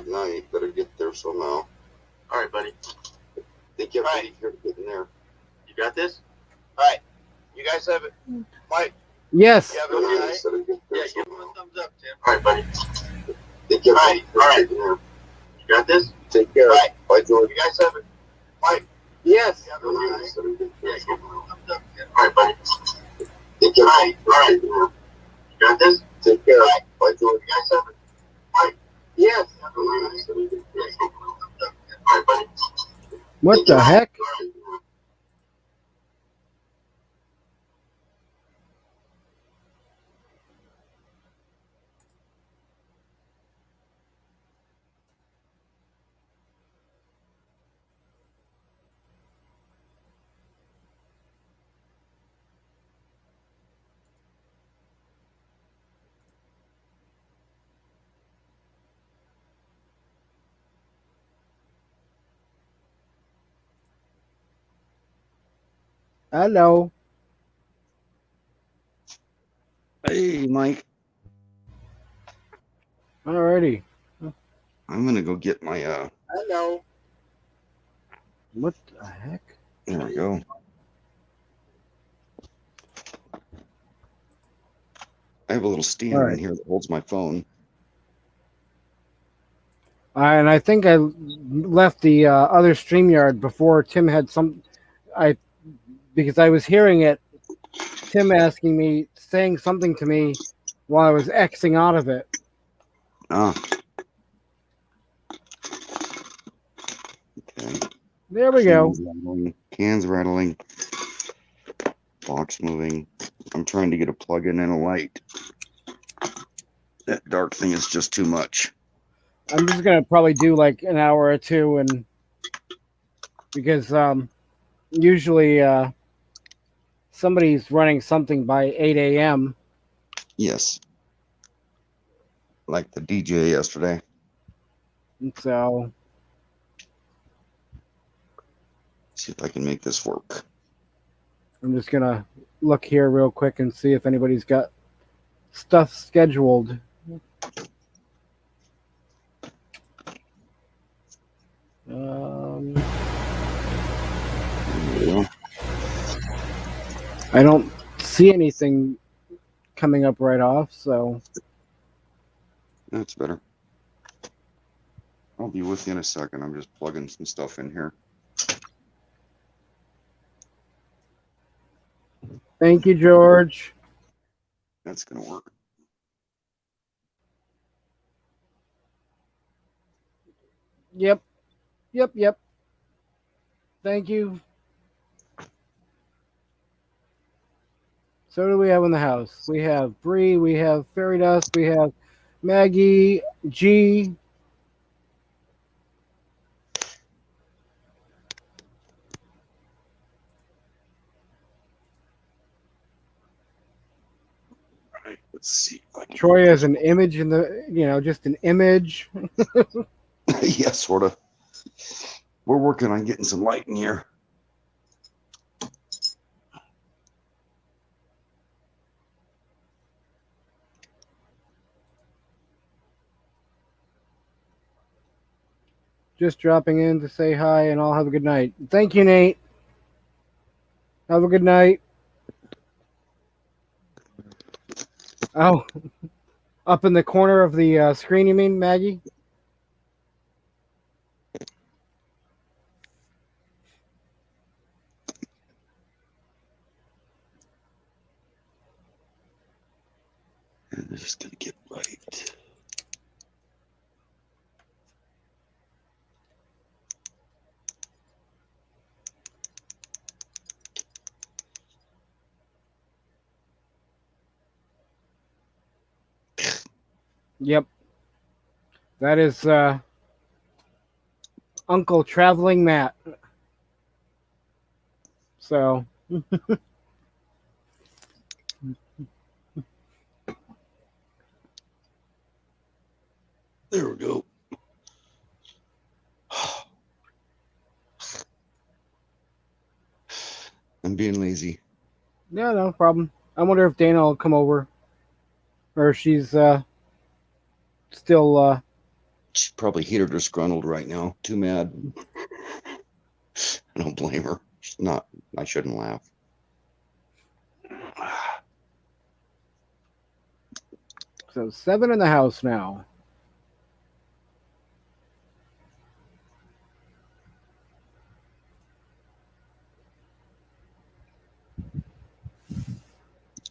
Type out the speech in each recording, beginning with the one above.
Now you better get there somehow. All right, buddy. They kept waiting for you to get in there. You got this? All right. You guys have it. Mike. Yes. You have it, Now you guys? better get there Yeah, give him somehow. a thumbs up, Tim. All right, buddy. They kept waiting for you All to right. get in there. You got this? Take care. All right. Bye, George. You guys have it. Mike. Yes. You have it, Now you guys? better get Yeah, there give him somehow. a thumbs up, Tim. All right, buddy. They kept waiting for you to get in there. You got this? Take care. All right. Bye, George. You guys have it. Mike. Yes. You have it, Now you guys? better get Yeah, there give him a thumbs up, Tim. All right, buddy. What the heck? Hello. Hey, Mike. Alrighty. I'm gonna go get my Hello. What the heck? There we go. I have a little stand All right. in here that holds my phone. And I think I left the other StreamYard before Tim had because I was hearing it. Tim asking me, saying something to me while I was Xing out of it. Ah. Okay. There we go. Cans rattling. Box moving. I'm trying to get a plug-in and a light. That dark thing is just too much. I'm just gonna probably do like an hour or two, and because usually somebody's running something by 8 a.m. Yes. Like the DJ yesterday. And so See if I can make this work. I'm just gonna look here real quick and see if anybody's got stuff scheduled. Yeah. I don't see anything coming up right off, so That's better. I'll be with you in a second. I'm just plugging some stuff in here. thank you, George. That's going to work. Yep. Thank you. So what do we have in the house? We have Bree, we have Fairy Dust, we have Maggie, G. All right, let's see if I can. Troy has an image in the, just an image. Yeah, sort of. We're working on getting some light in here. Just dropping in to say hi and I'll have a good night. Thank you, Nate. Have a good night. Oh, up in the corner of the screen, you mean, Maggie? And they're just going to get right. Yep. That is Uncle Traveling Matt. So. There we go. I'm being lazy. Yeah, no problem. I wonder if Dana will come over. Or if she's still She's probably heater disgruntled right now. Too mad. I don't blame her. She's not. I shouldn't laugh. So 7 in the house now.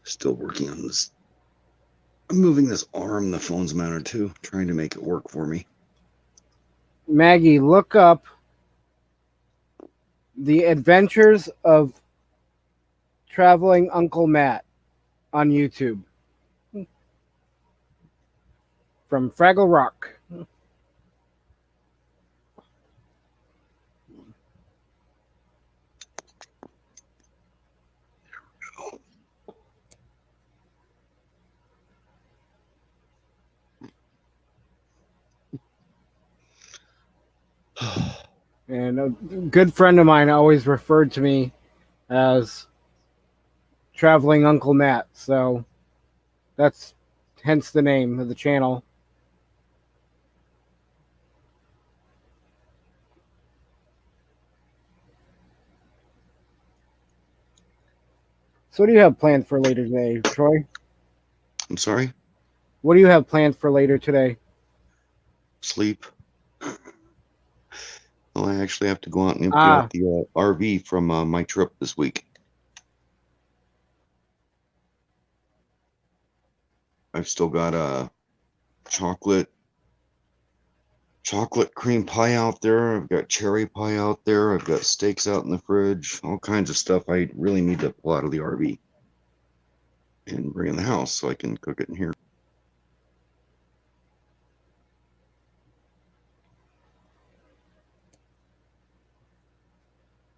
Still working on this. I'm moving this arm the phone's mounted to, trying to make it work for me. Maggie, look up The Adventures of Traveling Uncle Matt on YouTube from Fraggle Rock. And a good friend of mine always referred to me as Traveling Uncle Matt. So that's hence the name of the channel. So what do you have planned for later today, Troy? I'm sorry? What do you have planned for later today? Sleep. Well, I actually have to go out and empty out the RV from my trip this week. I've still got a chocolate cream pie out there. I've got cherry pie out there. I've got steaks out in the fridge. All kinds of stuff I really need to pull out of the RV and bring in the house so I can cook it in here.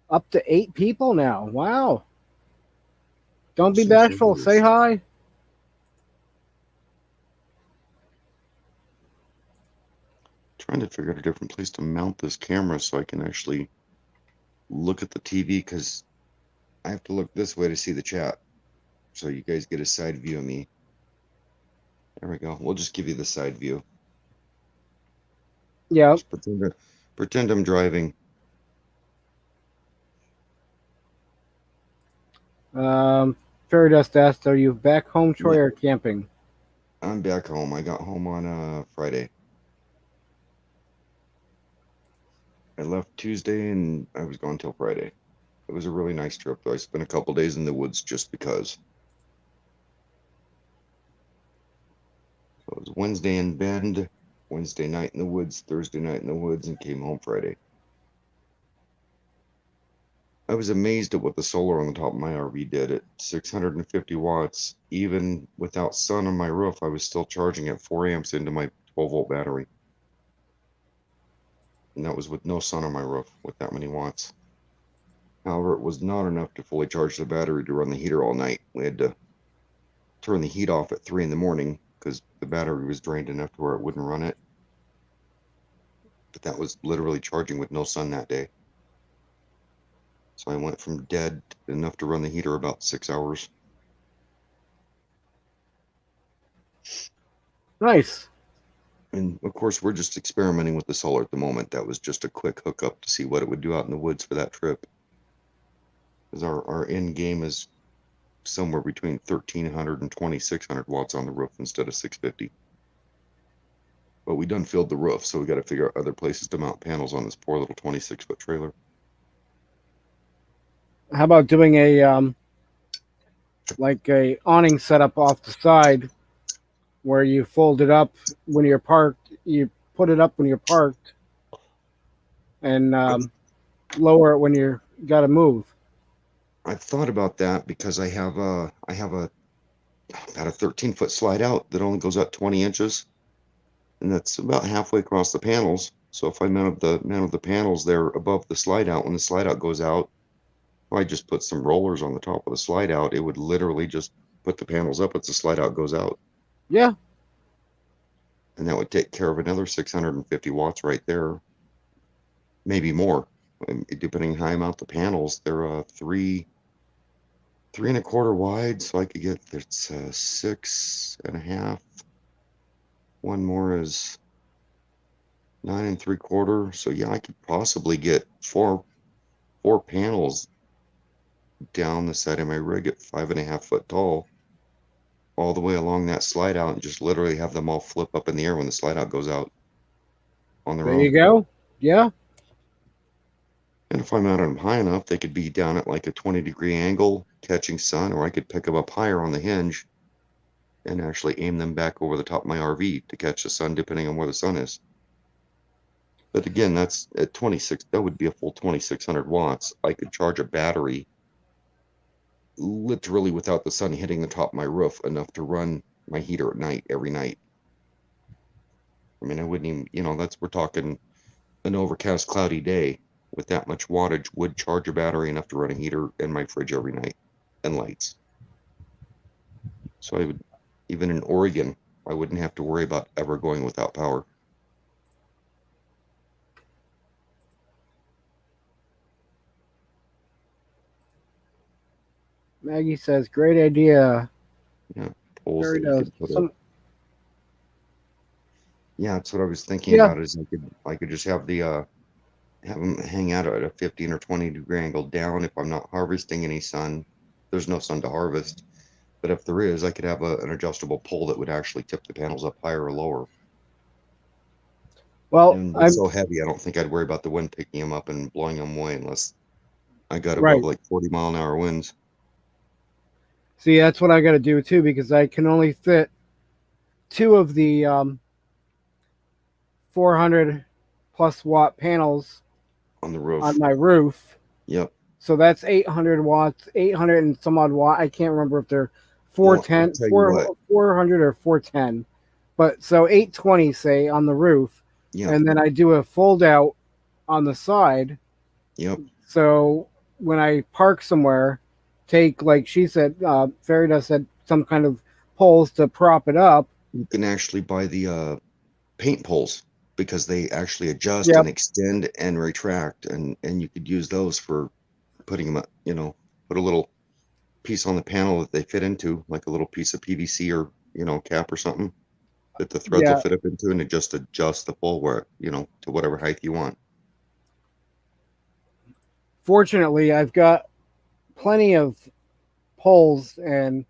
Up to 8 people now. Wow. Don't be bashful. Say hi. Trying to figure out a different place to mount this camera so I can actually look at the TV, because I have to look this way to see the chat. So you guys get a side view of me. There we go. We'll just give you the side view. Yeah. Pretend I'm driving. Faradust asked, are you back home, Troy, or camping? I'm back home. I got home on Friday. I left Tuesday and I was gone till Friday. It was a really nice trip, though. I spent a couple days in the woods just because. So it was Wednesday in Bend, Wednesday night in the woods, Thursday night in the woods, and came home Friday. I was amazed at what the solar on the top of my RV did at 650 watts. Even without sun on my roof, I was still charging at 4 amps into my 12-volt battery. And that was with no sun on my roof with that many watts. However, it was not enough to fully charge the battery to run the heater all night. We had to turn the heat off at 3 in the morning because the battery was drained enough to where it wouldn't run it. But that was literally charging with no sun that day. So I went from dead enough to run the heater about 6 hours. Nice. And of course, we're just experimenting with the solar at the moment. That was just a quick hookup to see what it would do out in the woods for that trip. Because our end game is somewhere between 1,300 and 2,600 watts on the roof instead of 650. But we done filled the roof, so we got to figure out other places to mount panels on this poor little 26-foot trailer. How about doing a like a awning setup off the side where you fold it up when you're parked, you put it up when you're parked, and lower it when you're got to move. I've thought about that because I have about a 13-foot slide out that only goes out 20 inches, and that's about halfway across the panels. So if I mount the panels there above the slide out, when the slide out goes out, if I just put some rollers on the top of the slide out, it would literally just put the panels up as the slide out goes out. Yeah. And that would take care of another 650 watts right there, maybe more, depending on how I mount the panels. They're 3.25 wide, so I could get it's 6.5. One more is 9 3/4. So yeah, I could possibly get four panels down the side of my rig at 5.5 foot tall, all the way along that slide out, and just literally have them all flip up in the air when the slide out goes out on their There you own. go. Yeah. And if I mounted them high enough, they could be down at like a 20-degree angle, catching sun, or I could pick them up higher on the hinge and actually aim them back over the top of my RV to catch the sun, depending on where the sun is. But again, that's at 26. That would be a full 2,600 watts. I could charge a battery literally without the sun hitting the top of my roof enough to run my heater at night every night. I mean, I wouldn't even, we're talking an overcast, cloudy day with that much wattage would charge a battery enough to run a heater in my fridge every night and lights. So I would, even in Oregon, I wouldn't have to worry about ever going without power. Maggie says, "Great idea." Yeah, poles Very that you does. could put up. Yeah, that's what I was thinking Yeah. about. Is I could just have the have them hang out at a 15 or 20-degree angle down if I'm not harvesting any sun. There's no sun to harvest, but if there is, I could have an adjustable pole that would actually tip the panels up higher or lower. Well, And they're I'm so heavy, I don't think I'd worry about the wind picking them up and blowing them away unless I got above right. like 40-mile-an-hour winds. See, that's what I got to do too because I can only fit two of the 400 plus watt panels On the roof. on my roof. Yep. So that's 800 watts, 800 and some odd watt. I can't remember if they're Well, 410, I'll tell you what. 400 or 410. But so 820, say, on the roof. Yeah. And then I do a fold out on the side. Yep. So when I park somewhere, take, like she said, Farida said, some kind of poles to prop it up. You can actually buy the paint poles because they actually adjust Yep. and extend and retract, and you could use those for putting them up, put a little piece on the panel that they fit into, like a little piece of PVC or cap or something that the threads will fit up into, and it just adjust the pole where to whatever height you want. Fortunately, I've got plenty of poles and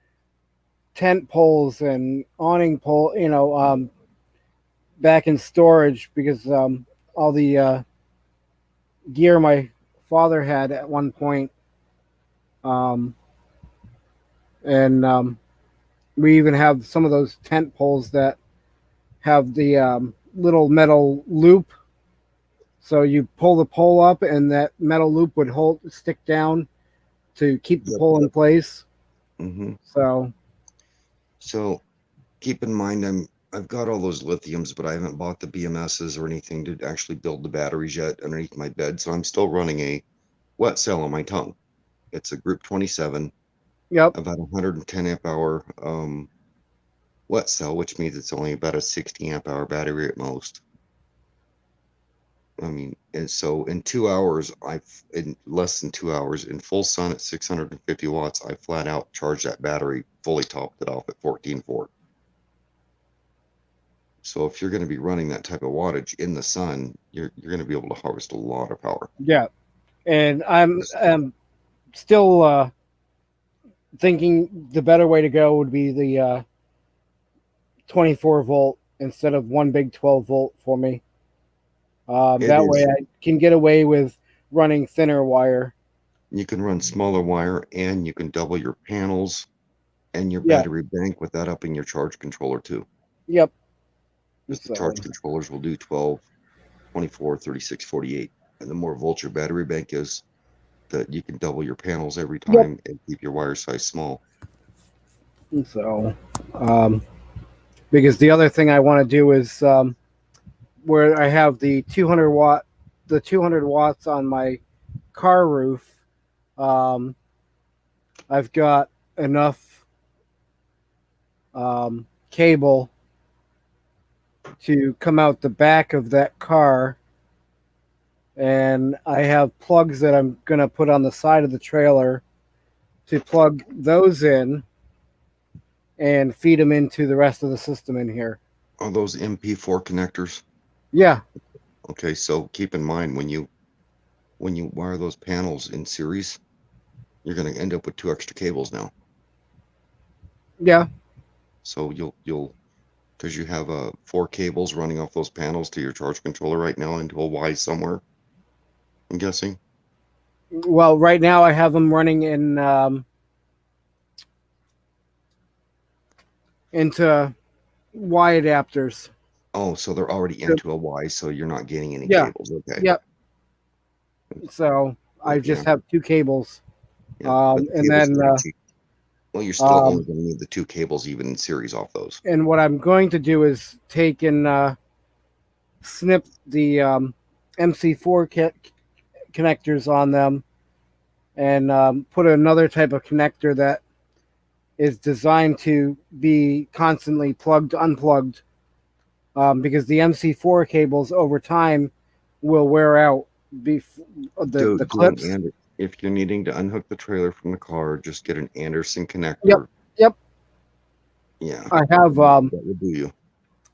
tent poles and awning pole, back in storage because all the gear my father had at one point, and we even have some of those tent poles that have the little metal loop. So you pull the pole up, and that metal loop would stick down to keep the pole in place. Mm-hmm. So keep in mind, I've got all those lithiums, but I haven't bought the BMSs or anything to actually build the batteries yet underneath my bed. So I'm still running a wet cell on my tongue. It's a Group 27. Yep. About 110 amp hour wet cell, which means it's only about a 60 amp hour battery at most. I mean, and so in 2 hours, in less than 2 hours, in full sun at 650 watts, I flat out charged that battery, fully topped it off at 14.4. So if you're going to be running that type of wattage in the sun, you're going to be able to harvest a lot of power. Yeah, and I'm still thinking the better way to go would be the 24 volt instead of one big 12 volt for me. That way I can get away with running thinner wire. You can run smaller wire, and you can double your panels and your battery bank with that up in your charge controller too. Yep. The charge controllers will do 12, 24, 36, 48. And the more volt your battery bank is, that you can double your panels every time and keep your wire size small. So, because the other thing I want to do is where I have the 200 watts on my car roof. I've got enough cable to come out the back of that car, and I have plugs that I'm going to put on the side of the trailer to plug those in and feed them into the rest of the system in here. Are those MP4 connectors? Yeah. Okay, so keep in mind when you wire those panels in series, you're going to end up with 2 extra cables now. Yeah. So you'll because you have 4 cables running off those panels to your charge controller right now into a Y somewhere. I'm guessing. Well, right now I have them running into Y adapters. Oh, so they're already into a Y, so you're not getting any Yeah. cables. Okay. Yep. So I But, just yeah, have 2 cables. yeah. But the And cables then gotta cheap. Well, you're still only um, going to need the 2 cables even in series off those. and what I'm going to do is take and snip the MC4 connectors on them and put another type of connector that is designed to be constantly plugged, unplugged, because the MC4 cables over time will wear out. The Do an clips. if you're needing to unhook the trailer from the car, just get an Anderson Yep, connector. yep. Yeah, I have that would do you.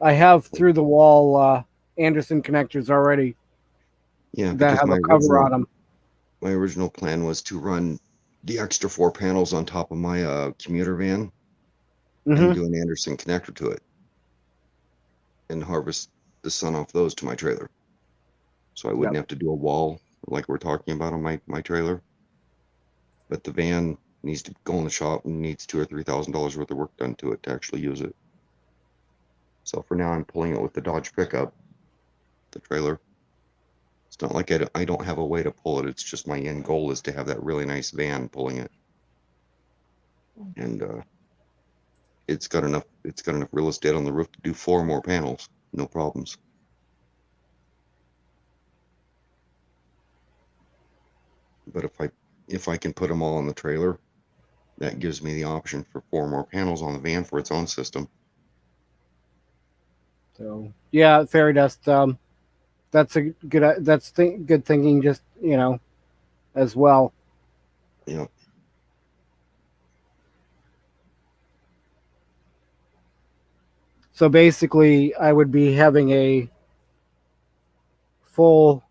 I have through the wall Anderson connectors already Yeah, that because have a cover on them. my original plan was to run the extra 4 panels on top of my commuter van and do an Anderson connector to it and harvest the sun off those to my trailer. So I wouldn't Yep. have to do a wall like we're talking about on my trailer. But the van needs to go in the shop and needs $2,000 or $3,000 worth of work done to it to actually use it. So for now, I'm pulling it with the Dodge pickup, the trailer. It's not like I don't have a way to pull it. It's just my end goal is to have that really nice van pulling it. And it's got enough real estate on the roof to do 4 more panels, no problems. But if I can put them all on the trailer, that gives me the option for 4 more panels on the van for its own system. So yeah, fairy dust. That's a good. That's good thinking. Just as well. Yeah. So basically, I would be having a full,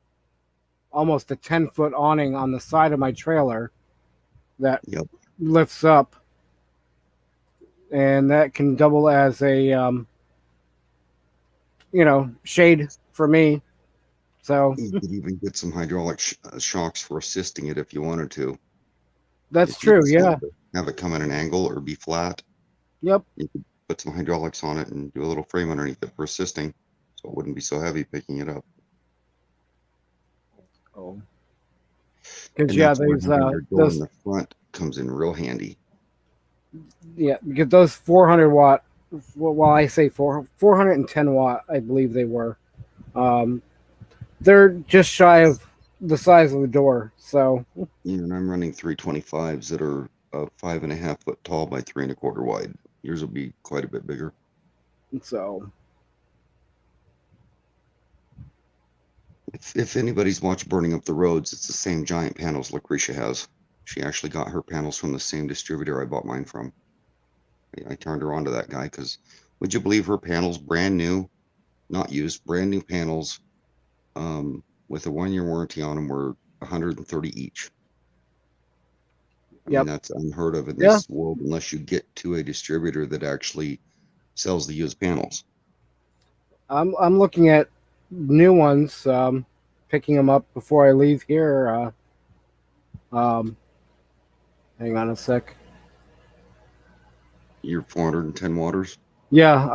almost a 10-foot awning on the side of my trailer that Yep. lifts up, and that can double as a shade for me. So You could even get some hydraulic shocks for assisting it if you wanted to. that's If you true. just Yeah. wanted to have it come at an angle or be flat, Yep. you could put some hydraulics on it and do a little frame underneath it for assisting, so it wouldn't be so heavy picking it up. Oh. Because And yeah, that's where there's having your door in those the front comes in real handy. because those 400 watt. Well, I say 410 watt, I believe they were. They're just shy of the size of the door. So Yeah, and I'm running 325s that are 5.5 foot tall by 3.25 wide. Yours will be quite a bit bigger. so If anybody's watched Burning Up the Roads, it's the same giant panels Lucretia has. She actually got her panels from the same distributor I bought mine from. I turned her on to that guy because would you believe her panels, brand new, not used, brand new panels, with a 1-year warranty on them, were 130 each. I mean, yep. that's unheard of in Yeah. this world unless you get to a distributor that actually sells the used panels. I'm looking at new ones, picking them up before I leave here. Hang on a sec. Your 410 waters, Yeah,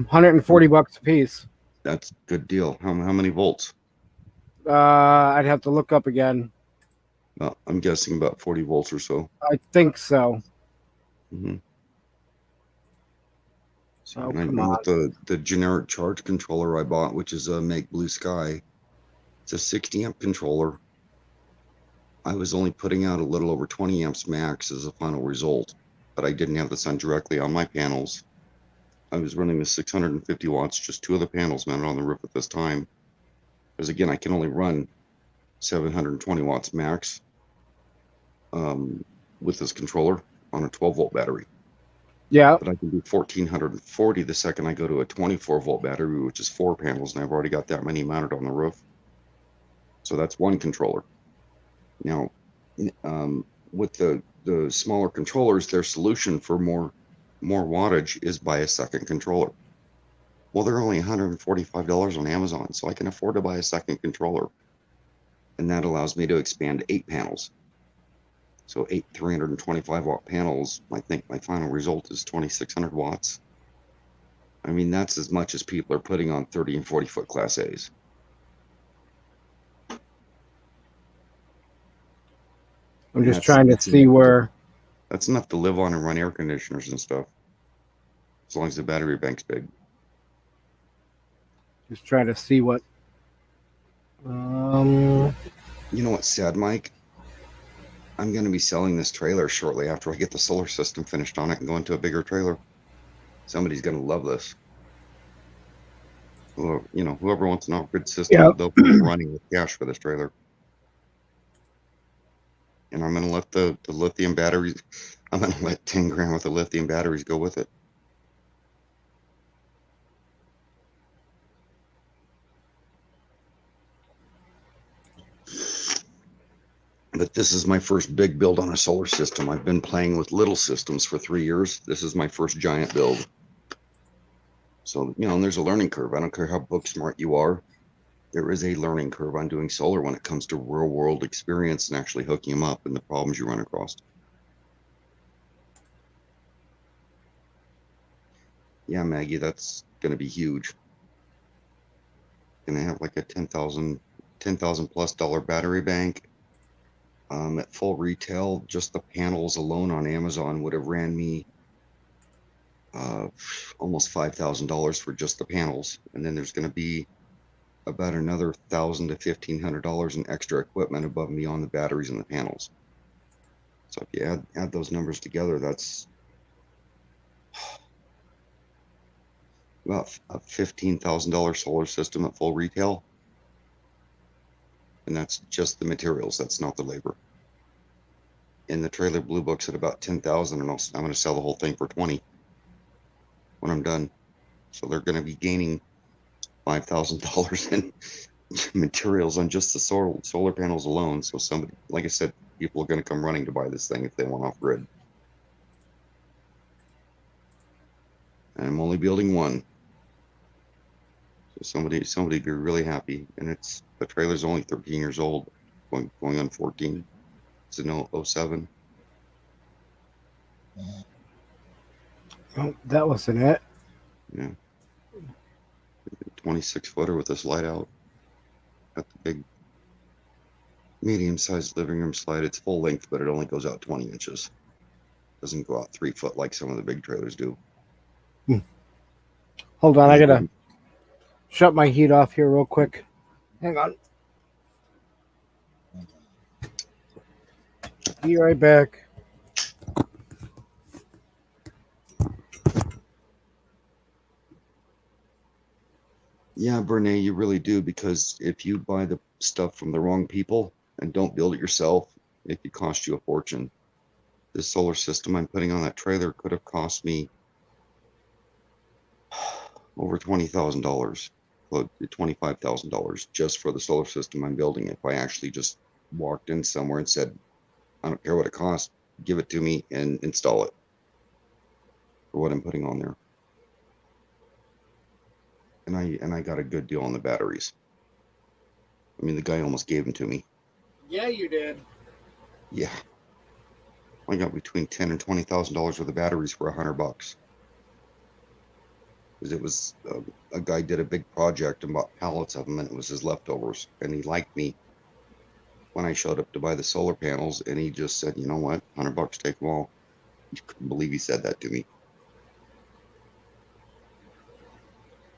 $140 a piece. that's a good deal. How many volts? I'd have to look up again. I'm guessing about 40 volts or so. I think so. Mm-hmm. So, Oh, and come I on. with the generic charge controller I bought, which is a Make Blue Sky, it's a 60 amp controller. I was only putting out a little over 20 amps max as a final result, but I didn't have the sun directly on my panels. I was running the 650 watts, just 2 of the panels mounted on the roof at this time. Because again, I can only run 720 watts max with this controller on a 12 volt battery. Yeah. But I can do 1440 the second I go to a 24 volt battery, which is 4 panels, and I've already got that many mounted on the roof. So that's one controller. Now, with the smaller controllers, their solution for more wattage is buy a second controller. Well, they're only $145 on Amazon, so I can afford to buy a second controller. And that allows me to expand to 8 panels. So 8 325 watt panels. I think my final result is 2,600 watts. I mean, that's as much as people are putting on 30 and 40 foot Class A's. I'm just trying to see where. That's enough to live on and run air conditioners and stuff, as long as the battery bank's big. Just trying to see what. You know what's sad, Mike? I'm going to be selling this trailer shortly after I get the solar system finished on it and go into a bigger trailer. Somebody's going to love this. Well, you know, whoever wants an off-grid system, Yep. they'll be running with cash for this trailer. And I'm going to let the lithium batteries, I'm going to let 10 grand worth of lithium batteries go with it. But this is my first big build on a solar system. I've been playing with little systems for 3 years. This is my first giant build. So, you know, and there's a learning curve. I don't care how book smart you are. There is a learning curve on doing solar when it comes to real world experience and actually hooking them up and the problems you run across. Yeah, Maggie, that's going to be huge. Going to have like a $10,000 plus battery bank. At full retail, just the panels alone on Amazon would have ran me almost $5,000 for just the panels. And then there's going to be about another $1,000 to $1,500 in extra equipment above and beyond the batteries and the panels. So if you add those numbers together, that's about a $15,000 solar system at full retail. And that's just the materials. That's not the labor. In the trailer blue book's at about 10,000, and I'm going to sell the whole thing for 20 when I'm done. So they're going to be gaining $5,000 in materials on just the solar panels alone. So somebody, like I said, people are going to come running to buy this thing if they want off grid. And I'm only building one. So somebody be really happy. And the trailer's only 13 years old, going on 14. It's an 07. Oh, that wasn't it. Yeah. 26 footer with a slide out. Got the big medium-sized living room slide. It's full length, but it only goes out 20 inches. Doesn't go out 3 foot like some of the big trailers do. Hold on, I gotta shut my heat off here real quick. Hang on. Be right back. Yeah, Brene, you really do, because if you buy the stuff from the wrong people and don't build it yourself, it could cost you a fortune. This solar system I'm putting on that trailer could have cost me over $20,000, $25,000 just for the solar system I'm building. If I actually just walked in somewhere and said, I don't care what it costs, give it to me and install it for what I'm putting on there. And I got a good deal on the batteries. I mean, the guy almost gave them to me. Yeah, you did. Yeah. I got between $10,000 and $20,000 worth of batteries for $100. Because it was a guy did a big project and bought pallets of them, and it was his leftovers. And he liked me when I showed up to buy the solar panels, and he just said, you know what, $100, take them all. You couldn't believe he said that to me.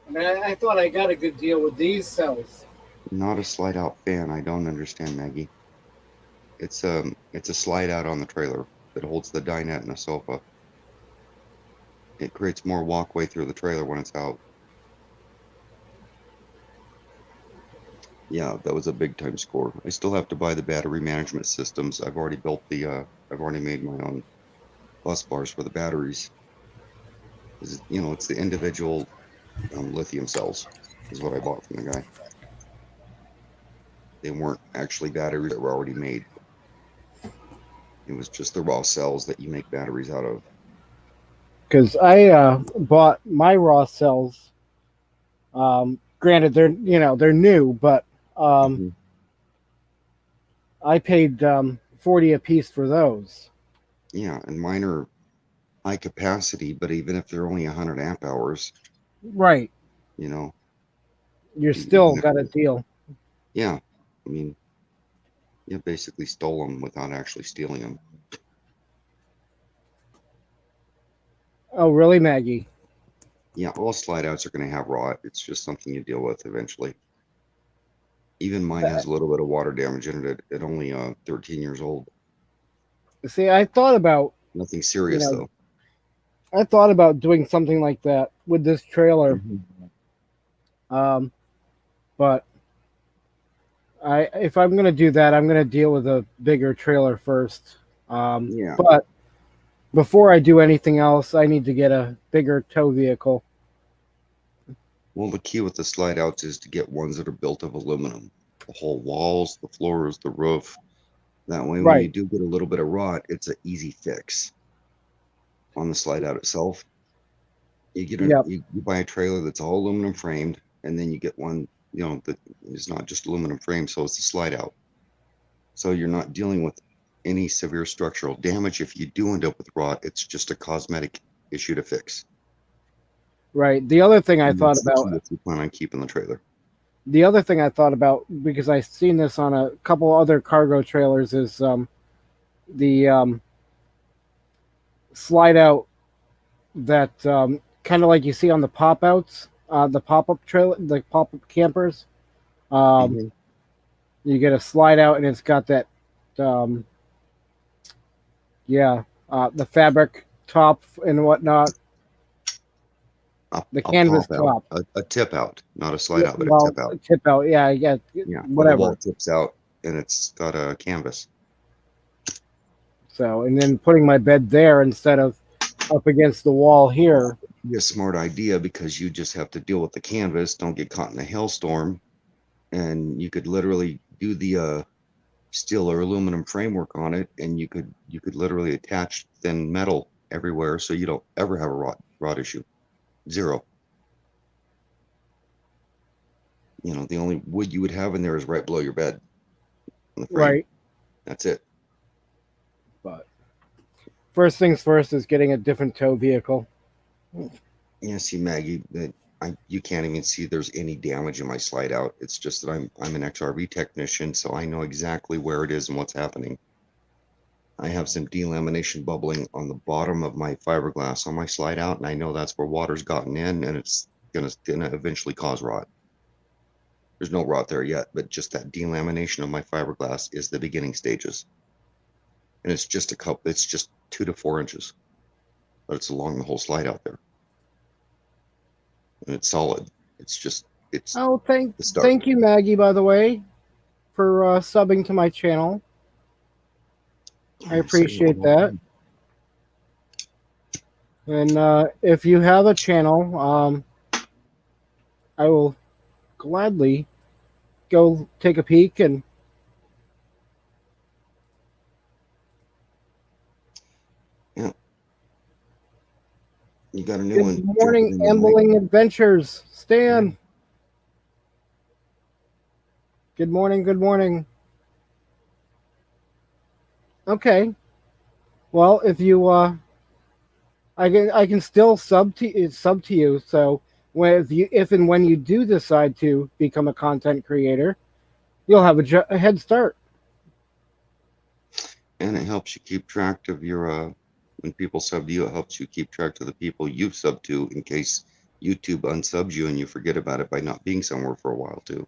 I mean, I thought I got a good deal with these cells. Not a slide out fan. I don't understand, Maggie. It's a slide out on the trailer that holds the dinette and a sofa. It creates more walkway through the trailer when it's out. Yeah, that was a big time score. I still have to buy the battery management systems. I've already built I've already made my own bus bars for the batteries. You know, it's the individual lithium cells is what I bought from the guy. They weren't actually batteries that were already made. It was just the raw cells that you make batteries out of. Because I bought my raw cells. Granted, they're new, but Mhm. I paid 40 a piece for those. Yeah, and mine are high capacity, but even if they're only 100 amp hours, Right, you know, you're even still if, got a deal. yeah, I mean, you basically stole them without actually stealing them. Oh, really, Maggie? Yeah, all slide outs are going to have rot. It's just something you deal with eventually. Even mine has a little bit of water damage in it at only 13 years old. See, I thought about, Nothing you serious know, though. I thought about doing something like that with this trailer, Mhm. um, but if I'm gonna do that, I'm gonna deal with a bigger trailer first. Yeah. But before I do anything else, I need to get a bigger tow vehicle. Well, the key with the slide outs is to get ones that are built of aluminum. The whole walls, the floors, the roof. That way, when you Right. do get a little bit of rot, it's an easy fix on the slide out itself. Yep. You buy a trailer that's all aluminum framed, and then you get one, that is not just aluminum frame, so it's a slide out. So you're not dealing with any severe structural damage. If you do end up with rot, it's just a cosmetic issue to fix. Right. The other thing I And thought that's the about, key if you plan on keeping the trailer. because I seen this on a couple other cargo trailers is the slide out that kind of like you see on the pop outs, the pop up trailer, the pop up campers. Um, Mhm. you get a slide out and it's got that, um, yeah, the fabric top and whatnot, the A canvas pop out, top. a tip out, not a slide Yeah, out, but a well, tip out. tip out. Yeah, yeah, Yeah, where the wall whatever. tips out and it's got a canvas. So, and then putting my bed there instead of up against the wall here. Be a smart idea because you just have to deal with the canvas, don't get caught in a hailstorm, and you could literally do the steel or aluminum framework on it, and you could literally attach thin metal everywhere, so you don't ever have a rot issue. Zero. The only wood you would have in there is right below your bed on the frame. Right. That's it. But first things first is getting a different tow vehicle. Yeah, see, Maggie, that you can't even see there's any damage in my slide out. It's just that I'm an XRV technician, so I know exactly where it is and what's happening. I have some delamination bubbling on the bottom of my fiberglass on my slide out, and I know that's where water's gotten in, and it's gonna eventually cause rot. There's no rot there yet, but just that delamination of my fiberglass is the beginning stages, and it's just a couple. It's just 2 to 4 inches, but it's along the whole slide out there, and it's solid. It's Oh, the start. thank you, Maggie. By the way, for subbing to my channel. I You're so appreciate that. welcome. And if you have a channel, I will gladly go take a peek. And Yeah, you got a new good one jumping morning, in the mic. Ambling Adventures, Yeah. Stan. Good morning. Good morning. Okay. Well, if you, I can still sub to you. So if and when you do decide to become a content creator, you'll have a head start. And it helps you keep track of your when people sub to you, it helps you keep track of the people you've subbed to in case YouTube unsubs you and you forget about it by not being somewhere for a while too.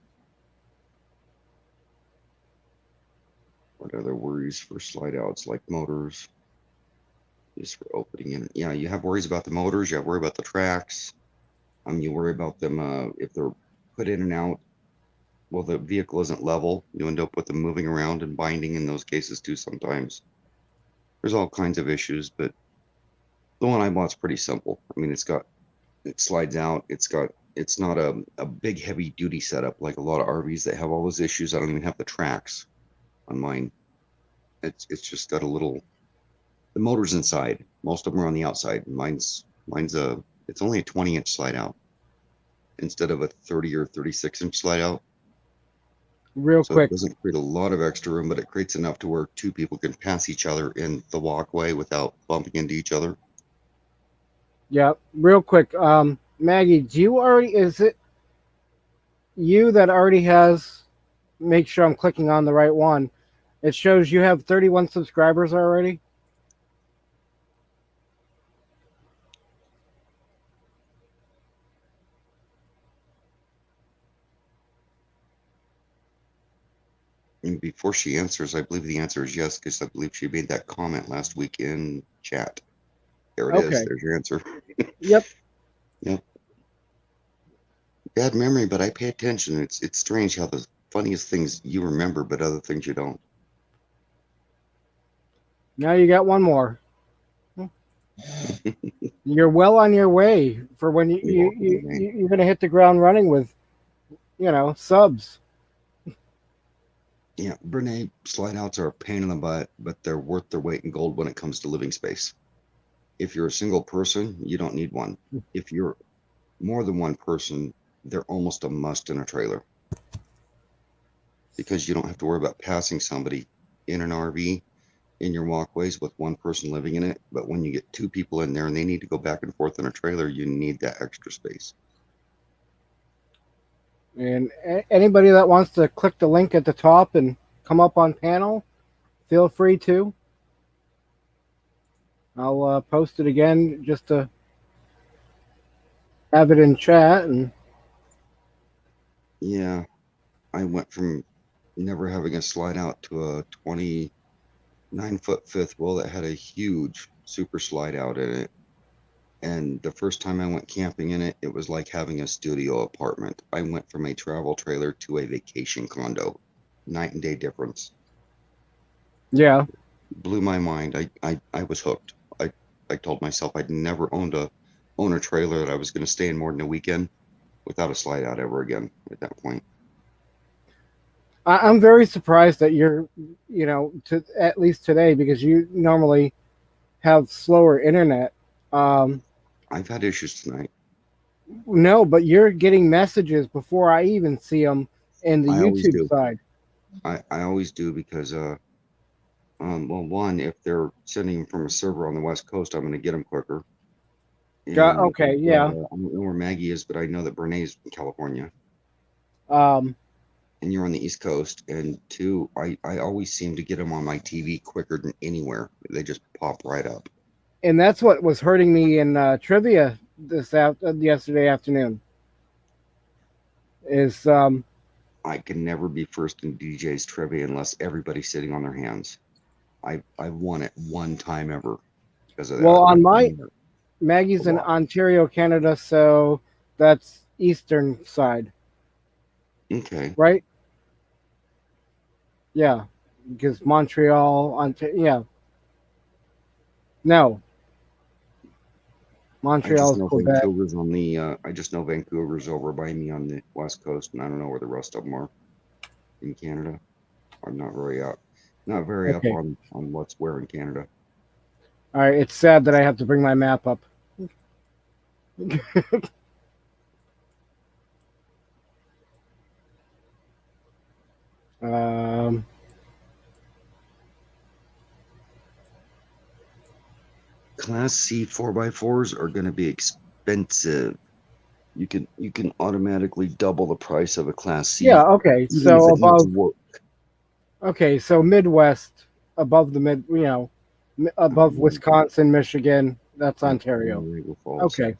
What other worries for slide outs like motors? Just for opening in. Yeah, you have worries about the motors, you have worry about the tracks. You worry about them if they're put in and out. Well, the vehicle isn't level. You end up with them moving around and binding in those cases too sometimes. There's all kinds of issues, but the one I bought's pretty simple. I mean, it slides out. It's got it's not a big heavy duty setup like a lot of RVs that have all those issues. I don't even have the tracks on mine. It's just got a little, the motor's inside. Most of them are on the outside. Mine's it's only a 20-inch slide out instead of a 30 or 36-inch slide out. Real So it quick. doesn't create a lot of extra room, but it creates enough to where two people can pass each other in the walkway without bumping into each other. Yeah, real quick. Maggie, is it you that already has, make sure I'm clicking on the right one. It shows you have 31 subscribers already. And before she answers, I believe the answer is yes, because I believe she made that comment last week in chat. There it is. Okay. There's your answer. Yep. Yep. Bad memory, but I pay attention. It's strange how the funniest things you remember, but other things you don't. Now you got one more. You're well on your way for when you're going to hit the ground running with, subs. Yeah, Brene, slide outs are a pain in the butt, but they're worth their weight in gold when it comes to living space. If you're a single person, you don't need one. If you're more than one person, they're almost a must in a trailer, because you don't have to worry about passing somebody in an RV in your walkways with one person living in it. But when you get two people in there and they need to go back and forth in a trailer, you need that extra space. And anybody that wants to click the link at the top and come up on panel, feel free to. I'll post it again just to have it in chat. And yeah, I went from never having a slide out to a 29-foot fifth wheel that had a huge super slide out in it. And the first time I went camping in it, it was like having a studio apartment. I went from a travel trailer to a vacation condo. Night and day difference. yeah, Blew my mind. I was hooked. I told myself I'd never own a trailer that I was going to stay in more than a weekend without a slide out ever again at that point. I'm very surprised that you're, at least today, because you normally have slower internet. I've had issues tonight. No, but you're getting messages before I even see them in the I always YouTube do. side. I always do, because well, one, if they're sending them from a server on the West Coast, I'm going to get them quicker. And, Okay, yeah. I don't know where Maggie is, but I know that Brene's in California. Um, And you're on the East Coast. And two, I always seem to get them on my TV quicker than anywhere. They just pop right up. and that's what was hurting me in trivia yesterday afternoon. Is I can never be first in DJ's trivia unless everybody's sitting on their hands. I won it one time ever because of that. well, on Maggie's in Ontario, Canada, so that's eastern side, Okay. right? Yeah, because Montreal, yeah. No, Montreal's Quebec. Vancouver's on the. I just know Vancouver's over by me on the West Coast, and I don't know where the rest of them are in Canada. I'm not very up on what's where in Canada. All right, it's sad that I have to bring my map up. Class C 4x4s are going to be expensive. You can automatically double the price of a Class C. Yeah. Okay. So above. Work. Okay. So Midwest, above above Wisconsin, Michigan. That's Ontario. Okay.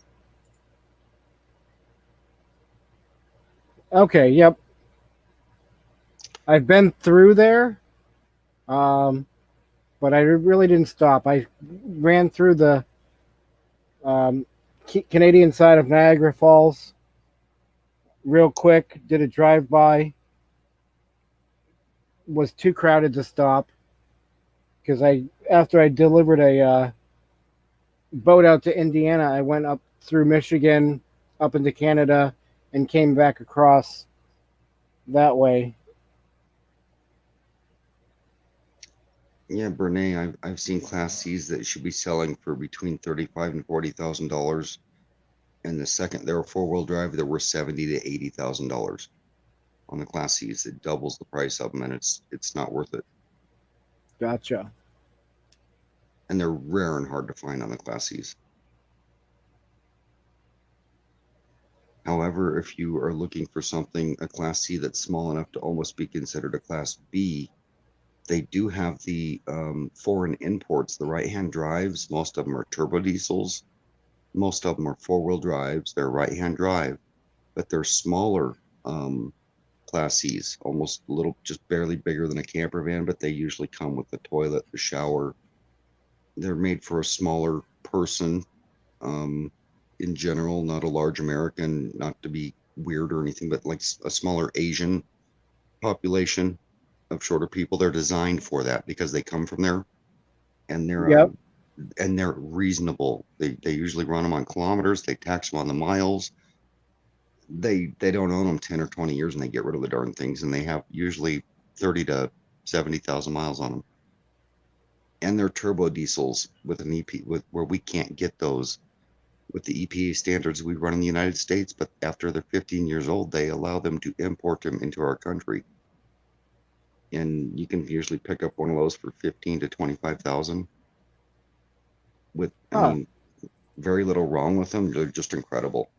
Okay. Yep. I've been through there, but I really didn't stop. I ran through the Canadian side of Niagara Falls real quick, did a drive-by, was too crowded to stop because after I delivered a boat out to Indiana, I went up through Michigan, up into Canada, and came back across that way. Yeah, Brene, I've seen Class C's that should be selling for between $35,000 and $40,000, and the second they're a four-wheel drive, they're worth $70,000 to $80,000 on the Class C's. It doubles the price of them, and it's not worth it. Gotcha. And they're rare and hard to find on the Class C's. However, if you are looking for something, a Class C that's small enough to almost be considered a Class B, they do have the foreign imports, the right-hand drives. Most of them are turbo diesels. Most of them are four-wheel drives. They're right-hand drive, but they're smaller Class C's, almost a little, just barely bigger than a camper van, but they usually come with the toilet, the shower. They're made for a smaller person in general, not a large American, not to be weird or anything, but like a smaller Asian population of shorter people. They're designed for that because they come from there, and Yep. they're reasonable. They usually run them on kilometers. They tax them on the miles. They don't own them 10 or 20 years, and they get rid of the darn things, and they have usually 30 to 70,000 miles on them. And they're turbo diesels with an EP, where we can't get those with the EPA standards we run in the United States, but after they're 15 years old, they allow them to import them into our country. And you can usually pick up one of those for 15 to 25,000 with, I Huh. mean, very little wrong with them. They're just incredible.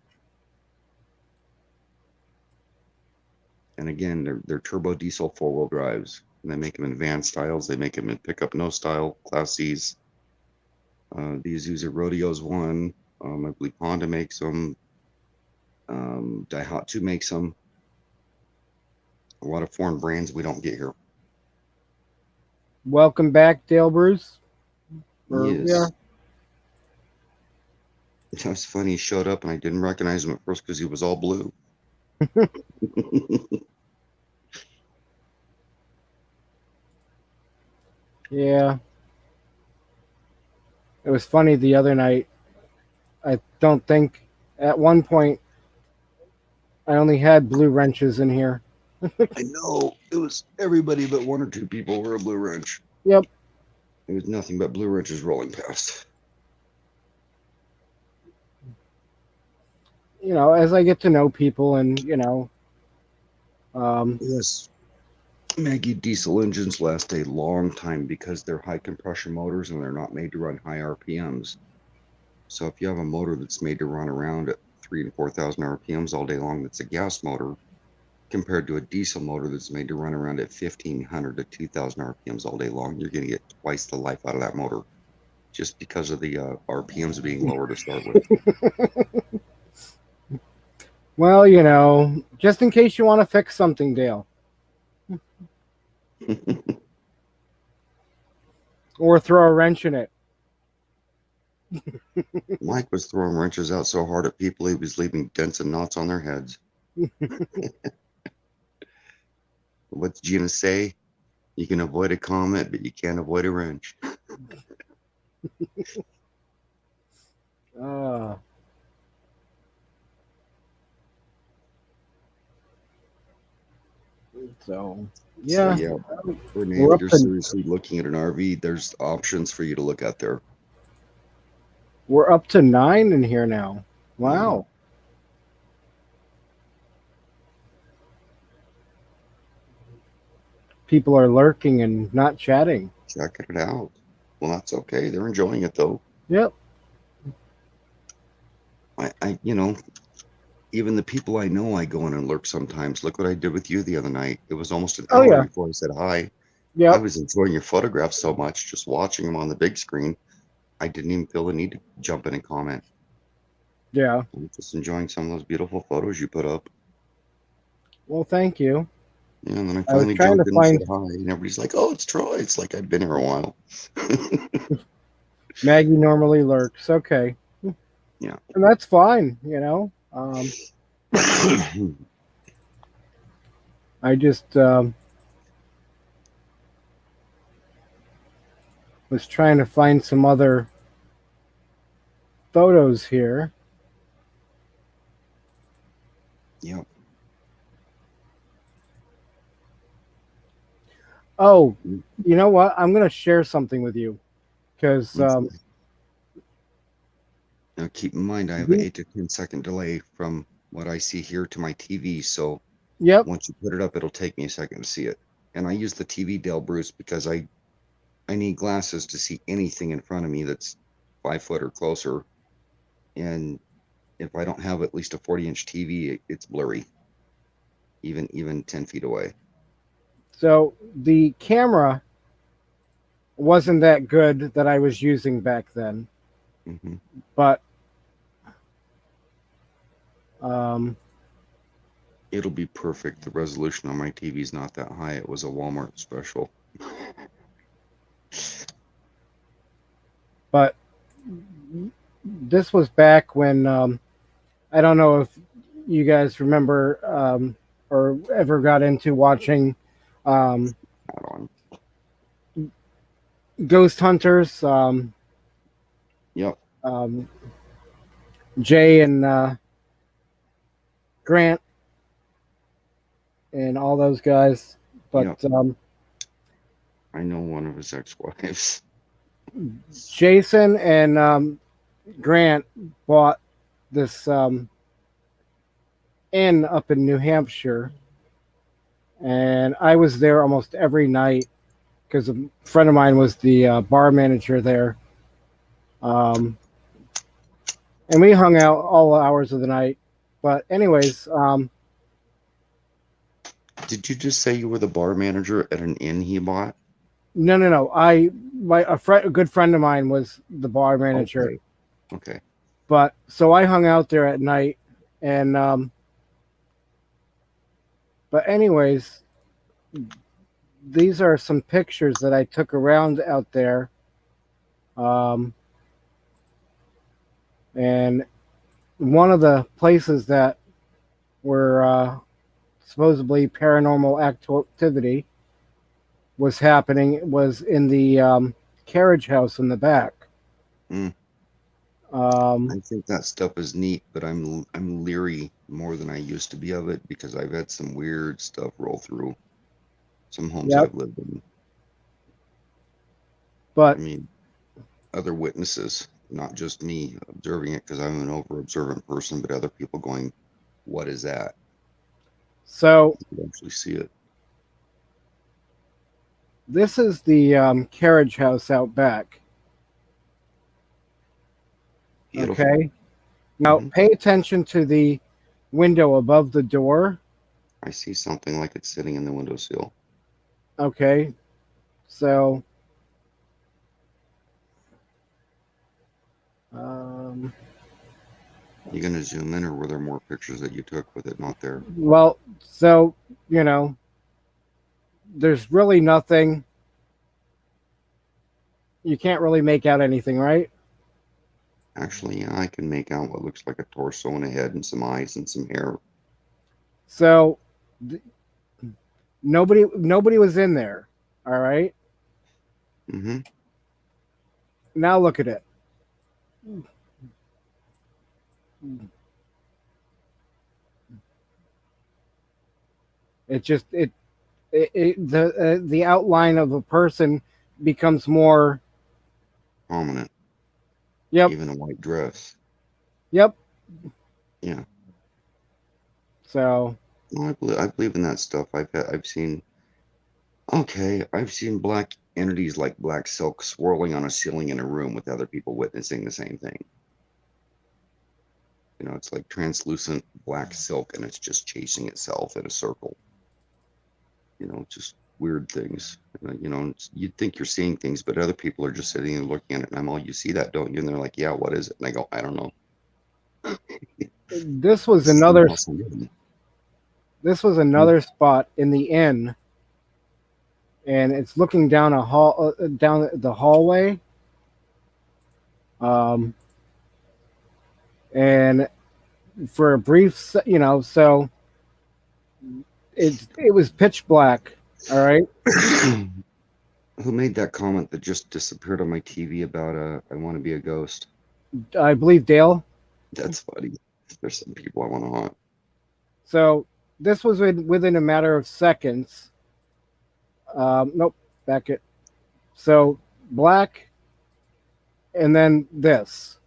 And again, they're turbo diesel four-wheel drives. And they make them in van styles. They make them in pickup no style, Class C's. These use a Rodeo's one. I believe Honda makes them. Daihatsu makes them. A lot of foreign brands we don't get here. Welcome back, Dale Bruce. Yes. Yeah. It was funny. He showed up and I didn't recognize him at first because he was all blue. Yeah. It was funny the other night. I don't think at one point I only had blue wrenches in here. I know. It was everybody but one or two people were a blue wrench. Yep. It was nothing but blue wrenches rolling past. You know, as I get to know people and, Yes. Maggie, diesel engines last a long time because they're high compression motors and they're not made to run high RPMs. So if you have a motor that's made to run around at 3,000 to 4,000 RPMs all day long, that's a gas motor, compared to a diesel motor that's made to run around at 1,500 to 2,000 RPMs all day long, you're going to get twice the life out of that motor just because of the RPMs being lower to start with. well, just in case you want to fix something, Dale, or throw a wrench in it. Mike was throwing wrenches out so hard at people, he was leaving dents and knots on their heads. What's Gina say? You can avoid a comet, but you can't avoid a wrench. So yeah, Renee, if you're seriously looking at an RV, there's options for you to look at there. We're up to 9 in here now. Wow. People are lurking and not chatting. Checking it out. Well, that's okay. They're enjoying it though. Yep. I even the people I know, I go in and lurk sometimes. Look what I did with you the other night. It was almost an hour before I said hi. Yeah. I was enjoying your photographs so much, just watching them on the big screen. I didn't even feel the need to jump in and comment. Yeah. I'm just enjoying some of those beautiful photos you put up. Well, thank you. Yeah, and then I finally jumped in and said hi, and everybody's like, "Oh, it's Troy." It's like I've been here a while. Maggie normally lurks. Okay. Yeah. And that's fine, I just was trying to find some other photos here. Yep. Oh, you know what? I'm going to share something with you because Okay. Now keep in mind, I have an 8 to 10 second delay from what I see here to my TV. So yep. once you put it up, it'll take me a second to see it. And I use the TV Dale Bruce because I need glasses to see anything in front of me that's 5 foot or closer. And if I don't have at least a 40-inch TV, it's blurry, even 10 feet away. So the camera wasn't that good that I was using back then, Hmm. but um, It'll be perfect. The resolution on my TV is not that high. It was a Walmart special. but this was back when I don't know if you guys remember or ever got into watching um, Add on. Ghost Hunters. Yep. Um, Jay and Grant and all those guys. But Yep. I know one of his ex-wives. Jason and Grant bought this inn up in New Hampshire, and I was there almost every night because a friend of mine was the bar manager there. And we hung out all hours of the night. But anyways, Did you just say you were the bar manager at an inn he bought? no. A good friend of mine was the bar manager. Okay. Okay. But so I hung out there at night, and but anyways, these are some pictures that I took around out there. Um, and one of the places that were supposedly paranormal activity was happening was in the carriage house in the back. Mm. Um, I think that stuff is neat, but I'm leery more than I used to be of it because I've had some weird stuff roll through some homes that yep. I've lived in. I But mean, other witnesses, not just me observing it because I'm an over observant person, but other people going, "What is that?" so You actually see it. this is the carriage house out back. Beautiful. Okay. Now Hmm. pay attention to the window above the door. I see something like it's sitting in the windowsill. Okay. So um, You gonna zoom in, or were there more pictures that you took with it not there? well, so you know, there's really nothing. You can't really make out anything, right? Actually, yeah, I can make out what looks like a torso and a head and some eyes and some hair. So th- nobody was in there. All right. Hmm. Now look at it. It just the outline of a person becomes more. Prominent. Yep. Even a white dress. Yep. Yeah. So No, I believe in that stuff. I've seen. Okay, I've seen black entities like black silk swirling on a ceiling in a room with other people witnessing the same thing. You know, it's like translucent black silk and it's just chasing itself in a circle. You know, just weird things. You know, you'd think you're seeing things, but other people are just sitting and looking at it. And I'm all, you see that, don't you? And they're like, yeah, what is it? And I go, I don't know. this was another Somehow, somebody. this was another spot in the inn, and it's looking down a hall down the hallway. Um, and for a brief, so it was pitch black. All right. Who made that comment that just disappeared on my TV about I want to be a ghost? I believe Dale. That's funny. There's some people I want to haunt. So this was within a matter of seconds. Nope, back it. So black, and then this,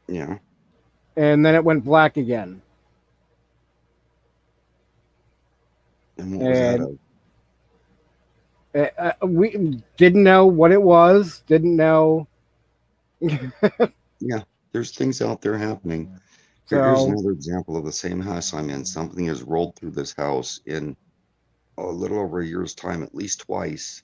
Yeah. and then it went black again. And what was that And of? we didn't know what it was. Didn't know. Yeah. There's things out there happening. Here's So another example of the same house I'm in. Something has rolled through this house in a little over a year's time, at least twice,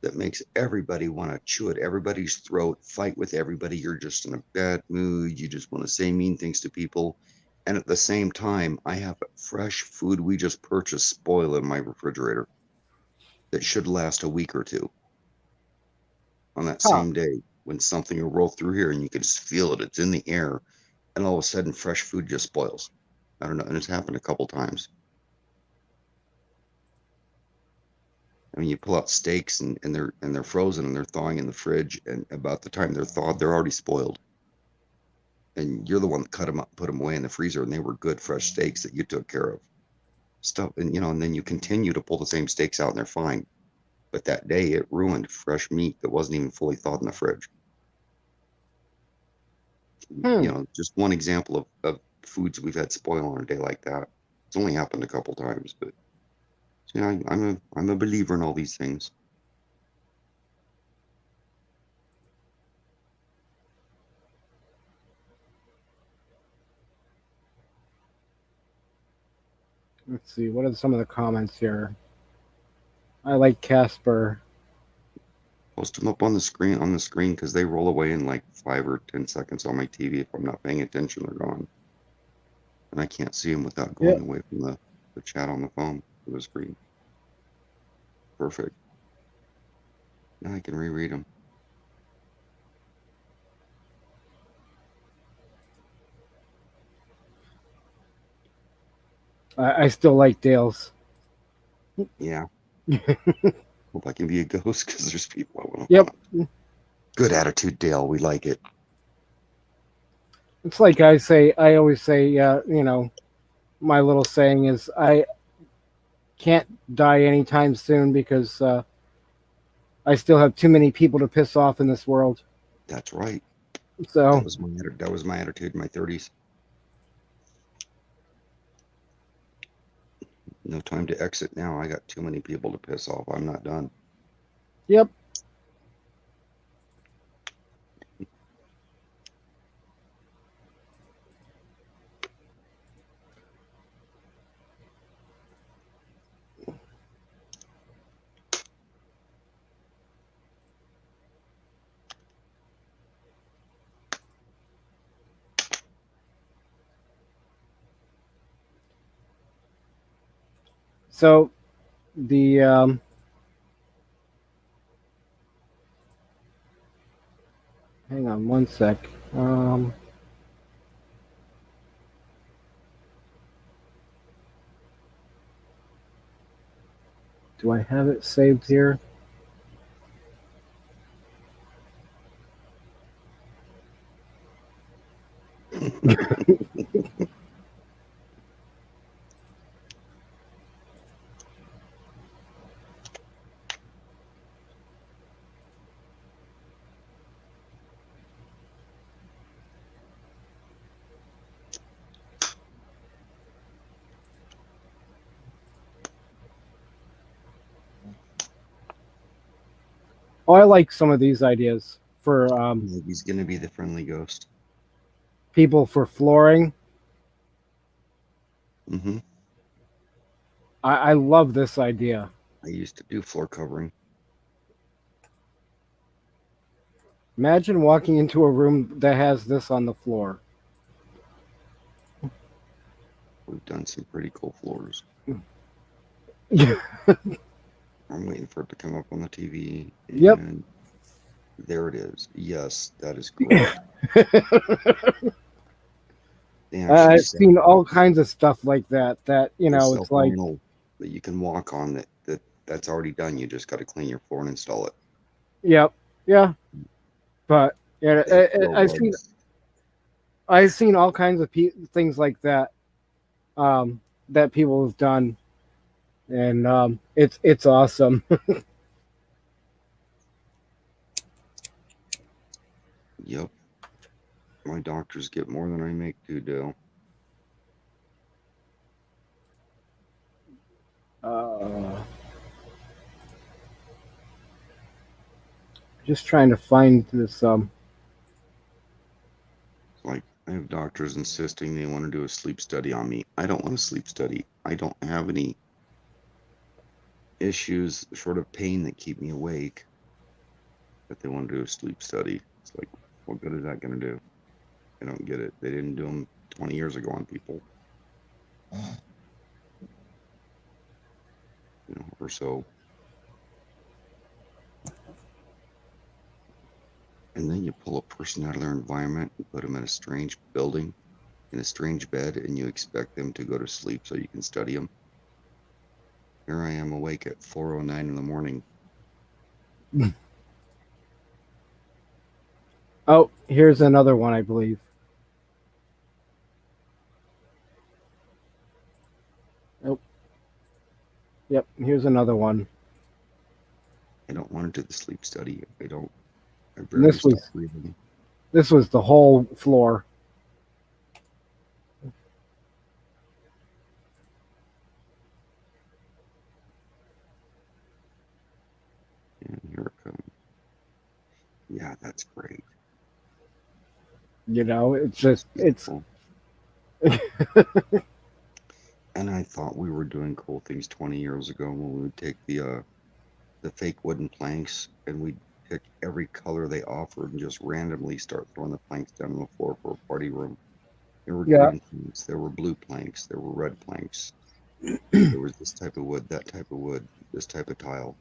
that makes everybody want to chew at everybody's throat, fight with everybody. You're just in a bad mood. You just want to say mean things to people. And at the same time, I have fresh food we just purchased spoil in my refrigerator that should last a week or two on that huh. same day when something will roll through here and you can just feel it. It's in the air. And all of a sudden, fresh food just spoils. I don't know. And it's happened a couple times. I mean, you pull out steaks and they're frozen and they're thawing in the fridge, and about the time they're thawed, they're already spoiled. And you're the one that cut them up, put them away in the freezer, and they were good fresh steaks that you took care of. Stuff, and and then you continue to pull the same steaks out, and they're fine. But that day, it ruined fresh meat that wasn't even fully thawed in the fridge. Hmm. Just one example of foods we've had spoil on a day like that. It's only happened a couple times, but I'm a believer in all these things. Let's see. What are some of the comments here? I like Casper. Post them up on the screen because they roll away in like 5 or 10 seconds on my TV. If I'm not paying attention, they're gone, and I can't see them without going Yep. away from the chat on the phone to the screen. Perfect. Now I can reread them. I still like Dale's. Yeah. Hope I can be a ghost because there's people I want to Yep. haunt. Good attitude, Dale. We like it. It's like I always say, my little saying is I can't die anytime soon because I still have too many people to piss off in this world. That's right. So, That was my attitude in my 30s. No time to exit now. I got too many people to piss off. I'm not done. yep. So the hang on one sec. Do I have it saved here? Oh, I like some of these ideas for He's going to be the friendly ghost. people for flooring. Mm-hmm. I love this idea. I used to do floor covering. Imagine walking into a room that has this on the floor. We've done some pretty cool floors. I'm waiting for it to come up on the TV. And Yep. there it is. Yes, that is correct. I've seen all kinds of stuff like that. It's like that you can walk on that's already done. You just got to clean your floor and install it. yep, yeah. But yeah, I've seen. I've seen all kinds of things like that that people have done, and it's awesome. Yep. My doctors get more than I make too, Dale. uh, just trying to find this. It's like I have doctors insisting they want to do a sleep study on me. I don't want a sleep study. I don't have any issues short of pain that keep me awake, but they want to do a sleep study. It's like, what good is that going to do? I don't get it. They didn't do them 20 years ago on people, or so. And then you pull a person out of their environment and put them in a strange building, in a strange bed, and you expect them to go to sleep so you can study them. Here I am awake at 4:09 in the morning. Oh, here's another one, I believe. Oh, yep. Here's another one. I don't want to do the sleep study. I don't. I And barely stop breathing. this was the whole floor. And here it comes. Yeah, that's great. You know, it's just it's Beautiful. And I thought we were doing cool things 20 years ago when we would take the fake wooden planks and we'd pick every color they offered and just randomly start throwing the planks down on the floor for a party room. There were yeah. green planks, there were blue planks, there were red planks. There was this type of wood, that type of wood, this type of tile.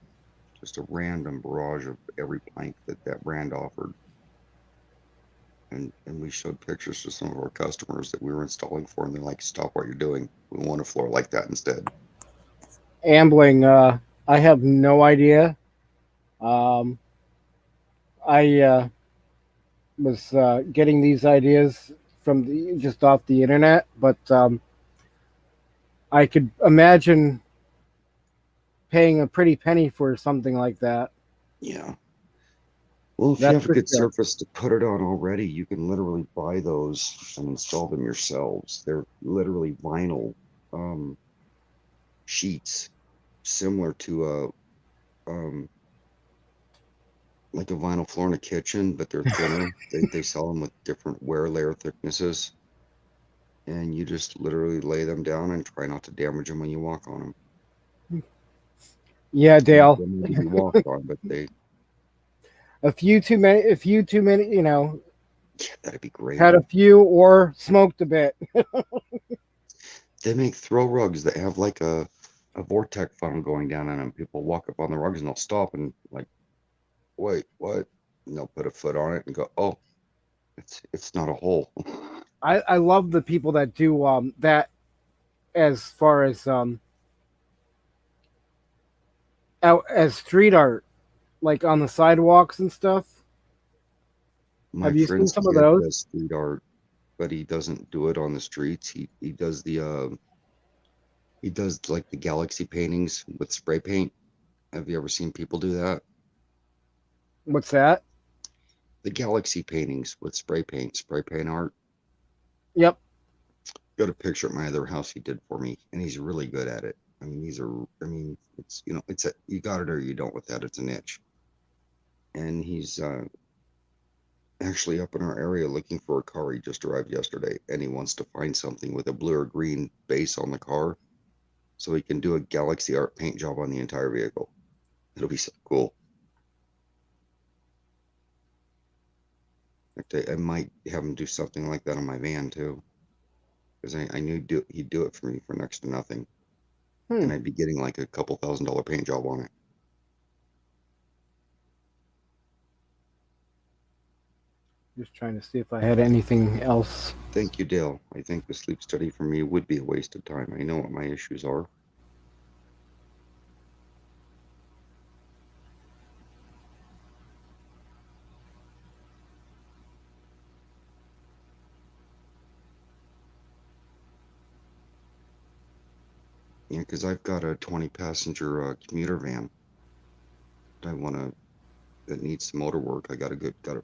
Just a random barrage of every plank that brand offered. And we showed pictures to some of our customers that we were installing for, and they're like, "Stop what you're doing. We want a floor like that instead." Ambling. I have no idea. Um, I was getting these ideas from just off the internet, but I could imagine paying a pretty penny for something like that. Yeah. Well, if you That's have a for good sure. surface to put it on already, you can literally buy those and install them yourselves. They're literally vinyl um, sheets, similar to like a vinyl floor in a kitchen, but they're thinner. They sell them with different wear layer thicknesses, and you just literally lay them down and try not to damage them when you walk on them. Yeah, They Dale. need to be walked on, but they A few too many. A few too many. You know, yeah, that'd be great. had a few or smoked a bit. They make throw rugs that have like a vortex funnel going down on them. People walk up on the rugs and they'll stop and like, wait, what? And they'll put a foot on it and go, oh, it's not a hole. I love the people that do that as far as out as street art, like on the sidewalks and stuff. My Have you seen friend's some of kid those? does street art, but he doesn't do it on the streets. He does he does like the galaxy paintings with spray paint. Have you ever seen people do that? What's that? The galaxy paintings with spray paint art. Yep. Got a picture at my other house he did for me, and he's really good at it. I mean, I mean, it's it's a you got it or you don't with that. It's a niche, and he's actually up in our area looking for a car. He just arrived yesterday, and he wants to find something with a blue or green base on the car, so he can do a galaxy art paint job on the entire vehicle. It'll be so cool. In fact, I might have him do something like that on my van too, because I knew he'd do it for me for next to nothing, Hmm. and I'd be getting like a couple $1,000 paint job on it. Just trying to see if I had anything else. Thank you, Dale. I think the sleep study for me would be a waste of time. I know what my issues are. Yeah, because I've got a 20 passenger commuter van. That needs some motor work. I got it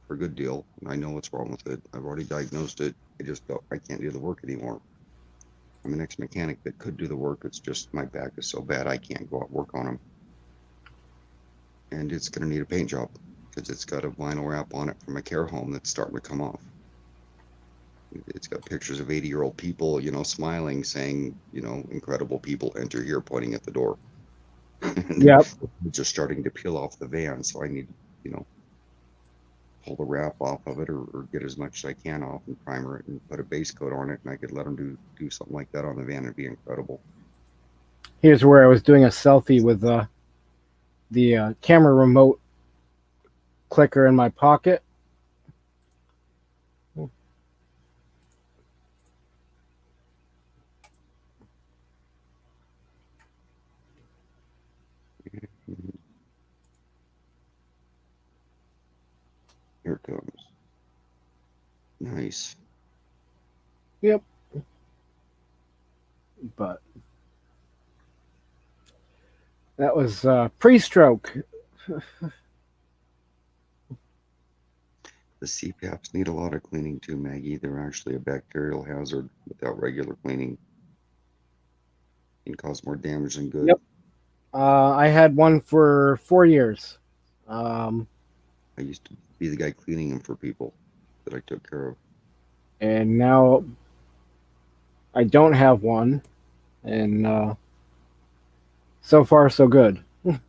for a good deal, and I know what's wrong with it. I've already diagnosed it. I just felt I can't do the work anymore. I'm an ex-mechanic that could do the work. It's just my back is so bad I can't go out and work on them. And it's going to need a paint job because it's got a vinyl wrap on it from a care home that's starting to come off. It's got pictures of 80-year-old people, smiling, saying, incredible people enter here, pointing at the door. Yep. It's just starting to peel off the van, so I need, pull the wrap off of it or get as much as I can off and primer it and put a base coat on it, and I could let them do something like that on the van. It'd be incredible. Here's where I was doing a selfie with the camera remote clicker in my pocket. Here it comes. Nice. Yep. But that was pre-stroke. The CPAPs need a lot of cleaning too, Maggie. They're actually a bacterial hazard. Without regular cleaning, can cause more damage than good. Yep. I had one for 4 years. I used to be the guy cleaning them for people that I took care of. And now I don't have one. And so far, so good. So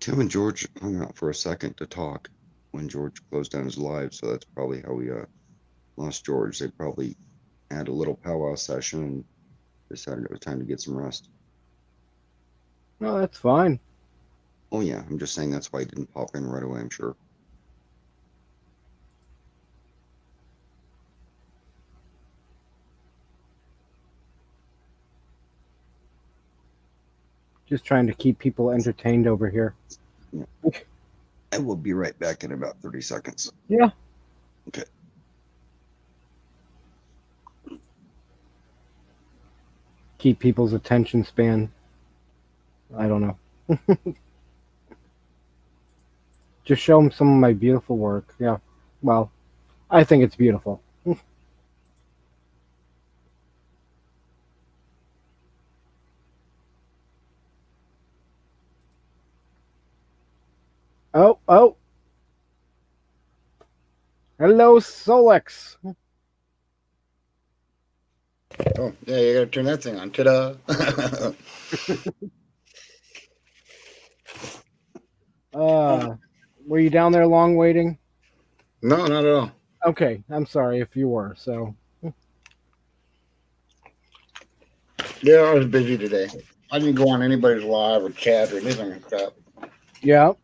Tim and George hung out for a second to talk when George closed down his live. So that's probably how we lost George. They probably had a little powwow session and decided it was time to get some rest. No, that's fine. Oh yeah, I'm just saying that's why he didn't pop in right away, I'm sure. Just trying to keep people entertained over here. Yeah. I will be right back in about 30 seconds. Yeah. Okay. Keep people's attention span. I don't know. Just show them some of my beautiful work. Yeah. Well, I think it's beautiful. Oh. Hello, Solex. Oh, yeah, you gotta turn that thing on. Ta-da! Were you down there long waiting? No, not at all. Okay, I'm sorry if you were. So Yeah, I was busy today. I didn't go on anybody's live or chat or anything like that. yeah.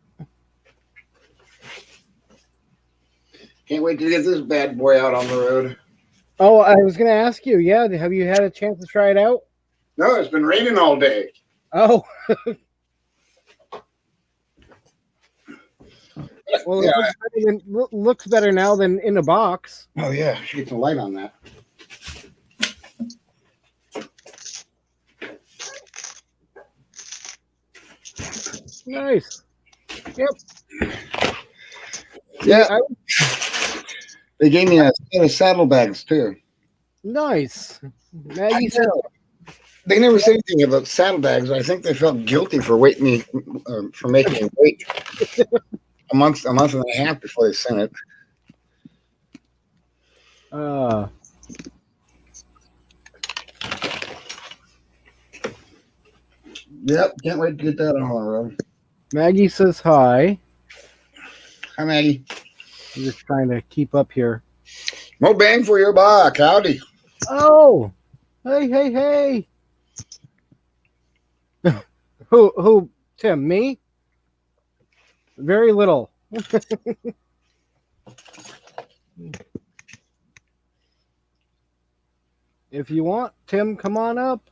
Can't wait to get this bad boy out on the road. Oh, I was gonna ask you. Yeah, have you had a chance to try it out? No, it's been raining all day. Oh. Well, Yeah. it looks better now than in a box. Oh yeah, should get some light on that. Nice. Yep. Yeah, I, they gave me a set of saddlebags too. nice. Maggie said, They never said anything about saddlebags. I think they felt guilty for waiting me for making me wait a month and a half before they sent it. Yep, can't wait to get that on the road. Maggie says hi. Hi, Maggie. I'm just trying to keep up here. No bang for your buck. Howdy. Oh, hey. Who? Tim? Me? Very little. If you want, Tim, come on up.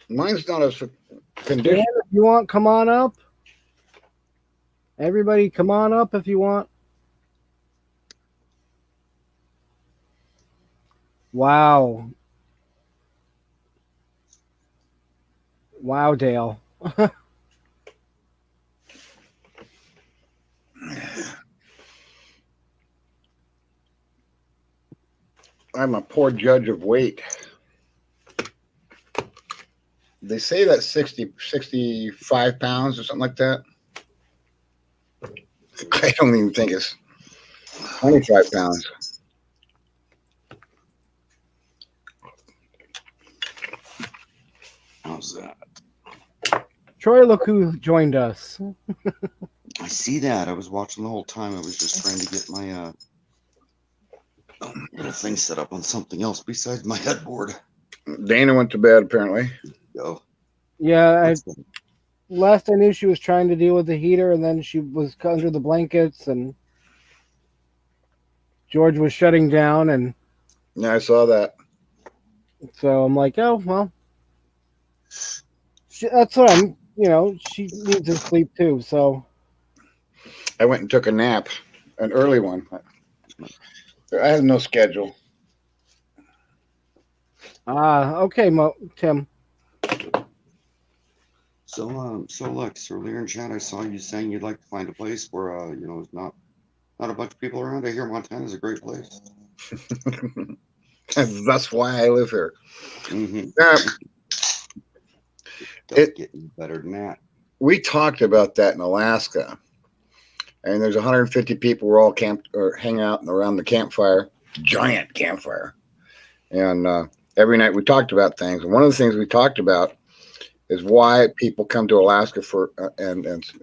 Mine's not a Dan, condition. if you want, come on up. Everybody, come on up if you want. Wow. Wow, Dale. I'm a poor judge of weight. They say that 65 pounds or something like that. I don't even think it's 25 pounds. How's that? Troy, look who joined us. I see that. I was watching the whole time. I was just trying to get my little thing set up on something else besides my headboard. Dana went to bed, apparently. Go. Yeah, last I knew she was trying to deal with the heater, and then she was under the blankets, and George was shutting down, and Yeah, I saw that. so I'm like, oh, well, that's what I'm, she needs to sleep too, so. I went and took a nap, an early one. I had no schedule. Okay, Tim. So Lex, earlier in chat, I saw you saying you'd like to find a place where, there's not a bunch of people around. I hear Montana's a great place. That's why I live here. Mm-hmm. It getting better than that. We talked about that in Alaska, and there's 150 people. We're all camped or hanging out around the campfire, giant campfire, and every night we talked about things. And one of the things we talked about is why people come to Alaska for and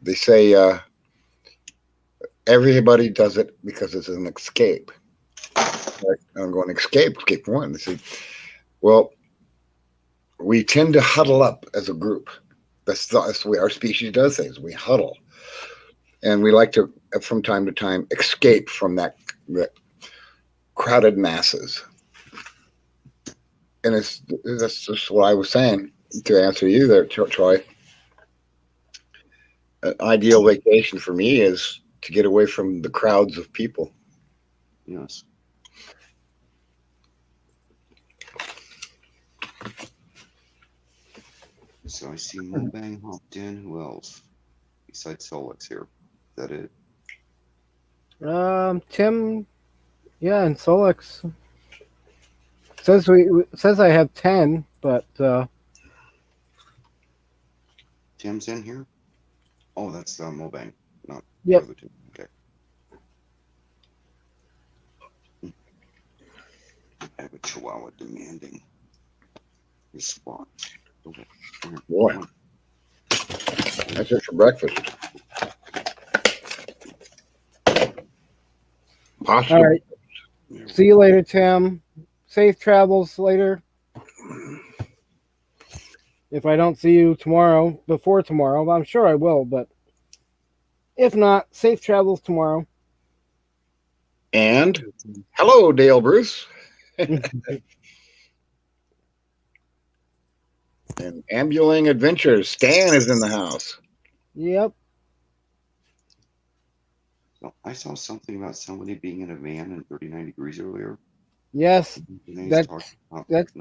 they say everybody does it because it's an escape. Like, I'm going escape from one. They say, well, we tend to huddle up as a group. That's the way our species does things. We huddle, and we like to, from time to time, escape from that crowded masses. And that's just what I was saying to answer you there, Troy. An ideal vacation for me is to get away from the crowds of people. Yes. So I see Mobang hopped in. Who else besides Solix here? Is that it? Tim, yeah, and Solix. Says I have 10, but Tim's in here. Oh, that's Mobang, not yep. the other two. Okay. I have a Chihuahua demanding his spot. Okay. Boy, that's it for breakfast. Possibly. All right. See you later, Tim. Safe travels later. If I don't see you before tomorrow, I'm sure I will, but if not, safe travels tomorrow. And hello, Dale Bruce. And Ambulating Adventures. Stan is in the house. Yep. So I saw something about somebody being in a van in 39 degrees earlier. Yes, that's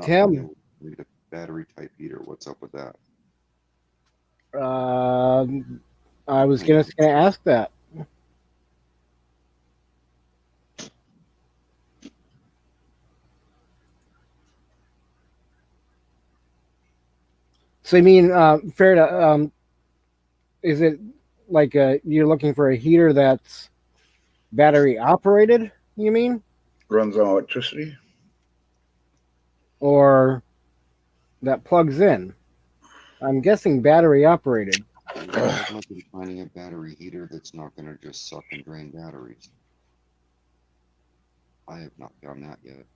Tim. Need a battery type heater. What's up with that? I was gonna ask that. So you mean, Farida, is it like you're looking for a heater that's battery operated? You mean? Runs on electricity. Or that plugs in? I'm guessing battery operated. I've not been finding a battery heater that's not going to just suck and drain batteries. I have not found that yet.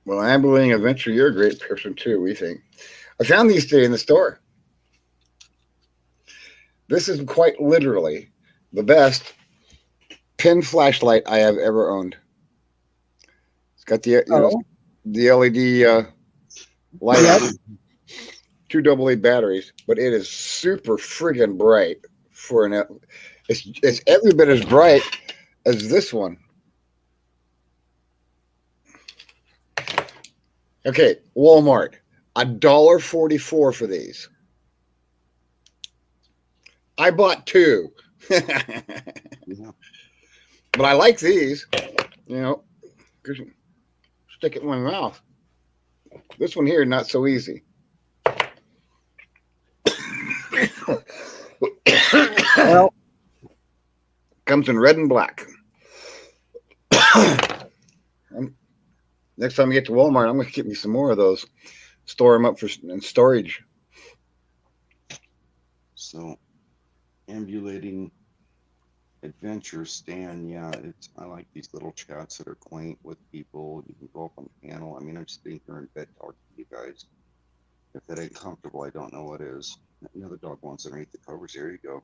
Well, Ambulating Adventure, you're a great person too, we think. I found these today in the store. This is quite literally the best pin flashlight I have ever owned. It's got the LED light. 2 AA batteries, but it is super friggin' bright for an. It's every bit as bright as this one. Okay, Walmart, $1.44 for these. I bought 2. Yeah. But I like these, stick it in my mouth. This one here, not so easy. Well, comes in red and black. Next time I get to Walmart, I'm going to get me some more of those. Store them up in storage. So, ambulating adventure, Stan. Yeah, I like these little chats that are quaint with people. You can go up on the panel. I mean, I'm sitting here in bed talking to you guys. If that ain't comfortable, I don't know what is. Another dog wants underneath the covers. There you go.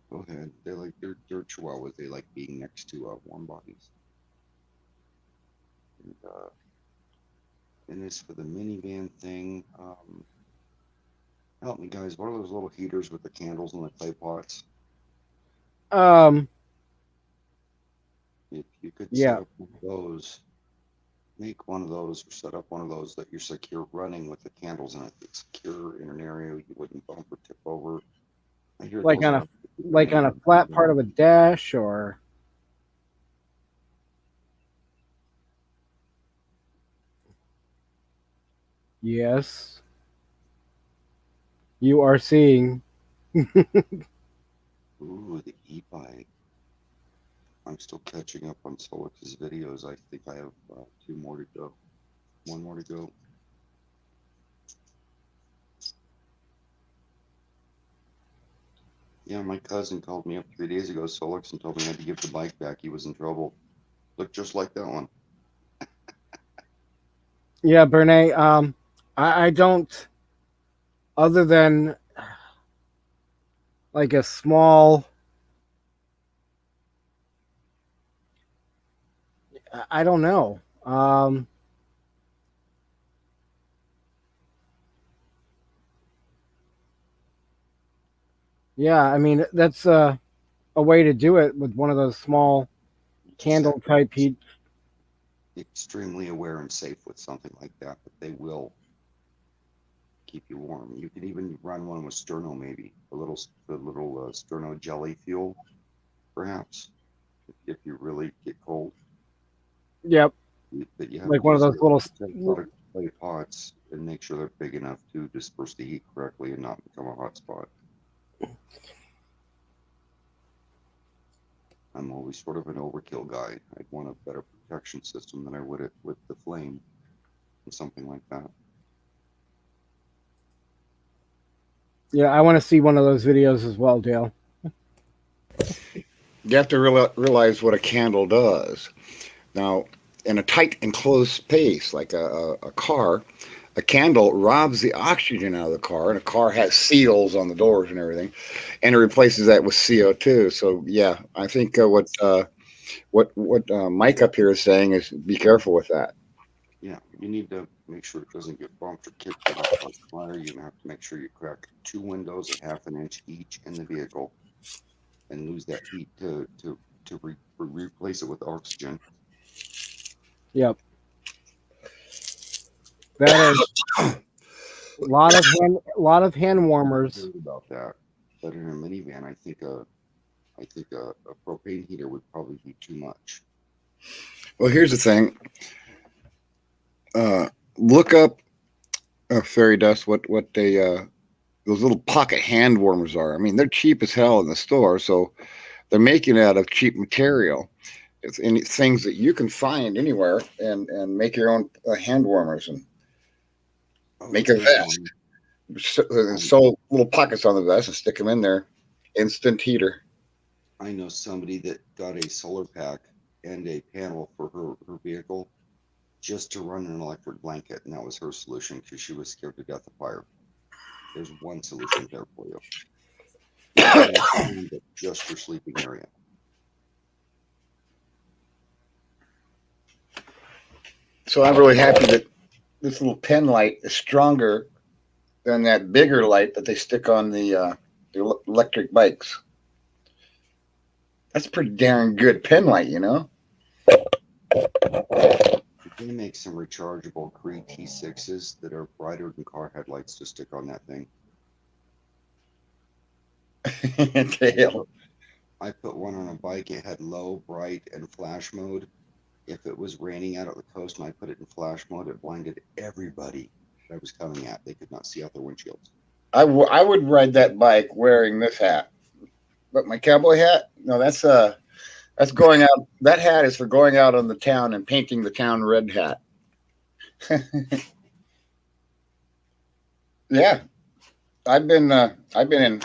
Go ahead. They're chihuahuas. They like being next to warm bodies. And as for the minivan thing, help me guys. What are those little heaters with the candles and the clay pots? If you could Yeah. set up one of those, make one of those or set up one of those that you're secure running with the candles in it. It's secure in an area you wouldn't bump or tip over. I hear like those on a flat part of a dash, or yes, you are seeing. Ooh, the e-bike. I'm still catching up on Solix's videos. I think I have 2 more to go. 1 more to go. Yeah, my cousin called me up 3 days ago, Solix, and told me I had to give the bike back. He was in trouble. Looked just like that one. Yeah, Bernay. I don't. Other than like a small. I don't know. Yeah, I mean that's a way to do it with one of those small candle type heat. Extremely aware and safe with something like that, but they will keep you warm. You could even run one with sterno, maybe the little sterno jelly fuel, perhaps, if you really get cold. Yep, But you have like to one of use those little. the clay pots and make sure they're big enough to disperse the heat correctly and not become a hot spot. I'm always sort of an overkill guy. I'd want a better protection system than I would with the flame and something like that. Yeah, I want to see one of those videos as well, Dale. You have to realize what a candle does. Now, in a tight enclosed space like a car, a candle robs the oxygen out of the car, and a car has seals on the doors and everything, and it replaces that with CO2. So yeah, I think what Mike up here is saying is be careful with that. Yeah, you need to make sure it doesn't get bumped or kicked in a parked fire. You're gonna have to make sure you crack 2 windows at 1/2 inch each in the vehicle and lose that heat to replace it with oxygen. Yep. That is a lot of hand warmers. About that, but in a minivan, I think a propane heater would probably be too much. Well, here's the thing. Look up fairy dust. What they those little pocket hand warmers are. I mean, they're cheap as hell in the store, so they're making it out of cheap material. It's things that you can find anywhere, and make your own hand warmers and make a vest. Sew little pockets on the vest and stick them in there. Instant heater. I know somebody that got a solar pack and a panel for her vehicle just to run an electric blanket, and that was her solution because she was scared to death of fire. There's one solution there for you. Just your sleeping area. So I'm really happy that this little pen light is stronger than that bigger light that they stick on the electric bikes. That's pretty darn good pen light, you know. They make some rechargeable Cree T6s that are brighter than car headlights to stick on that thing. Tail. I put one on a bike. It had low, bright, and flash mode. If it was raining out at the coast and I put it in flash mode, it blinded everybody that I was coming at. They could not see out their windshields. I would ride that bike wearing this hat, but my cowboy hat, no, that's going out. That hat is for going out on the town and painting the town red hat. Yeah, I've been in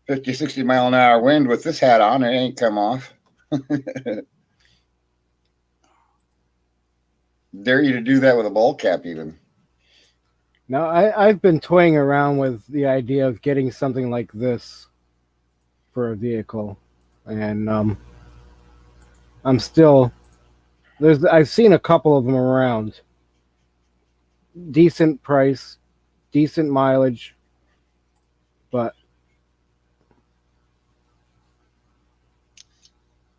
50, 60 mile an hour wind with this hat on. It ain't come off. Dare you to do that with a ball cap, even. Now, I've been toying around with the idea of getting something like this for a vehicle, and I'm still I've seen a couple of them around. Decent price, decent mileage, but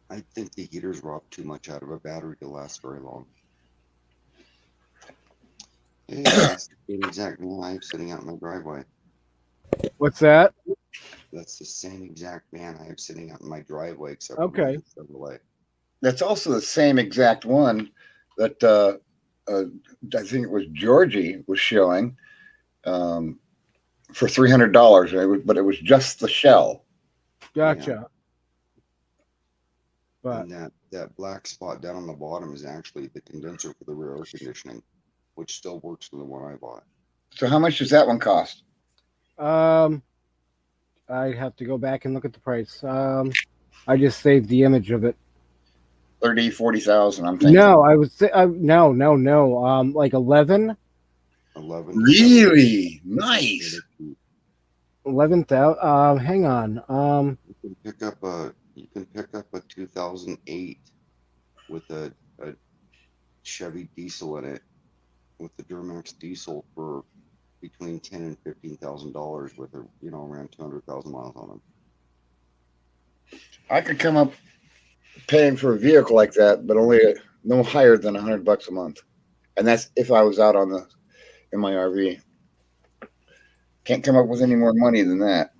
I think the heaters rob too much out of a battery to last very long. Hey, that's the same exact van I have sitting out in my driveway. what's that? That's the same exact van I have sitting out in my driveway, except Okay. for Chevrolet. That's also the same exact one that I think it was Georgie was showing for $300, but it was just the shell. Gotcha. But And that black spot down on the bottom is actually the condenser for the rear air conditioning, which still works for the one I bought. So how much does that one cost? I have to go back and look at the price. I just saved the image of it. 30, 40,000. I'm thinking. No, I would say no. Like 11. 11. Really nice. 11,000. Hang on. You can pick up a 2008 with a Chevy diesel in it, with the Duramax diesel for between $10,000 and $15,000 with around 200,000 miles on them. I could come up paying for a vehicle like that, but only no higher than $100 a month, and that's if I was out in my RV. Can't come up with any more money than that.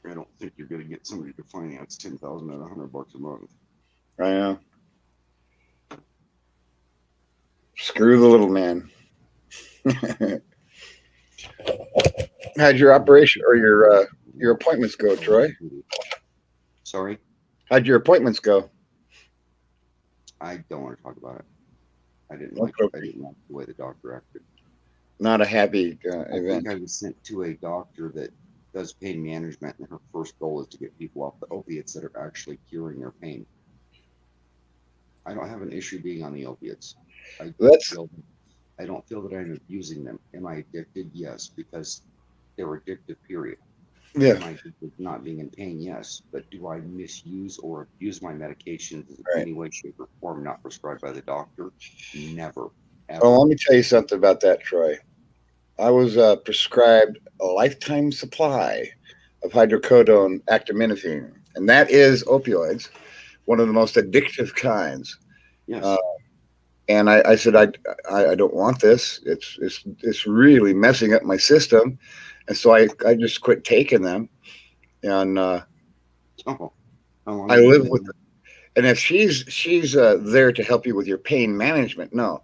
I don't think you're going to get somebody to finance 10,000 at $100 a month. I know. Screw the little man. How'd your operation or your appointments go, Troy? Sorry? How'd your appointments go? I don't want to talk about it. I didn't Okay. like the way the doctor acted. Not a happy I event. think I was sent to a doctor that does pain management, and her first goal is to get people off the opiates that are actually curing their pain. I don't have an issue being on the opiates. I don't feel that I'm abusing them. Am I addicted? Yes, because they're addictive, period. Yeah. Am I addicted to not being in pain? Yes. But do I misuse or abuse my medications in any way, shape, or form not prescribed by the doctor? Never. Ever. Well, let me tell you something about that, Troy. I was prescribed a lifetime supply of hydrocodone acetaminophen, and that is opioids, one of the most addictive kinds. Yes. And I said, I don't want this. It's really messing up my system, and so I just quit taking them. And I live with. And if she's there to help you with your pain management, no.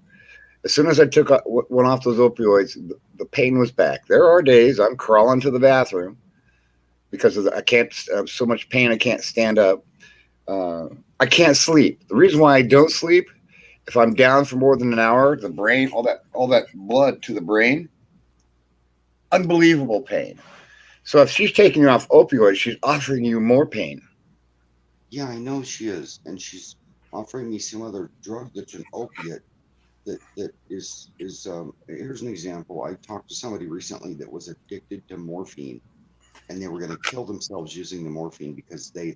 As soon as I took one off those opioids, the pain was back. There are days I'm crawling to the bathroom because I can't. So much pain I can't stand up. I can't sleep. The reason why I don't sleep, if I'm down for more than an hour, the brain, all that blood to the brain, unbelievable pain. So if she's taking you off opioids, she's offering you more pain. Yeah, I know she is, and she's offering me some other drug that's an opiate. That is here's an example. I talked to somebody recently that was addicted to morphine, and they were going to kill themselves using the morphine because they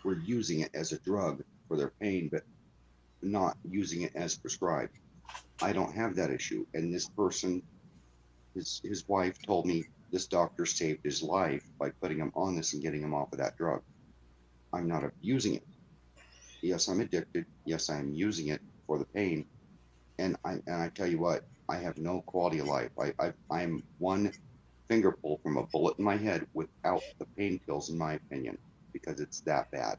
were using it as a drug for their pain, but not using it as prescribed. I don't have that issue, and this person, his wife told me, this doctor saved his life by putting him on this and getting him off of that drug. I'm not abusing it. Yes, I'm addicted. Yes, I'm using it for the pain. And I tell you what, I have no quality of life. I'm one finger pull from a bullet in my head without the pain pills, in my opinion, because it's that bad.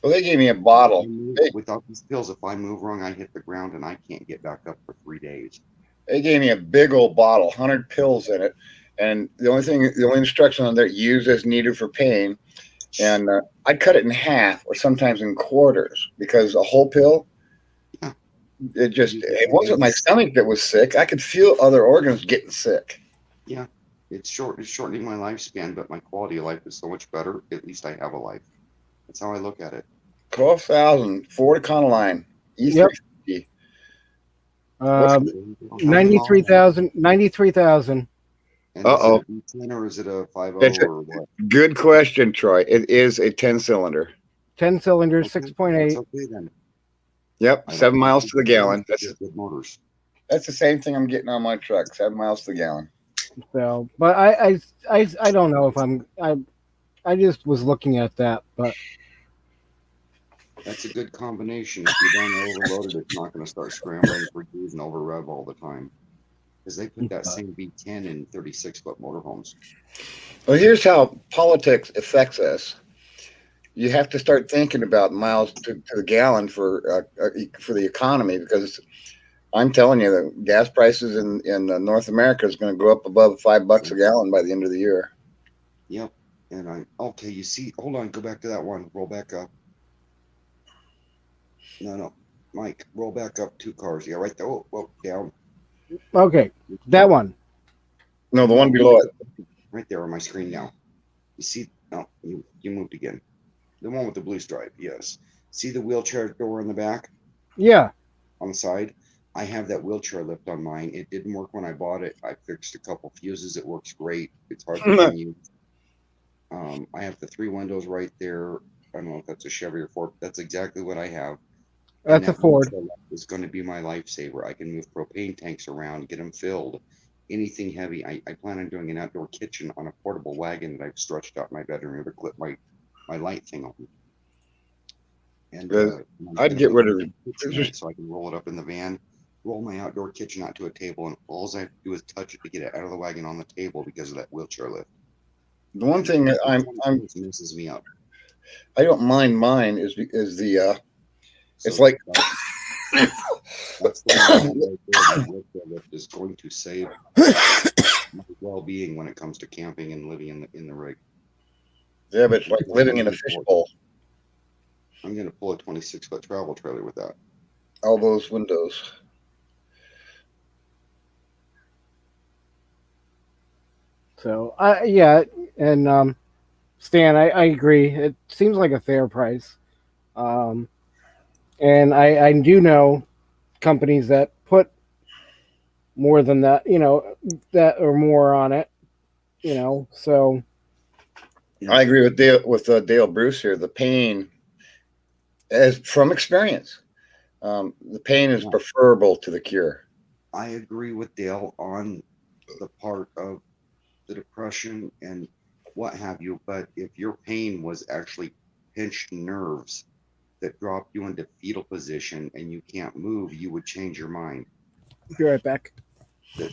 Well, they gave me a bottle. Without these pills, if I move wrong, I hit the ground and I can't get back up for 3 days. They gave me a big old bottle, 100 pills in it, and the only instruction on there: use as needed for pain. And I'd cut it in half, or sometimes in quarters, because a whole pill, Yeah. it wasn't my stomach that was sick. I could feel other organs getting sick. Yeah, it's shortening my lifespan, but my quality of life is so much better. At least I have a life. That's how I look at it. 12,000 Ford Econoline E350. Yep. 93,000. 93,000. And is it a V10 or is it a 5.0 or what? Good question, Troy. It is a 10-cylinder. 10 cylinders, Okay, 6.8. okay then. Yep, 7 miles to the gallon. Good motors. That's the same thing I'm getting on my truck, 7 miles to the gallon. So, but I don't know if I just was looking at that, but That's a good combination. If you don't overload it, it's not going to start scrambling for G's and over rev all the time. Because they put that same V10 in 36-foot motorhomes. Well, here's how politics affects us. You have to start thinking about miles to the gallon for the economy, because I'm telling you that gas prices in North America is going to go up above $5 a gallon by the end of the year. Yep. And okay. You see, hold on. Go back to that one. Roll back up. No, Mike. Roll back up 2 cars. Yeah, right there. Oh, down. okay, that one. No, the one below it. Right there on my screen now. You see? No, you moved again. The one with the blue stripe. Yes. See the wheelchair door in the back? Yeah. On the side? I have that wheelchair lift on mine. It didn't work when I bought it. I fixed a couple fuses. It works great. It's hardly being used. I have the 3 windows right there. I don't know if that's a Chevy or Ford. That's exactly what I have. That's a Ford. It's going to be my lifesaver. I can move propane tanks around, get them filled. Anything heavy. I plan on doing an outdoor kitchen on a portable wagon that I've stretched out in my bedroom to clip my light thing on. And I'd get rid of it so I can roll it up in the van, roll my outdoor kitchen out to a table, and all I have to do is touch it to get it out of the wagon on the table because of that wheelchair lift. The one thing that messes me up. I don't mind mine is the So it's like that's the one right there. That is going to save my well-being when it comes to camping and living in the rig. Yeah, but it's like living in a fishbowl. I'm going to pull a 26-foot travel trailer with that. All those windows. So yeah, and Stan, I agree. It seems like a fair price. And I do know companies that put more than that, that or more on it, so. I agree with Dale Bruce here. The pain, as from experience, the pain is preferable to the cure. I agree with Dale on the part of the depression and what have you, but if your pain was actually pinched nerves that drop you into fetal position and you can't move, you would change your mind. Be right back.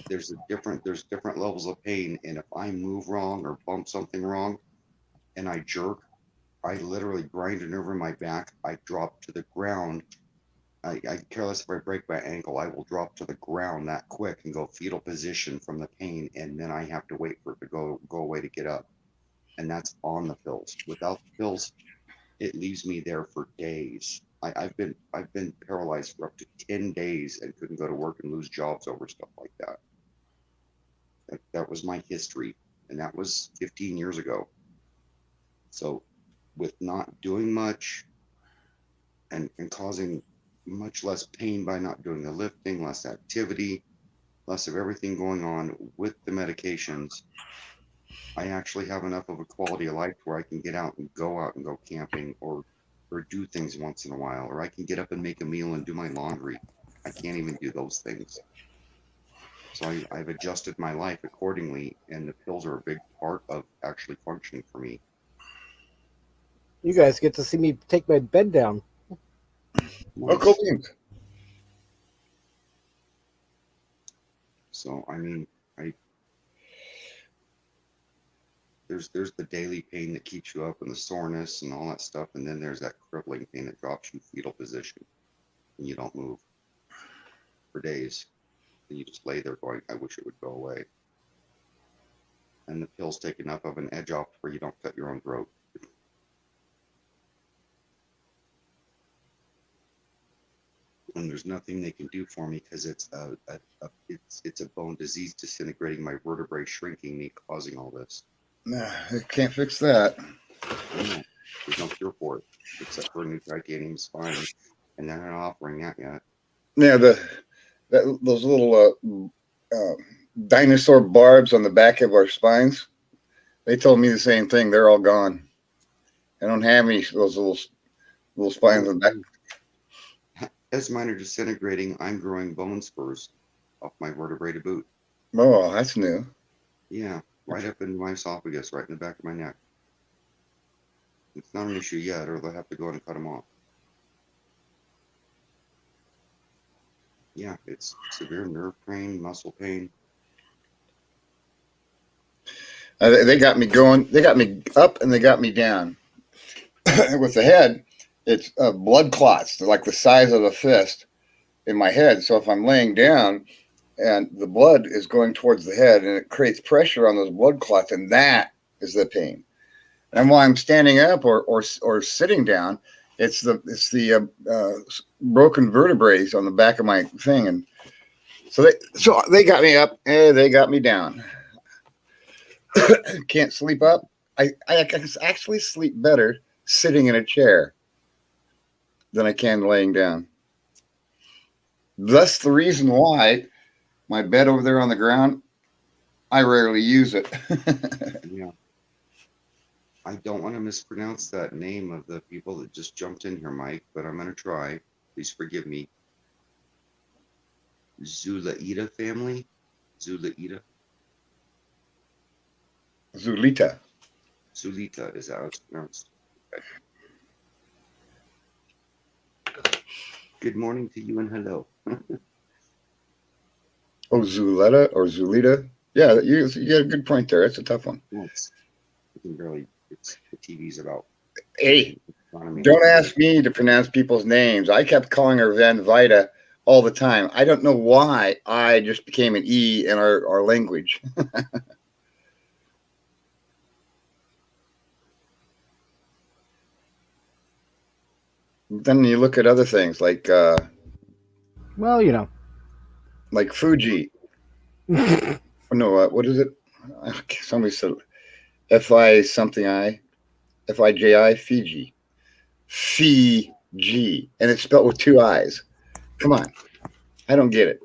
There's different levels of pain, and if I move wrong or bump something wrong and I jerk, I literally grind a nerve in my back. I drop to the ground. I care less if I break my ankle. I will drop to the ground that quick and go fetal position from the pain, and then I have to wait for it to go away to get up. And that's on the pills. Without the pills, it leaves me there for days. I've been paralyzed for up to 10 days and couldn't go to work and lose jobs over stuff like that. That was my history, and that was 15 years ago. So with not doing much and causing much less pain by not doing the lifting, less activity, less of everything going on with the medications, I actually have enough of a quality of life where I can get out and go camping or do things once in a while, or I can get up and make a meal and do my laundry. I can't even do those things. So I've adjusted my life accordingly, and the pills are a big part of actually functioning for me. You guys get to see me take my bed down. Oh, cool Nice. beans. So I mean, I there's the daily pain that keeps you up and the soreness and all that stuff, and then there's that crippling pain that drops you fetal position and you don't move for days. And you just lay there going, I wish it would go away. And the pills take enough of an edge off where you don't cut your own throat. And there's nothing they can do for me because it's it's a bone disease disintegrating my vertebrae, shrinking me, causing all this. Nah, I can't fix that. I know there's no cure for it except for a new titanium spine, and they're not offering that yet. Yeah, those little dinosaur barbs on the back of our spines. They told me the same thing. They're all gone. I don't have any of those little spines on the back. As mine are disintegrating, I'm growing bone spurs off my vertebrae to boot. Oh, that's new. Yeah, right up into my esophagus, right in the back of my neck. It's not an issue yet, or they'll have to go and cut them off. Yeah, it's severe nerve pain, muscle pain. They got me going. They got me up and they got me down. With the head, it's blood clots. They're like the size of a fist in my head. So if I'm laying down and the blood is going towards the head and it creates pressure on those blood clots, and that is the pain. And while I'm standing up or sitting down, it's the broken vertebrae on the back of my thing, and so they got me up and they got me down. Can't sleep up. I can actually sleep better sitting in a chair than I can laying down. Thus the reason why my bed over there on the ground, I rarely use it. Yeah. I don't want to mispronounce that name of the people that just jumped in here, Mike, but I'm going to try. Please forgive me. Zulaida family? Zulaida? Zulita. Zulita is how it's pronounced. Okay. Good morning to you and hello. Oh, Zuleta or Zulita. Yeah, you got a good point there. That's a tough one. Well, I can barely, it's the TV's about. Hey, Economy. don't ask me to pronounce people's names. I kept calling her Van Vita all the time. I don't know why I just became an E in our language. Then you look at other things like Well, you know. Fuji. No, what is it? Somebody said Fi something I, Fiji, Fiji, Fiji, and it's spelled with two I's. Come on, I don't get it.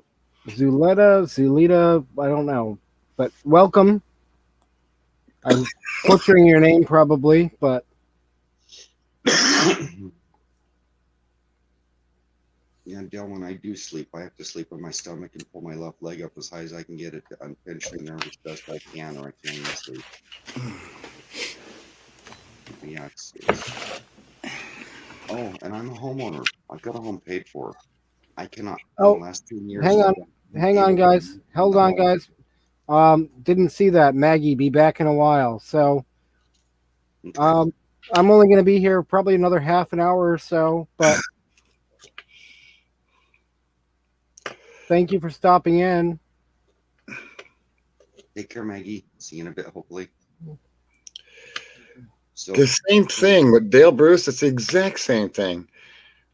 Zulita, I don't know. But welcome. I'm butchering your name probably, but Yeah, Dale, when I do sleep, I have to sleep on my stomach and pull my left leg up as high as I can get it to unpinch the nerve as best I can, or I can't even sleep. But yeah, oh, and I'm a homeowner. I've got a home paid for. I cannot. Oh, in the last 10 years. hang on, guys. Hold on, guys. Didn't see that. Maggie, be back in a while. So, Okay. I'm only going to be here probably another half an hour or so, but thank you for stopping in. Take care, Maggie. See you in a bit, hopefully. So The same thing with Dale Bruce. It's the exact same thing.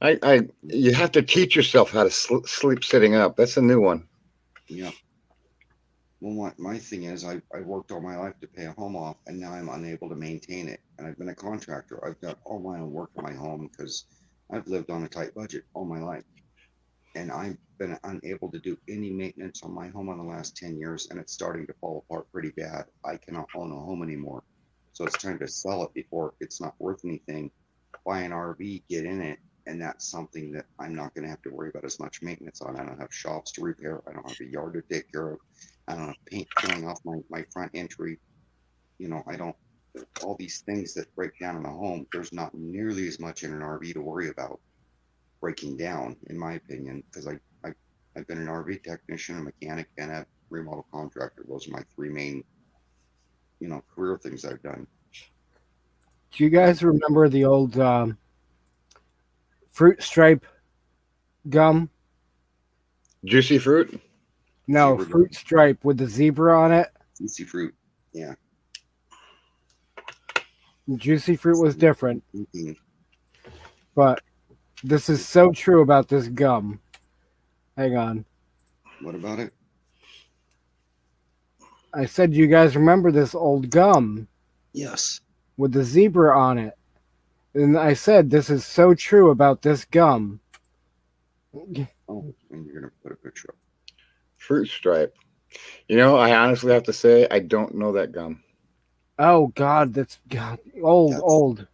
You have to teach yourself how to sleep sitting up. That's a new one. yeah. Well, my thing is, I worked all my life to pay a home off, and now I'm unable to maintain it. And I've been a contractor. I've got all my own work in my home because I've lived on a tight budget all my life. And I've been unable to do any maintenance on my home in the last 10 years, and it's starting to fall apart pretty bad. I cannot own a home anymore. So it's time to sell it before it's not worth anything. Buy an RV, get in it, and that's something that I'm not going to have to worry about as much maintenance on. I don't have shops to repair. I don't have a yard to take care of. I don't have paint peeling off my front entry. You know, I don't, all these things that break down in a home, there's not nearly as much in an RV to worry about breaking down, in my opinion, because I've been an RV technician, a mechanic, and a remodel contractor. Those are my three main, you know, career things I've done. Do you guys remember the old fruit stripe gum? Juicy fruit. No, Zebra fruit stripe with the zebra on it. Juicy fruit. Yeah. Juicy fruit was different, Mhm. but this is so true about this gum. Hang on. What about it? I said, you guys remember this old gum Yes. with the zebra on it? And I said, this is so true about this gum. Oh, and you're gonna put a picture up. Fruit stripe. You know, I honestly have to say I don't know that gum. Oh God, that's God, old, That's old.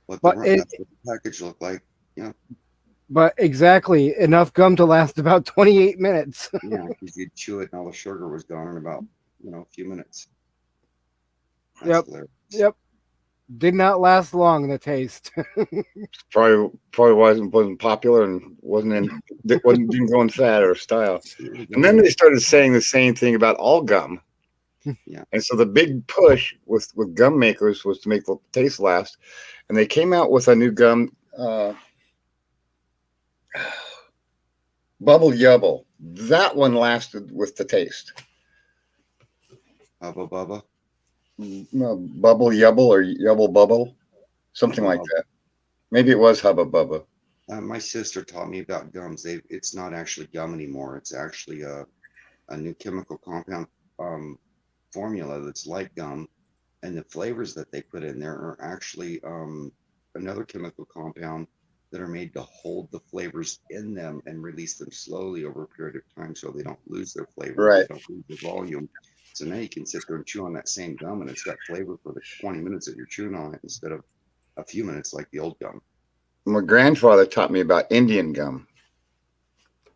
what But the, that's what the package looked like. Yeah. But exactly enough gum to last about 28 minutes. Yeah, because you'd chew it and all the sugar was gone in about, you know, a few minutes. That's Yep. hilarious. Yep. Did not last long, the taste. Probably wasn't popular and didn't go in fat or style. And then they started saying the same thing about all gum. Yeah. And so the big push with gum makers was to make the taste last. And they came out with a new gum, Bubble Yubble. That one lasted with the taste. Hubba Bubba. Bubble Yubble or Yubble Bubble, something Hubba like that. Maybe it was Hubba Bubba. My sister taught me about gums. It's not actually gum anymore. It's actually a new chemical compound formula that's like gum, and the flavors that they put in there are actually another chemical compound that are made to hold the flavors in them and release them slowly over a period of time so they don't lose their flavor, Right. they don't lose their volume. So now you can sit there and chew on that same gum and it's got flavor for the 20 minutes that you're chewing on it instead of a few minutes like the old gum. My grandfather taught me about Indian gum.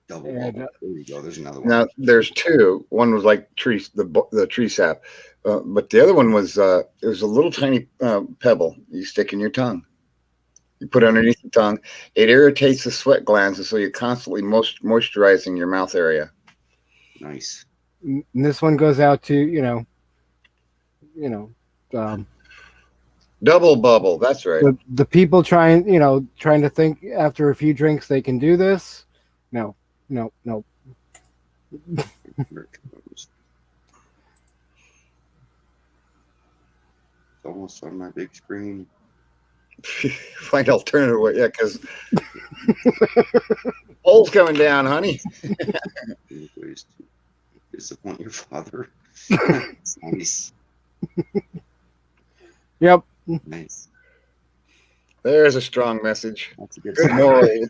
Double Yeah, bubble. There you go. There's another one. Now there's two. One was like the tree sap, but the other one was it was a little tiny pebble you stick in your tongue. You put it underneath the tongue. It irritates the sweat glands, and so you're constantly moisturizing your mouth area. Nice. And this one goes out to, Double bubble. That's right. the people trying to think after a few drinks they can do this. No. Here it comes. It's almost on my big screen. Find alternative way, yeah, because pole's coming down, honey. Ways to disappoint your father. Nice. Yep. Nice. There's a strong message. That's a good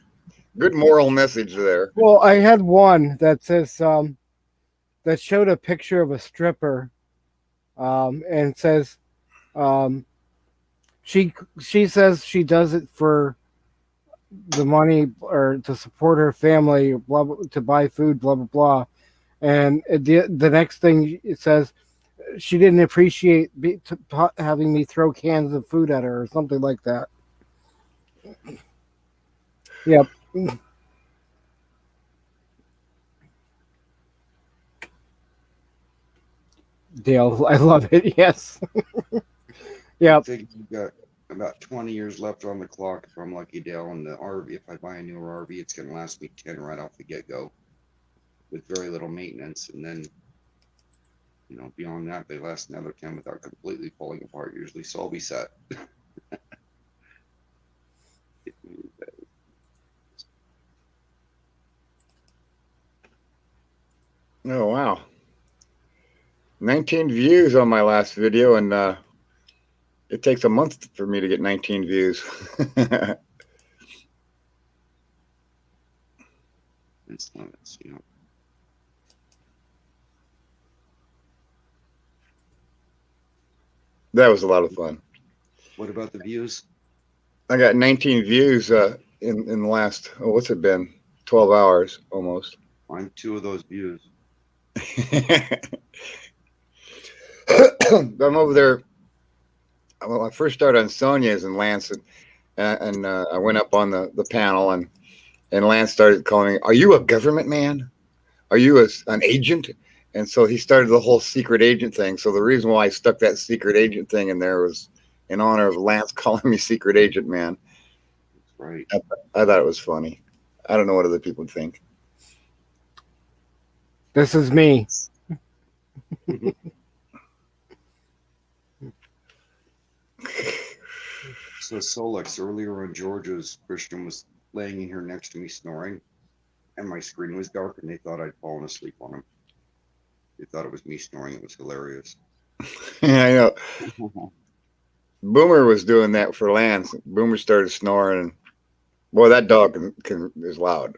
Good moral message there. Well, I had one that says that showed a picture of a stripper, and says, she says she does it for the money or to support her family, blah, blah, to buy food, blah blah blah. And the next thing it says, she didn't appreciate having me throw cans of food at her or something like that. Yep. Dale, I love it. Yes. I Yep. think you've got about 20 years left on the clock if I'm lucky, Dale. And the RV, if I buy a newer RV, it's going to last me 10 right off the get-go with very little maintenance. And then, you know, beyond that, they last another 10 without completely falling apart usually. So I'll be set. Oh wow. 19 views on my last video, and it takes a month for me to get 19 views. It's limits, you know. That was a lot of fun. What about the views? I got 19 views in the last, what's it been? 12 hours almost. I'm 2 of those views. I'm over there. Well, I first started on Sonia's and Lance, and I went up on the panel, and Lance started calling me, "Are you a government man? Are you an agent?" And so he started the whole secret agent thing. So the reason why I stuck that secret agent thing in there was in honor of Lance calling me secret agent man. That's right. I thought it was funny. I don't know what other people think. This is me. So Solex, earlier on George's, Christian was laying in here next to me snoring, and my screen was dark, and they thought I'd fallen asleep on him. They thought it was me snoring. It was hilarious. Yeah, I know. Boomer was doing that for Lance. Boomer started snoring, and boy, that dog is loud.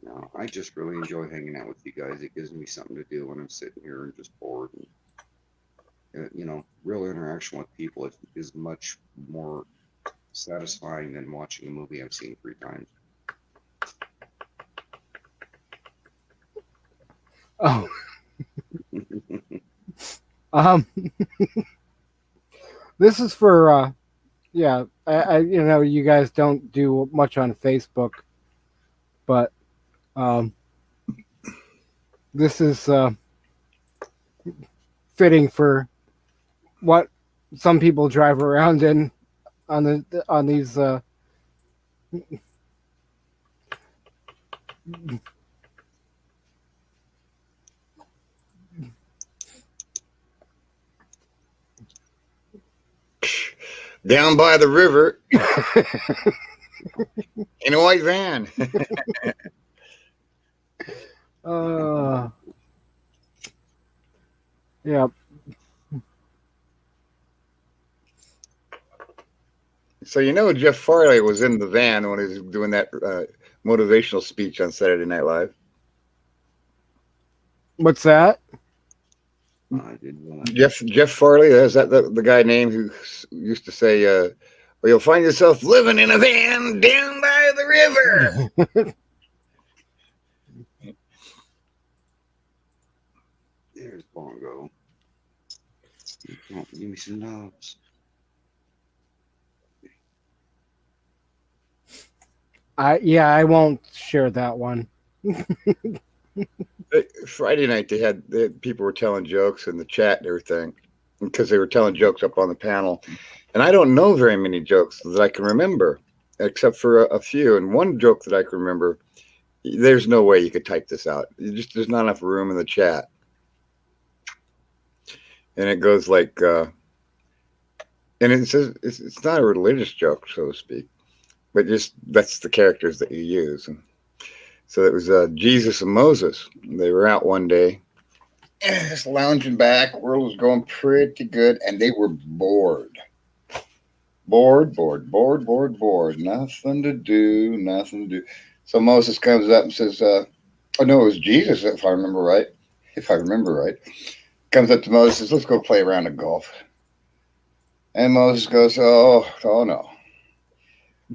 No, I just really enjoy hanging out with you guys. It gives me something to do when I'm sitting here and just bored. And, real interaction with people is much more satisfying than watching a movie I've seen 3 times. Oh. This is for yeah. I you guys don't do much on Facebook, but this is fitting for what some people drive around in on these. Down by the river in a white van. Yeah. So Jeff Farley was in the van when he was doing that motivational speech on Saturday Night Live. What's that? I didn't know that. Jeff Farley, is that the guy name who used to say, well, you'll find yourself living in a van down by the river. There's Bongo. Give me some knobs. I won't share that one. Friday night they had people were telling jokes in the chat and everything because they were telling jokes up on the panel, and I don't know very many jokes that I can remember except for a few. And one joke that I can remember, there's no way you could type this out. There's not enough room in the chat, and it goes like, and it says it's not a religious joke, so to speak, but just that's the characters that you use. And so it was Jesus and Moses. They were out one day, just lounging back. The world was going pretty good, and they were bored. Bored. Nothing to do. So Moses comes up and says, oh, no, it was Jesus, if I remember right. Comes up to Moses and says, let's go play a round of golf. And Moses goes, oh no.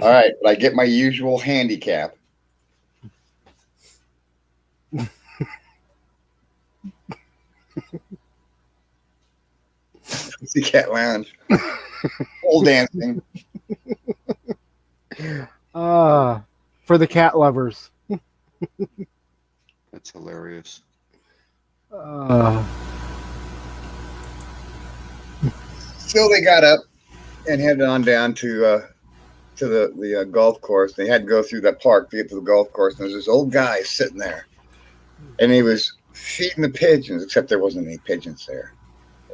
All right, but I get my usual handicap. Pussycat Lounge. Pole dancing. For the cat lovers. That's hilarious. So they got up and headed on down to the golf course. They had to go through that park to get to the golf course. And there's this old guy sitting there, and he was feeding the pigeons, except there wasn't any pigeons there.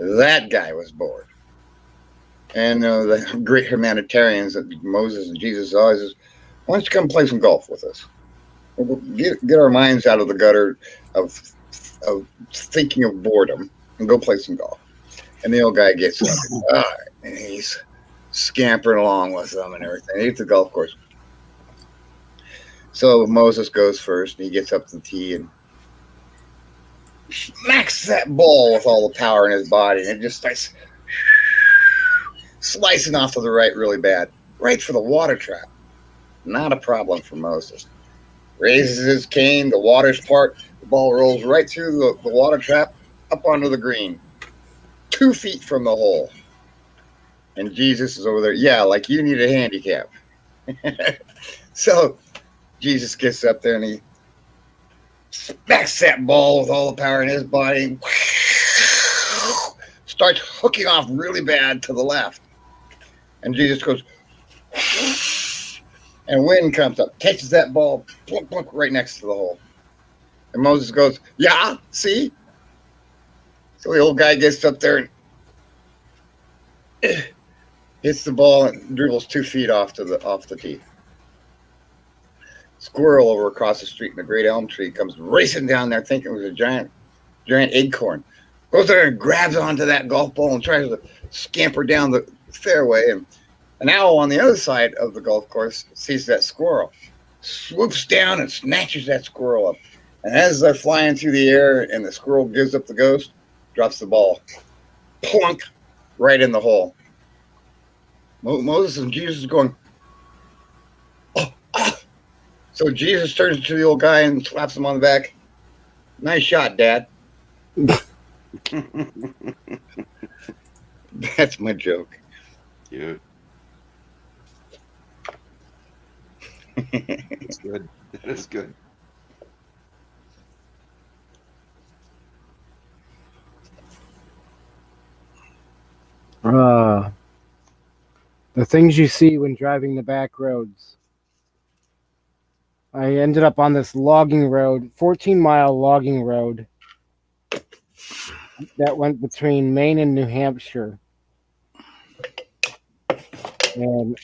That guy was bored. And the great humanitarians that Moses and Jesus always says, why don't you come play some golf with us? We'll get our minds out of the gutter of thinking of boredom and go play some golf. And the old guy gets up and he's scampering along with them and everything. He gets to the golf course. So Moses goes first and he gets up to the tee and smacks that ball with all the power in his body, and it just starts slicing off to the right really bad. Right for the water trap. Not a problem for Moses. Raises his cane, the water's part, the ball rolls right through the water trap, up onto the green, 2 feet from the hole. And Jesus is over there, yeah, like you need a handicap. So Jesus gets up there and he smacks that ball with all the power in his body and starts hooking off really bad to the left. And Jesus goes, and wind comes up, catches that ball, plunk, plunk, right next to the hole. And Moses goes, yeah, see? So the old guy gets up there and hits the ball and dribbles 2 feet off the tee. Squirrel over across the street in a great elm tree comes racing down there thinking it was a giant acorn. Goes there and grabs onto that golf ball and tries to scamper down the fairway. And an owl on the other side of the golf course sees that squirrel, swoops down and snatches that squirrel up. And as they're flying through the air and the squirrel gives up the ghost, drops the ball. Plunk, right in the hole. Moses and Jesus going, oh, ah. So Jesus turns to the old guy and slaps him on the back. Nice shot, Dad. That's my joke. Cute. That's good. That is good. The things you see when driving the back roads. I ended up on this logging road, 14-mile logging road that went between Maine and New Hampshire. And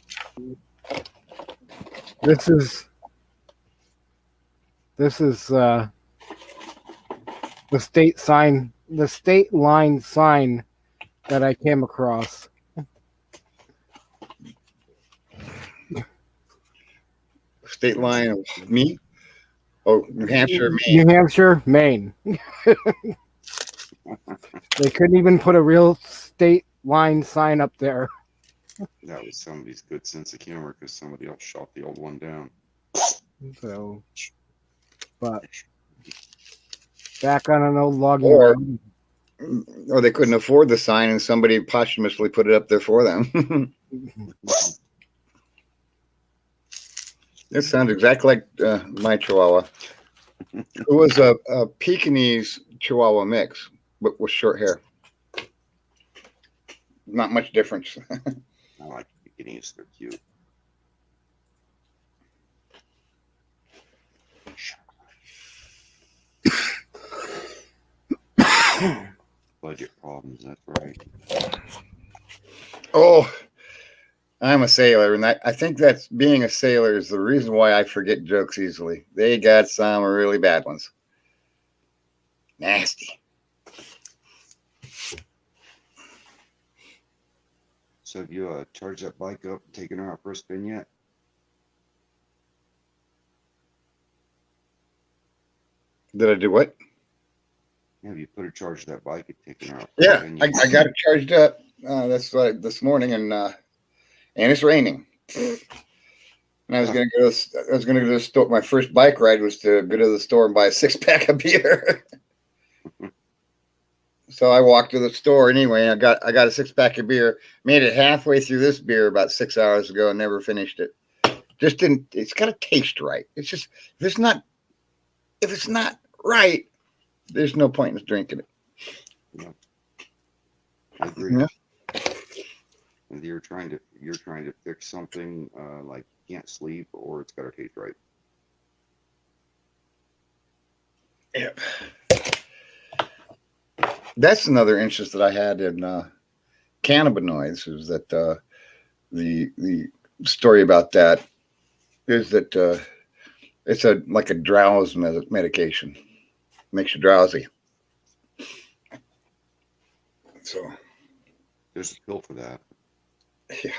this is the state line sign that I came across. State line of me? Oh, New Hampshire, Maine. New Hampshire, Maine. They couldn't even put a real state line sign up there. That was somebody's good sense of humor because somebody else shot the old one down. So, but back on an old logging Or- road. Or they couldn't afford the sign and somebody posthumously put it up there for them. This sounds exactly like my Chihuahua. It was a Pekingese Chihuahua mix, but with short hair. Not much difference. I like Pekingese. They're cute. Budget problems, that's right. Oh, I'm a sailor, and I think that's being a sailor is the reason why I forget jokes easily. They got some really bad ones. Nasty. So have you charged that bike up and taken her out for a spin yet? Did I do what? Have you put a charge to that bike and taken her out for a Yeah, spin I yet? got it charged up. That's what this morning, and it's raining. And I was gonna go. I was gonna go to the store. My first bike ride was to go to the store and buy a 6-pack of beer. So I walked to the store anyway. I got a 6-pack of beer. Made it halfway through this beer about 6 hours ago and never finished it. Just didn't. It's got to taste right. It's just if it's not right, there's no point in drinking it. I agree. Yeah. If you're trying to fix something like you can't sleep or it's got to taste right. Yep. That's another interest that I had in cannabinoids. Is that the story about that is that it's like a drowse medication, makes you drowsy. So There's a pill for that. yeah,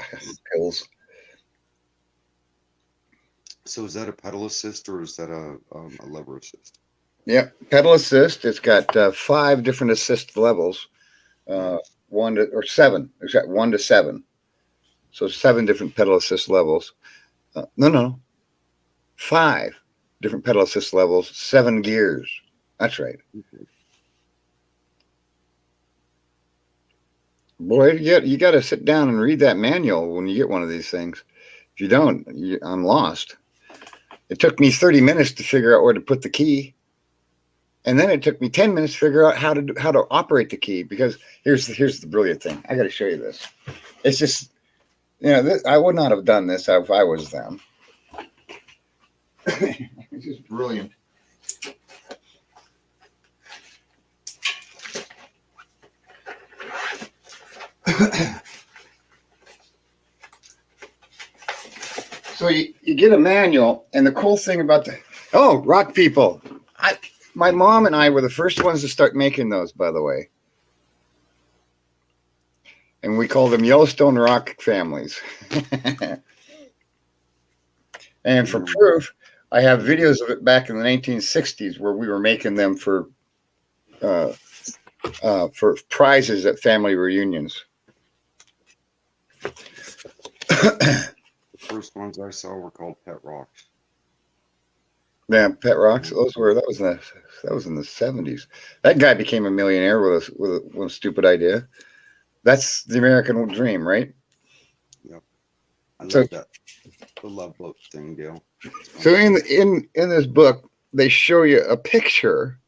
pills. So is that a pedal assist or is that a lever assist? Yeah, pedal assist. It's got 5 different assist levels. 7. It's got 1 to 7. So 7 different pedal assist levels. No, 5 different pedal assist levels, 7 gears. That's right. Okay. Boy, you got to sit down and read that manual when you get one of these things. If you don't, I'm lost. It took me 30 minutes to figure out where to put the key. And then it took me 10 minutes to figure out how to operate the key, because here's the brilliant thing. I got to show you this. It's just, I would not have done this if I was them. It's just brilliant. So you get a manual, and the cool thing about rock people. My mom and I were the first ones to start making those, by the way. And we called them Yellowstone rock families. And for proof, I have videos of it back in the 1960s where we were making them for prizes at family reunions. The first ones I saw were called Pet Rocks. Yeah, Pet Rocks. That was in the 70s. That guy became a millionaire with a stupid idea. That's the American dream, right? Yep. I love that. The love boat thing, Dale. So in this book, they show you a picture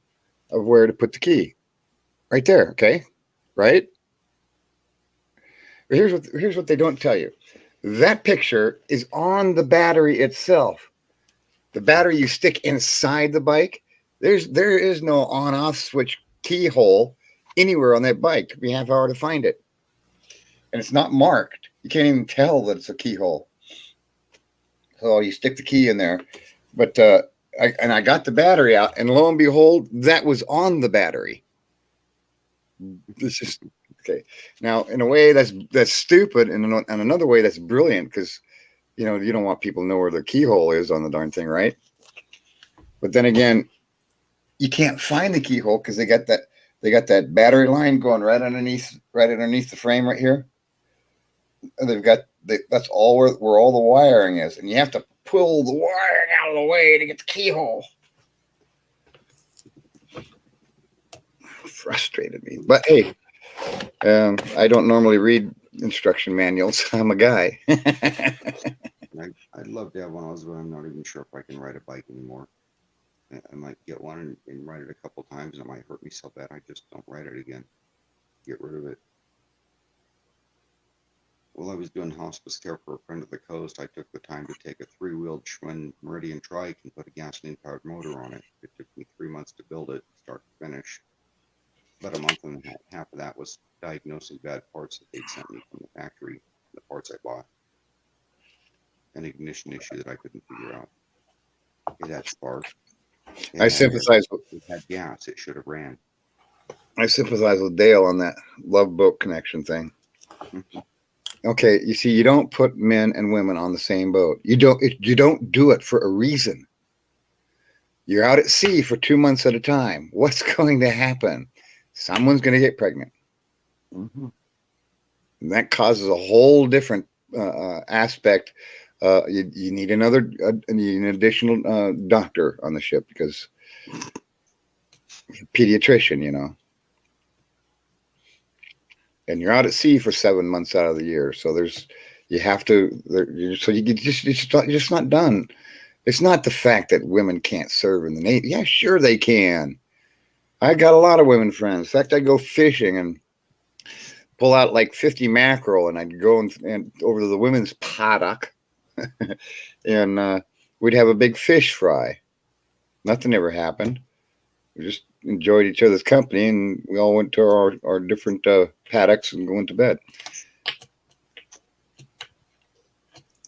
of where to put the key. Right there, okay? Right? But here's what they don't tell you. That picture is on the battery itself. The battery you stick inside the bike, there is no on-off switch keyhole anywhere on that bike. It took me half hour to find it. And it's not marked. You can't even tell that it's a keyhole. So you stick the key in there. But I got the battery out, and lo and behold, that was on the battery. It's just okay. Now, in a way, that's stupid, and in another way, that's brilliant, because you don't want people to know where the keyhole is on the darn thing, right? But then again, you can't find the keyhole because they got that battery line going right underneath the frame right here. And that's all where all the wiring is, and you have to pull the wiring out of the way to get the keyhole. Frustrated me, but hey, I don't normally read instruction manuals. I'm a guy. I'd love to have one of those, but I'm not even sure if I can ride a bike anymore. I might get one and ride it a couple times, and it might hurt me so bad I just don't ride it again. Get rid of it. While I was doing hospice care for a friend at the coast, I took the time to take a 3-wheeled Schwinn Meridian trike and put a gasoline-powered motor on it. It took me 3 months to build it, start to finish. About a month and a half of that was diagnosing bad parts that they'd sent me from the factory, the parts I bought. An ignition issue that I couldn't figure out. It had spark. I sympathize with it had gas. It should have ran. I sympathize with Dale on that love boat connection thing. Okay, you see, you don't put men and women on the same boat. You don't do it for a reason. You're out at sea for 2 months at a time. What's going to happen? Someone's going to get pregnant. Mm-hmm. And that causes a whole different aspect. You need an additional doctor on the ship, because pediatrician, and you're out at sea for 7 months out of the year. So you're just not done. It's not the fact that women can't serve in the Navy. Yeah, sure they can. I got a lot of women friends. In fact, I go fishing and pull out like 50 mackerel, and I'd go and over to the women's paddock, and we'd have a big fish fry. Nothing ever happened. We just enjoyed each other's company, and we all went to our different paddocks and went to bed.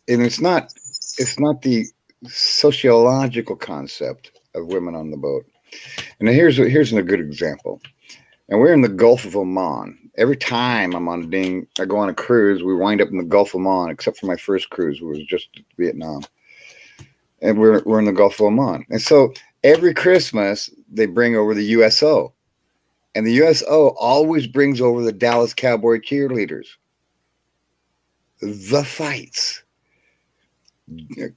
And it's not the sociological concept of women on the boat. And here's a good example. And we're in the Gulf of Oman. Every time I go on a cruise, we wind up in the Gulf of Oman, except for my first cruise, which was just Vietnam. And we're in the Gulf of Oman. And so every Christmas they bring over the USO, and the USO always brings over the Dallas Cowboy cheerleaders. The fights,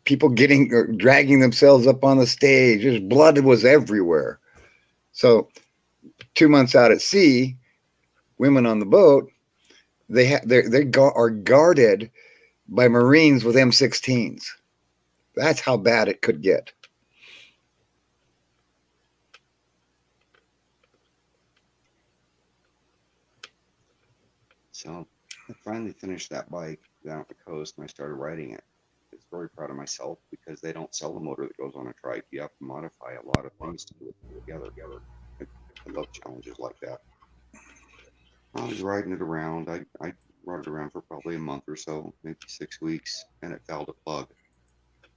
people getting or dragging themselves up on the stage. Just blood was everywhere. So 2 months out at sea, women on the boat, they are guarded by Marines with M16s. That's how bad it could get. So I finally finished that bike down at the coast, and I started riding it. I was very proud of myself because they don't sell a motor that goes on a trike. You have to modify a lot of things to put it together. I love challenges like that. I was riding it around. I rode it around for probably a month or so, maybe 6 weeks, and it fell to plug.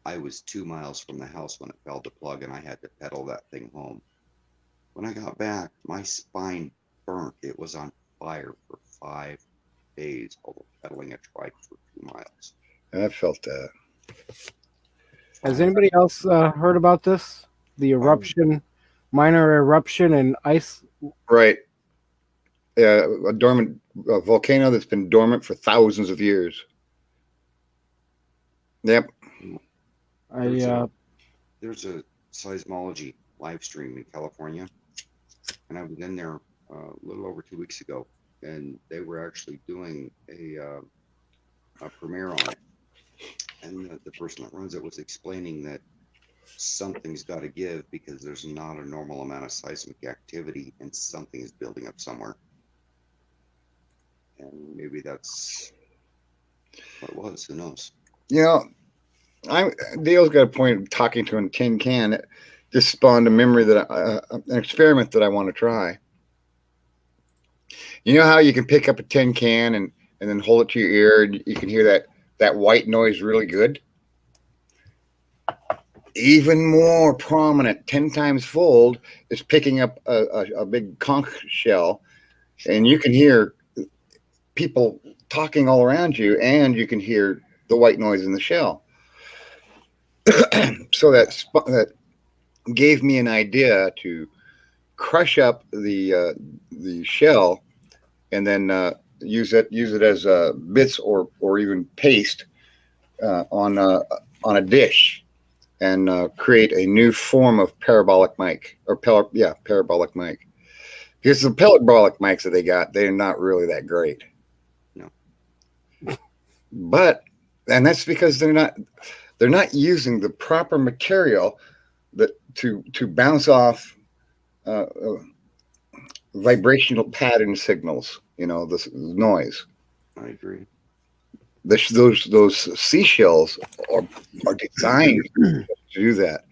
I was 2 miles from the house when it fell to plug, and I had to pedal that thing home. When I got back, my spine burnt. It was on fire for 5 days over pedaling a trike for 2 miles. I felt that. Has anybody else heard about this? The eruption, minor eruption in ice. Right. A dormant volcano that's been dormant for thousands of years. Yep. There's a seismology live stream in California, and I was in there a little over 2 weeks ago, and they were actually doing a premiere on it, and the person that runs it was explaining that something's got to give because there's not a normal amount of seismic activity, and something is building up somewhere, and maybe that's what it was. Who knows? You know, Dale's got a point. Talking to a tin can, it just spawned a memory that an experiment that I want to try. You know how you can pick up a tin can and then hold it to your ear, and you can hear that white noise really good. Even more prominent, 10 times fold, is picking up a big conch shell, and you can hear people talking all around you, and you can hear the white noise in the shell. So that gave me an idea to crush up the shell, and then use it as bits or even paste on a dish, and create a new form of parabolic mic parabolic mic. Because the parabolic mics that they got, they're not really that great. No. And that's because they're not using the proper material that to bounce off vibrational pattern signals. The noise. I agree. Those seashells are designed to do that.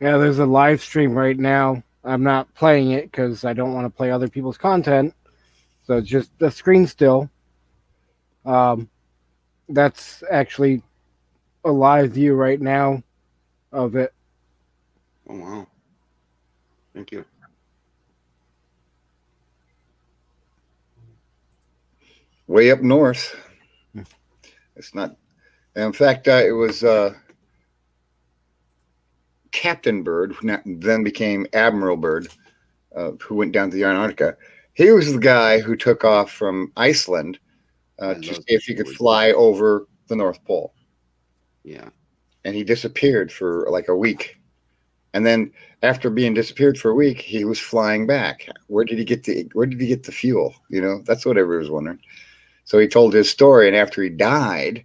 Yeah, there's a live stream right now. I'm not playing it because I don't want to play other people's content. So it's just the screen still. That's actually a live view right now of it. Oh, wow. Thank you. Way up north. It's not. In fact, it was Captain Bird, who then became Admiral Bird, who went down to the Antarctica. He was the guy who took off from Iceland to see if he could fly over the North Pole. Yeah. And he disappeared for like a week. And then after being disappeared for a week, he was flying back. Where did he get the fuel? That's what everyone was wondering. So he told his story, and after he died,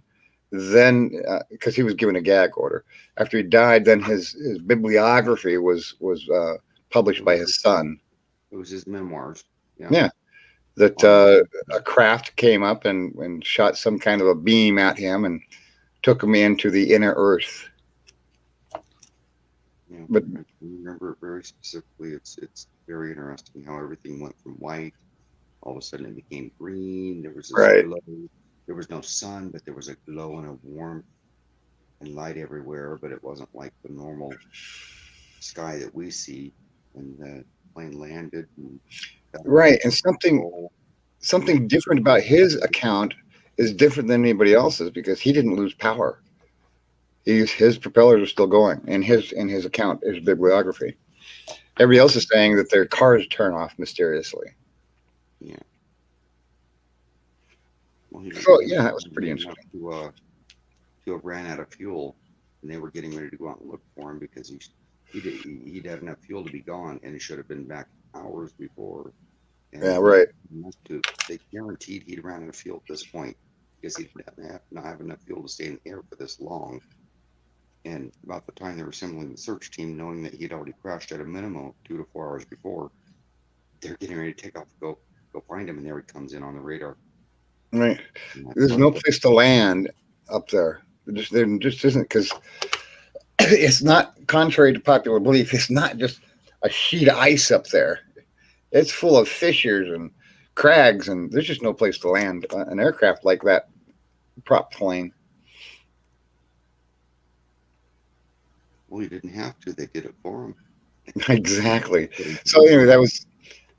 then because he was given a gag order, after he died, then his bibliography was published by his son. It was his memoirs. Yeah. That a craft came up and shot some kind of a beam at him and took him into the inner Earth. Yeah, but I remember it very specifically. It's very interesting how everything went from white, all of a sudden it became green. There was this glow. There was no sun, but there was a glow and a warmth and light everywhere. But it wasn't like the normal sky that we see. And the plane landed. And something different about his account is different than anybody else's because he didn't lose power. His propellers are still going in his account, his bibliography. Everybody else is saying that their cars turn off mysteriously. Yeah. Well, So yeah, that was pretty interesting. To have ran out of fuel, and they were getting ready to go out and look for him because he'd had enough fuel to be gone, and he should have been back hours before. And Yeah, right. They guaranteed he'd ran out of fuel at this point because he'd not have enough fuel to stay in the air for this long. And about the time they were assembling the search team, knowing that he'd already crashed at a minimum of 2 to 4 hours before, they're getting ready to take off, go find him, and there he comes in on the radar. Right. There's no place to land up there. There just isn't, because it's not, contrary to popular belief, it's not just a sheet of ice up there. It's full of fissures and crags, and there's just no place to land an aircraft like that prop plane. Well, he didn't have to. They did it for him. Exactly. So anyway, that was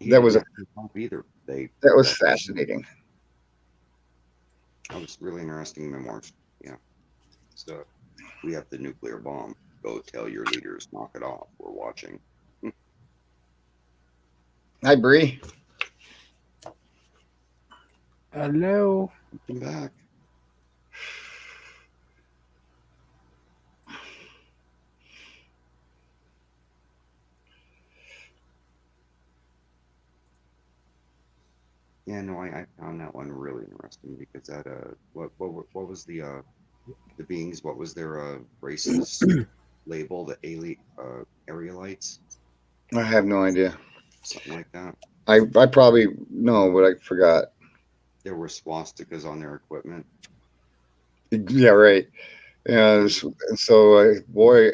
either. That was fascinating. That was really interesting memoirs. Yeah. So we have the nuclear bomb. Go tell your leaders, knock it off. We're watching. Hi, Bree. Hello. Come back. Yeah, no, I found that one really interesting because that what was the beings, what was their races label, the aerialites? I have no idea. Something like that. I probably know, but I forgot. There were swastikas on their equipment. Yeah, right. Yeah, and so boy,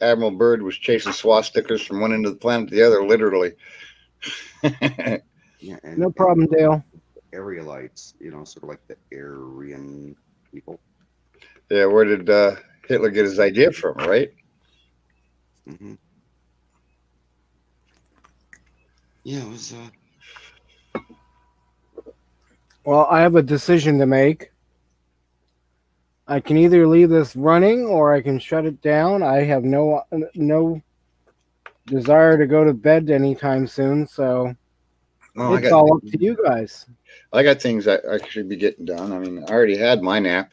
Admiral Byrd was chasing swastikas from one end of the planet to the other, literally. Yeah, no problem, Dale. Aerialites, sort of like the Aryan people. Yeah, where did Hitler get his idea from, right? Mm-hmm. Yeah, it was. Well, I have a decision to make. I can either leave this running or I can shut it down. I have no desire to go to bed anytime soon, so it's all up to you guys. I got things I should be getting done. I mean, I already had my nap.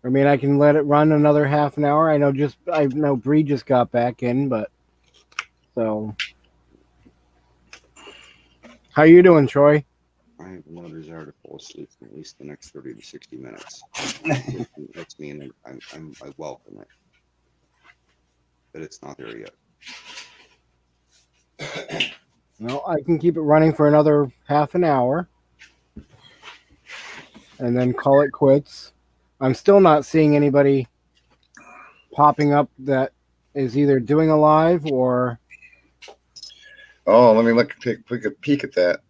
I mean, I can let it run another half an hour. I know Bree just got back in, but so how you doing, Troy? I have no desire to fall asleep in at least the next 30 to 60 minutes. That's me, and I welcome it, but it's not there yet. Well, I can keep it running for another half an hour and then call it quits. I'm still not seeing anybody popping up that is either doing a live or... Oh, let me take a peek at that.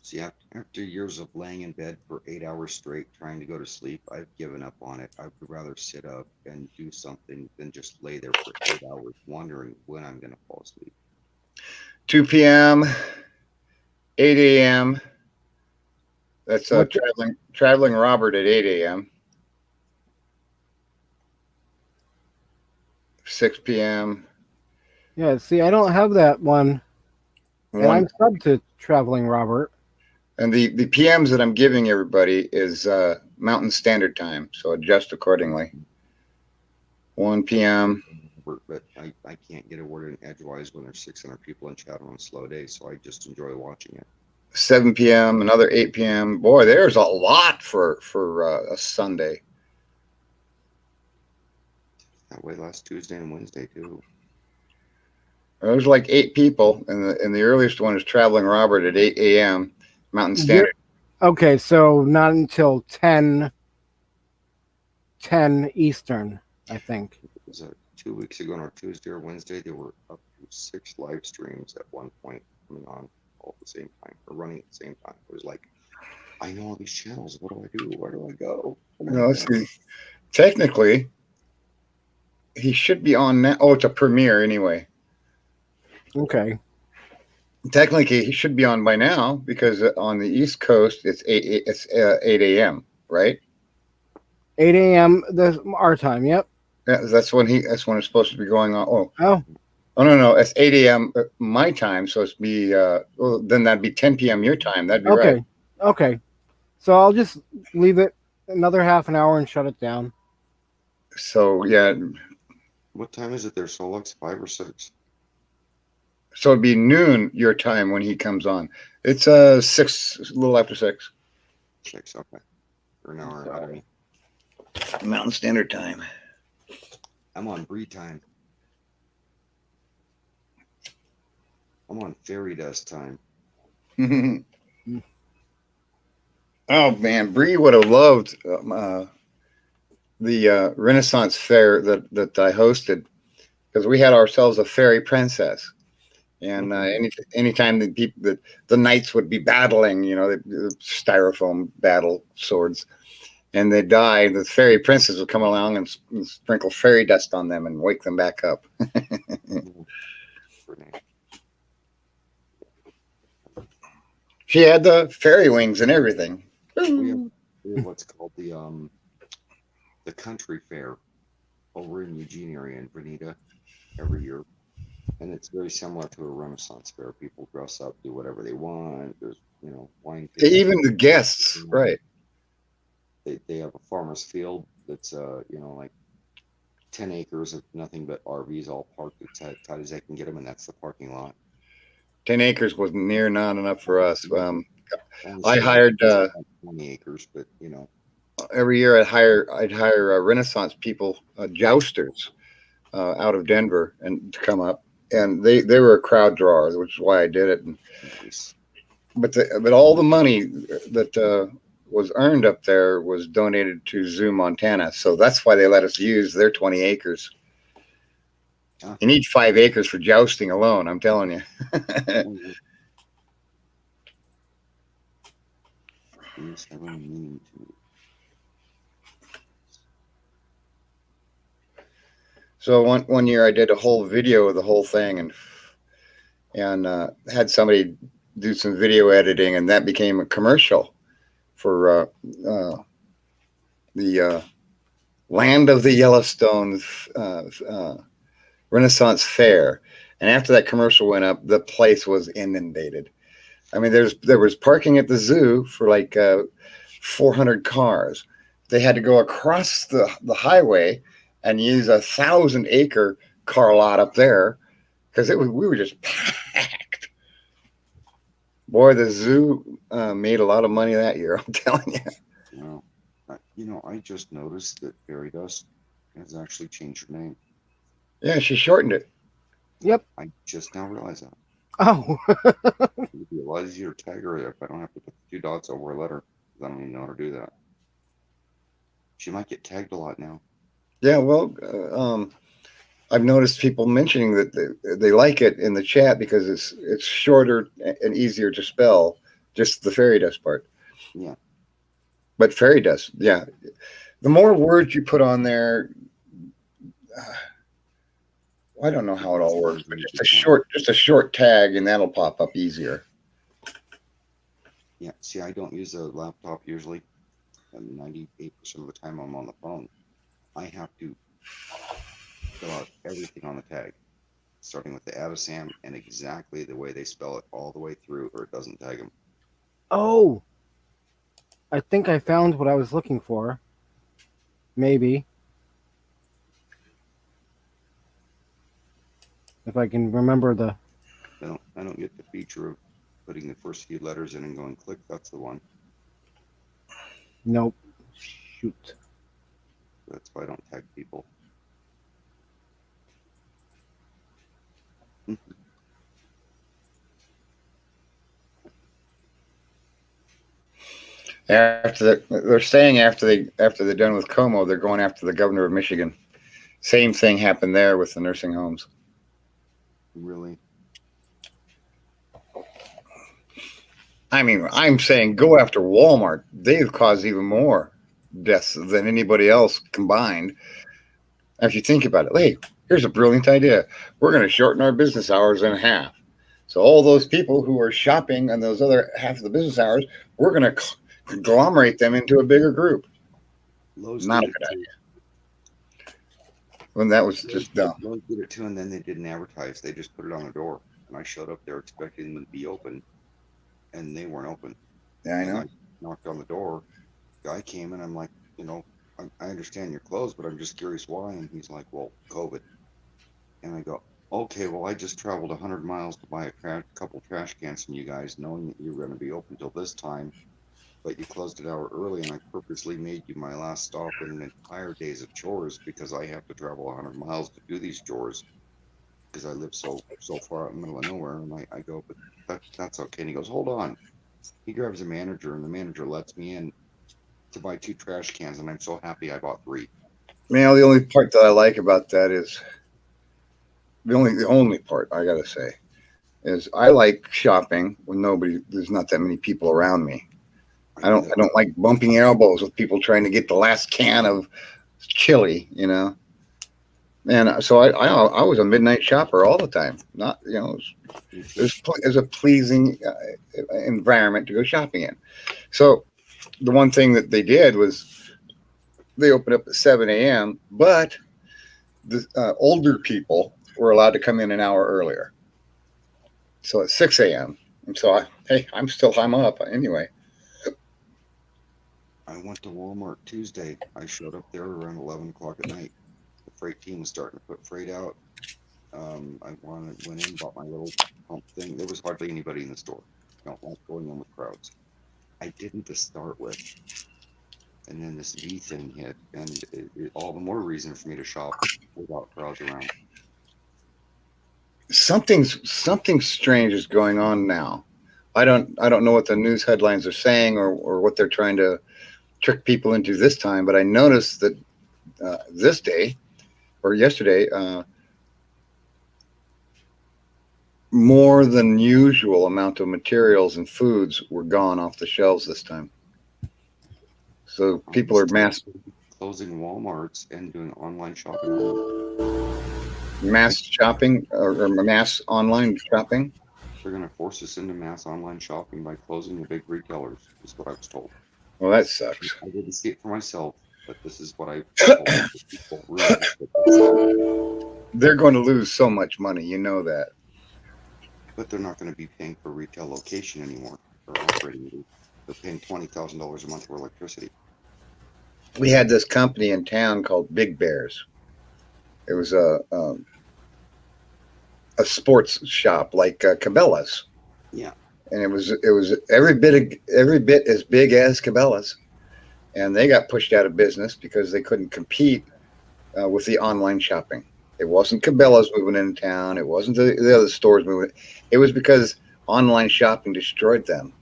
See, after years of laying in bed for 8 hours straight trying to go to sleep, I've given up on it. I would rather sit up and do something than just lay there for 8 hours wondering when I'm going to fall asleep. 2 p.m., 8 a.m. That's traveling Robert at 8 a.m. 6 p.m. Yeah, see, I don't have that one. And I'm sub to Traveling Robert. And the PMs that I'm giving everybody is Mountain Standard Time, so adjust accordingly. 1 p.m. But I can't get a word in edgewise when there's 600 people in chat on a slow day, so I just enjoy watching it. 7 p.m., another 8 p.m. Boy, there's a lot for a Sunday. That way last Tuesday and Wednesday too. There's like 8 people, and the earliest one is Traveling Robert at 8 a.m. Mountain Standard. Okay, so not until 10 Eastern, I think. It was 2 weeks ago on Tuesday or Wednesday. There were up to 6 live streams at one point coming on all at the same time, or running at the same time. It was like, I know all these channels. What do I do? Where do I go? No, see, technically, he should be on now. Oh, it's a premiere anyway. Okay. Technically, he should be on by now because on the East Coast it's 8 a.m. right? 8 a.m. Our time. Yep. Yeah, that's when it's supposed to be going on. Oh, Oh, no. It's 8 a.m. My time, so it's be well, then that'd be 10 p.m. your time. That'd be right. okay. Okay. So I'll just leave it another half an hour and shut it down. So yeah, What time is it there, Solux? 5 or 6? so it'd be noon your time when he comes on. It's 6, a little after 6. 6, okay. Or an hour ahead of me. Mountain Standard Time. I'm on Bree time. I'm on fairy dust time. Oh man, Bree would have loved the Renaissance fair that I hosted, because we had ourselves a fairy princess, and anytime that the knights would be battling, the styrofoam battle swords, and they die, the fairy princess would come along and sprinkle fairy dust on them and wake them back up. She had the fairy wings and everything. We have what's called the country fair over in Eugene area in Bonita every year, and it's very similar to a Renaissance fair. People dress up, do whatever they want. There's wine. Even the guests, right? They have a farmer's field that's like 10 acres of nothing but RVs all parked as tight as they can get them, and that's the parking lot. 10 acres was not enough for us. I hired 20 acres, but every year I'd hire Renaissance people, jousters, out of Denver, and to come up, and they were a crowd drawer, which is why I did it. nice. But all the money that was earned up there was donated to Zoo Montana, so that's why they let us use their 20 acres. You need 5 acres for jousting alone, I'm telling you. So one year I did a whole video of the whole thing, and had somebody do some video editing, and that became a commercial for the Land of the Yellowstone Renaissance Fair. And after that commercial went up, the place was inundated. I mean, there was parking at the zoo for like 400 cars. They had to go across the highway and use 1,000-acre car lot up there, because we were just packed. Boy, the zoo made a lot of money that year, I'm telling you. Well, I just noticed that fairy dust has actually changed her name. Yeah, she shortened it. Yep. I just now realized that. Oh. It would be a lot easier to tag her if I don't have to put the 2 dots over a letter, because I don't even know how to do that. She might get tagged a lot now. Yeah, well, I've noticed people mentioning that they like it in the chat because it's shorter and easier to spell, just the fairy dust part. Yeah. But fairy dust, yeah. The more words you put on there, I don't know how it all works, but just a short tag, and that'll pop up easier. Yeah. See, I don't use a laptop usually. 98% of the time I'm on the phone. I have to fill out everything on the tag, starting with the Avasam and exactly the way they spell it all the way through, or it doesn't tag them. Oh. I think I found what I was looking for. Maybe. If I can remember the... I don't get the feature of putting the first few letters in and going click. That's the one. Nope. Shoot. That's why I don't tag people. They're saying after they're done with Como, they're going after the governor of Michigan. Same thing happened there with the nursing homes. Really? I mean, I'm saying go after Walmart. They've caused even more deaths than anybody else combined. If you think about it, hey, here's a brilliant idea. We're going to shorten our business hours in half. So all those people who are shopping on those other half of the business hours, we're going to conglomerate them into a bigger group. Lowe's Not a did good it idea. too. When that was just dumb. Lowe's did it too, and then they didn't advertise. They just put it on the door. And I showed up there expecting them to be open, and they weren't open. Yeah, I And know. I knocked on the door. Guy came, and I'm like, I understand you're closed, but I'm just curious why. And he's like, well, COVID. And I go, okay, well, I just traveled 100 miles to buy a couple trash cans from you guys, knowing that you were going to be open till this time, but you closed an hour early, and I purposely made you my last stop in an entire days of chores because I have to travel 100 miles to do these chores because I live so far out in the middle of nowhere. And I go, but that's okay. And he goes, hold on. He grabs a manager, and the manager lets me in to buy 2 trash cans, and I'm so happy I bought 3. Man, the only part that I like about that is the only part I gotta say is I like shopping when there's not that many people around me. I do don't that. I don't like bumping elbows with people trying to get the last can of chili, And so I was a midnight shopper all the time. Not it was a pleasing environment to go shopping in. So the one thing that they did was they opened up at 7 a.m., but the older people were allowed to come in an hour earlier. So at 6 a.m. And so I'm up anyway. I went to Walmart Tuesday. I showed up there around 11 o'clock at night. The freight team was starting to put freight out. I went in, bought my little pump thing. There was hardly anybody in the store. I don't like going in with crowds. I didn't to start with. And then this V thing hit, and all the more reason for me to shop without crowds around. Something strange is going on now. I don't know what the news headlines are saying or what they're trying to trick people into this time, but I noticed that this day or yesterday, more than usual amount of materials and foods were gone off the shelves this time. So people are closing Walmarts and doing online shopping. mass shopping or mass online shopping. They're going to force us into mass online shopping by closing the big retailers, is what I was told. Well, that sucks. I didn't see it for myself, but this is what I told people. They're going to lose so much money, you know that. But they're not going to be paying for retail location anymore or operating. They're paying $20,000 a month for electricity. We had this company in town called Big Bears. It was a sports shop like Cabela's. Yeah. And it was every bit as big as Cabela's, and they got pushed out of business because they couldn't compete with the online shopping. It wasn't Cabela's moving into town. It wasn't the other stores moving. It was because online shopping destroyed them,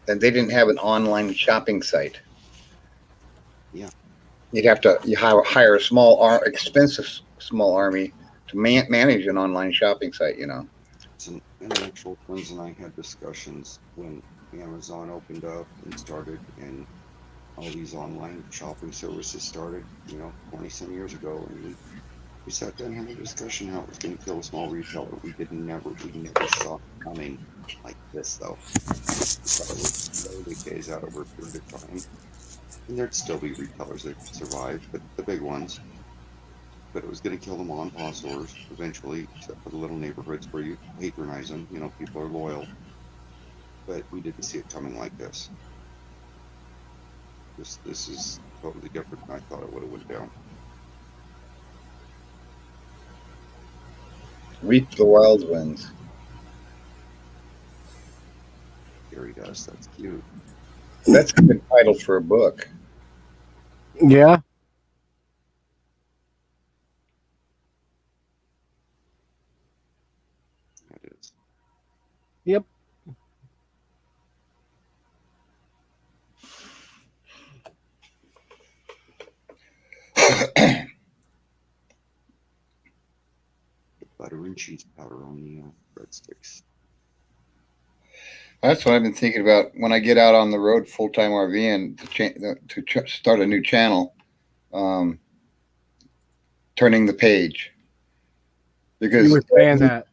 and they didn't have an online shopping site. Yeah. You'd have to hire a expensive small army to manage an online shopping site. Some intellectual friends and I had discussions when Amazon opened up and started, and all these online shopping services started, 20 some years ago, and we sat down and had a discussion how it was going to kill a small retailer. We never saw it coming like this, though. We thought it would slowly phase out over a period of time, and there'd still be retailers that survive, but the big ones. But it was going to kill the mom and pop stores eventually, except for the little neighborhoods where you patronize them. People are loyal. But we didn't see it coming like this. This is totally different than I thought it would have went down. Reap the wild winds. Gary does. That's cute. That's a good title for a book. Yeah. It is. Yep. Butter and cheese powder on the breadsticks. That's what I've been thinking about when I get out on the road full time RVing to start a new channel. Turning the page, because You were saying that.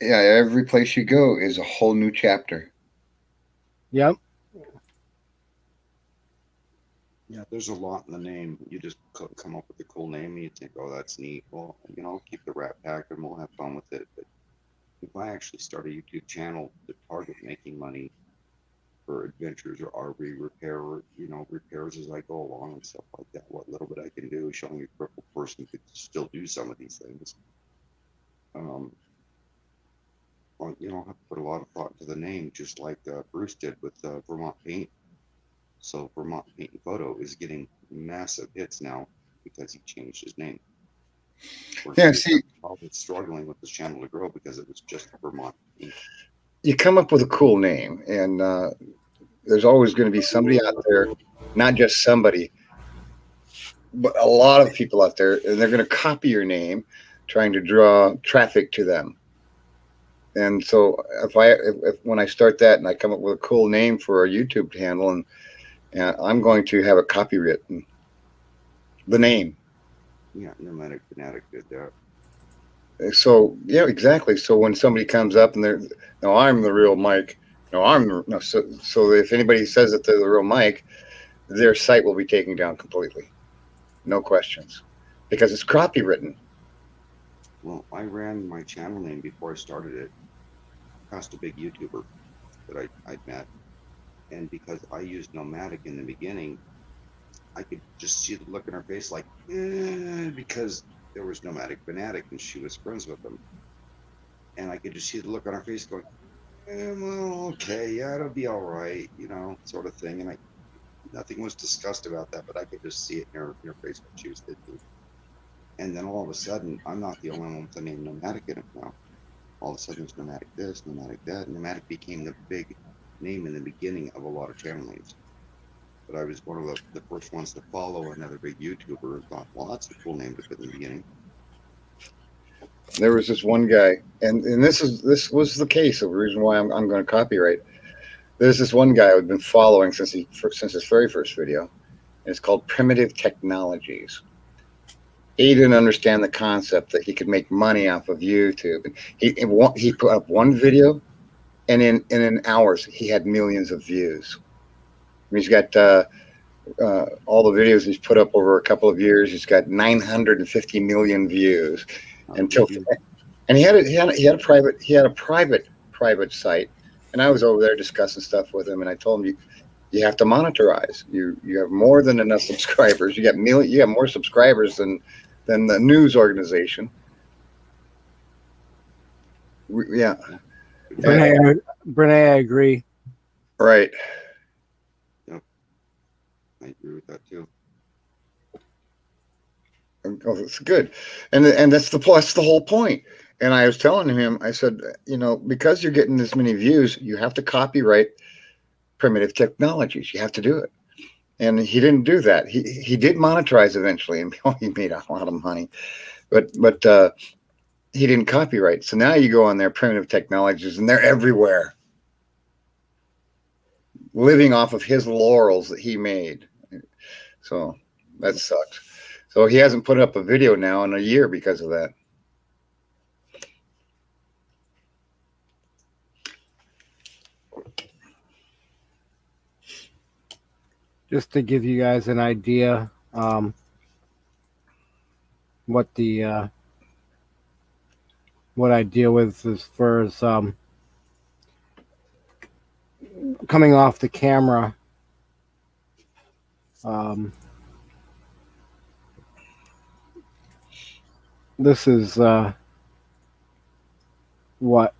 every place you go is a whole new chapter. Yep. Yeah, there's a lot in the name. You just come up with a cool name and you think, oh, that's neat. Well, I'll keep the Rat Pack and we'll have fun with it. But if I actually start a YouTube channel to target making money for adventures or RV repair, or, repairs as I go along and stuff like that, what little bit I can do, showing a crippled person could still do some of these things. I'll have to put a lot of thought into the name, just like Bruce did with Vermont Paint. So Vermont Paint and Photo is getting massive hits now because he changed his name. Yeah, see, Probably struggling with this channel to grow because it was just Vermont Paint. you come up with a cool name, and there's always going to be somebody out there, not just somebody, but a lot of people out there, and they're going to copy your name, trying to draw traffic to them. And so if when I start that and I come up with a cool name for a YouTube handle, and I'm going to have it copywritten, the name. Yeah, Nomadic Fanatic did that. So yeah, exactly. So when somebody comes up and they're, no, I'm the real Mike. No, no. So if anybody says that they're the real Mike, their site will be taken down completely, no questions, because it's copywritten. Well, I ran my channel name before I started it past a big YouTuber that I'd met, and because I used Nomadic in the beginning, I could just see the look in her face, like, because there was Nomadic Fanatic and she was friends with him, and I could just see the look on her face, going, well, okay, yeah, it'll be all right, sort of thing. And nothing was discussed about that, but I could just see it in her face what she was thinking. And then all of a sudden, I'm not the only one with the name Nomadic in it now. All of a sudden, there's Nomadic this, Nomadic that. Nomadic became the big name in the beginning of a lot of channel names. But I was one of the first ones to follow another big YouTuber and thought, well, that's a cool name to put in the beginning. There was this one guy, and this was the case of the reason why I'm going to copyright. There's this one guy I've been following since his very first video, and it's called Primitive Technologies. He didn't understand the concept that he could make money off of YouTube. He put up one video, and in hours he had millions of views. He's got all the videos he's put up over a couple of years. He's got 950 million views. And he had a private site, and I was over there discussing stuff with him, and I told him you have to monetize. You have more than enough subscribers. You have more subscribers than the news organization. Yeah. Brene, I agree. Right. Yep. I agree with that too. Oh, it's good, and that's the whole point. And I was telling him, I said, because you're getting this many views, you have to copyright Primitive Technologies. You have to do it. And he didn't do that. He did monetize eventually, and he made a lot of money, but he didn't copyright. So now you go on there, Primitive Technologies, and they're everywhere, living off of his laurels that he made. So that sucks. So he hasn't put up a video now in a year because of that. Just to give you guys an idea, what I deal with as far as coming off the camera. This is what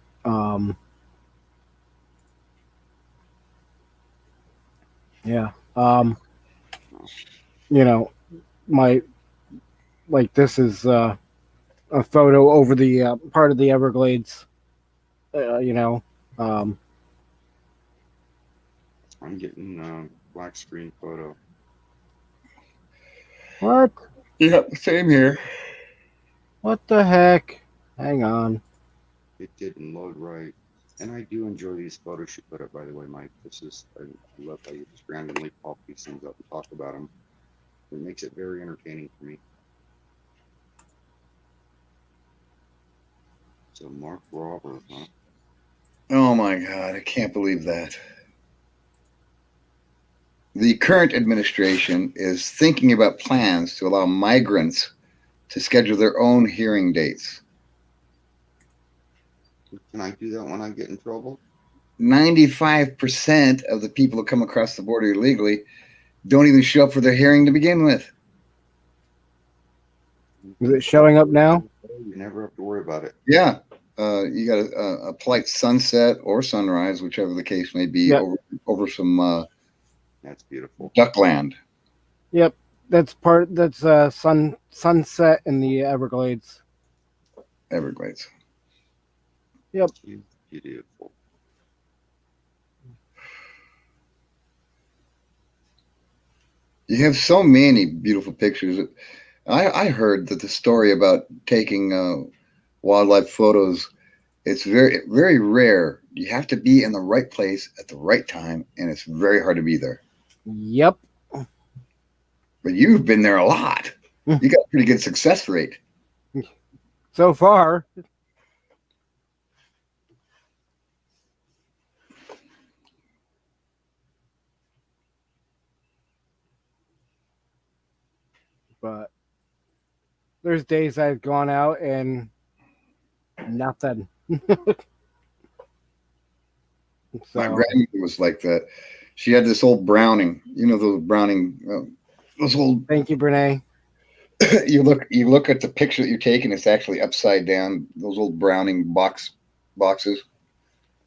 yeah. This is a photo over the part of the Everglades. I'm getting black screen photo. What? Yeah, same here. What the heck? Hang on. It didn't load right. And I do enjoy these photos you put up, by the way, Mike. I love how you just randomly pop these things up and talk about them. It makes it very entertaining for me. So Mark Robert, huh? Oh my God, I can't believe that. the current administration is thinking about plans to allow migrants to schedule their own hearing dates. Can I do that when I get in trouble? 95% of the people who come across the border illegally don't even show up for their hearing to begin with. Is it showing up now? You never have to worry about it. Yeah. You got a polite sunset or sunrise, whichever the case may be, Yep. over some That's beautiful. duckland. Yep, that's sunset in the Everglades. Everglades. Yep. Beautiful. You have so many beautiful pictures. I heard that the story about taking wildlife photos, it's very, very rare. You have to be in the right place at the right time, and it's very hard to be there. Yep. But you've been there a lot. You got a pretty good success rate. So far. But there's days I've gone out and nothing. My grandmother was like that. She had this old Browning, those Browning, those old. Thank you, Brene. You look at the picture that you're taking. It's actually upside down. Those old Browning boxes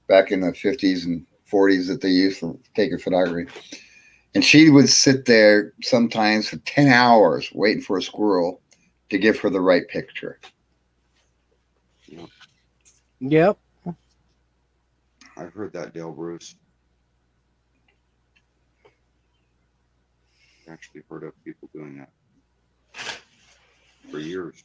back in the 50s and 40s that they used for taking photography. And she would sit there sometimes for 10 hours waiting for a squirrel to give her the right picture. Yep. I've heard that, Dale Bruce. Actually heard of people doing that for years.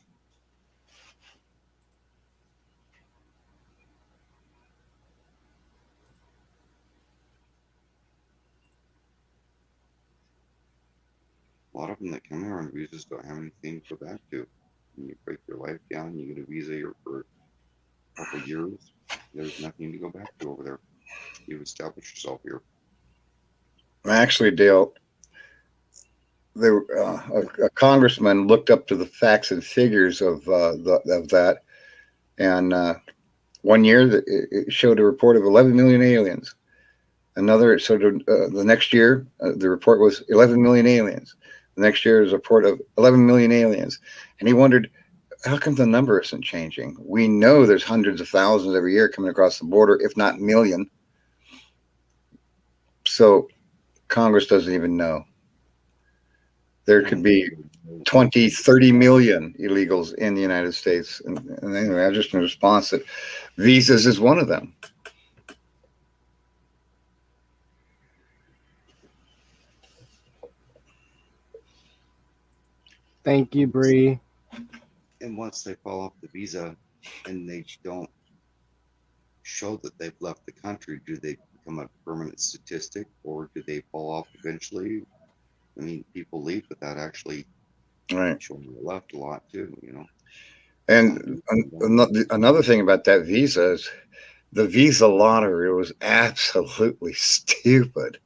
A lot of them that come here on visas don't have anything to go back to. When you break your life down, you get a visa here for a couple of years. There's nothing to go back to over there. You've established yourself here. Actually, Dale, a congressman looked up to the facts and figures of that, and 1 year it showed a report of 11 million aliens. Another, it showed the next year the report was 11 million aliens. The next year is a report of 11 million aliens, and he wondered, how come the number isn't changing? We know there's hundreds of thousands every year coming across the border, if not million. So Congress doesn't even know. There could be 20, 30 million illegals in the United States. And anyway, I just in response that visas is one of them. Thank you, Bree. And once they fall off the visa and they don't show that they've left the country, do they become a permanent statistic, or do they fall off eventually? I mean, people leave without actually showing they left a lot too, And another thing about that visa is the visa lottery was absolutely stupid.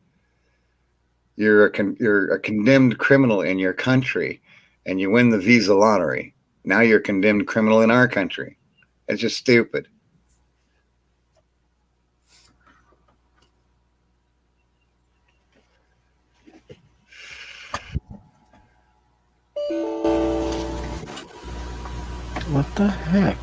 You're a condemned criminal in your country, and you win the visa lottery. Now you're a condemned criminal in our country. It's just stupid. What the heck?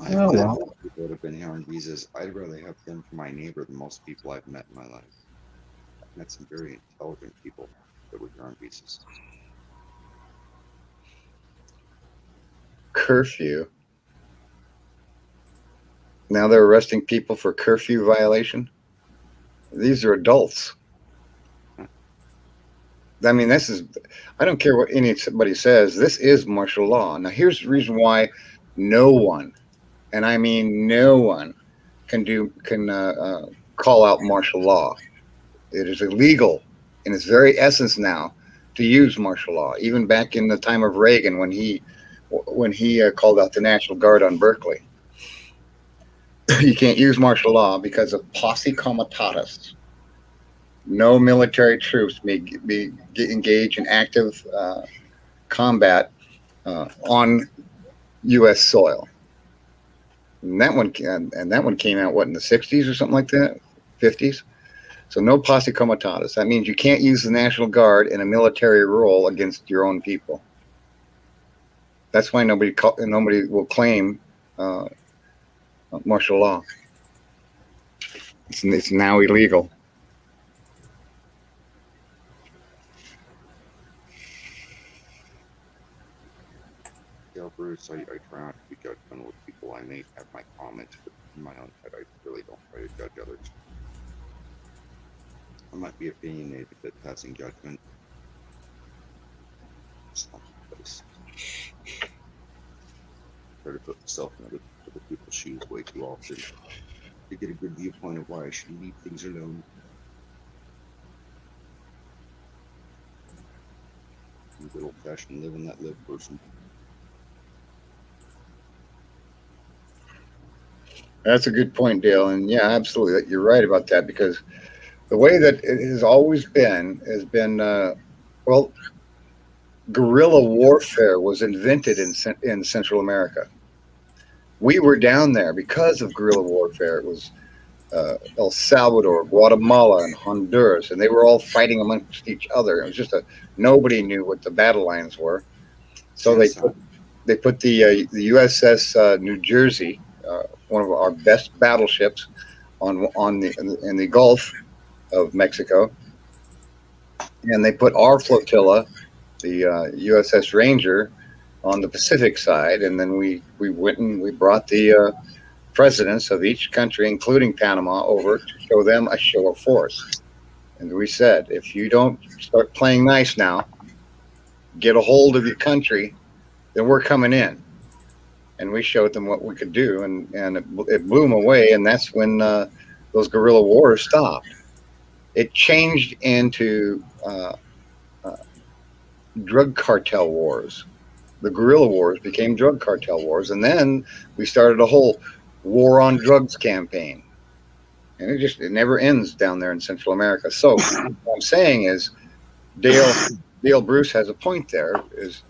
Oh, well. People that have been here on visas, I'd rather have them for my neighbor than most people I've met in my life. I've met some very intelligent people that were here on visas. Curfew. Now they're arresting people for curfew violation. These are adults. I mean, I don't care what anybody says, this is martial law. Now, here's the reason why no one, and I mean no one, can call out martial law. It is illegal in its very essence now to use martial law. Even back in the time of Reagan, when when he called out the National Guard on Berkeley. You can't use martial law because of posse comitatus. No military troops may engage in active combat on U.S. soil. And that one came out in the 60s or something like that, 50s. So no posse comitatus. That means you can't use the National Guard in a military role against your own people. That's why nobody will claim martial law. It's now illegal. Yeah, Bruce, I try not to be judgmental with people. I may have my comments, but in my own head, I really don't try to judge others. I might be opinionated, but passing judgment. It's not the place. Try to put myself in other people's shoes way too often to get a good viewpoint of why I should leave things alone. I'm a good old-fashioned live and let live person. That's a good point, Dale. And yeah, absolutely, you're right about that, because the way that it has always been well, guerrilla warfare was invented in Central America. We were down there because of guerrilla warfare. It was El Salvador, Guatemala, and Honduras, and they were all fighting amongst each other. It was just nobody knew what the battle lines were. So they put the USS New Jersey, one of our best battleships, in the Gulf of Mexico, and they put our flotilla, the USS Ranger, on the Pacific side, and then we went and we brought the presidents of each country, including Panama, over to show them a show of force. And we said, if you don't start playing nice now, get a hold of your country, then we're coming in. And we showed them what we could do, and it blew them away. And that's when those guerrilla wars stopped. It changed into drug cartel wars. The guerrilla wars became drug cartel wars, and then we started a whole war on drugs campaign, and it never ends down there in Central America. So what I'm saying is, Dale Bruce has a point there. Is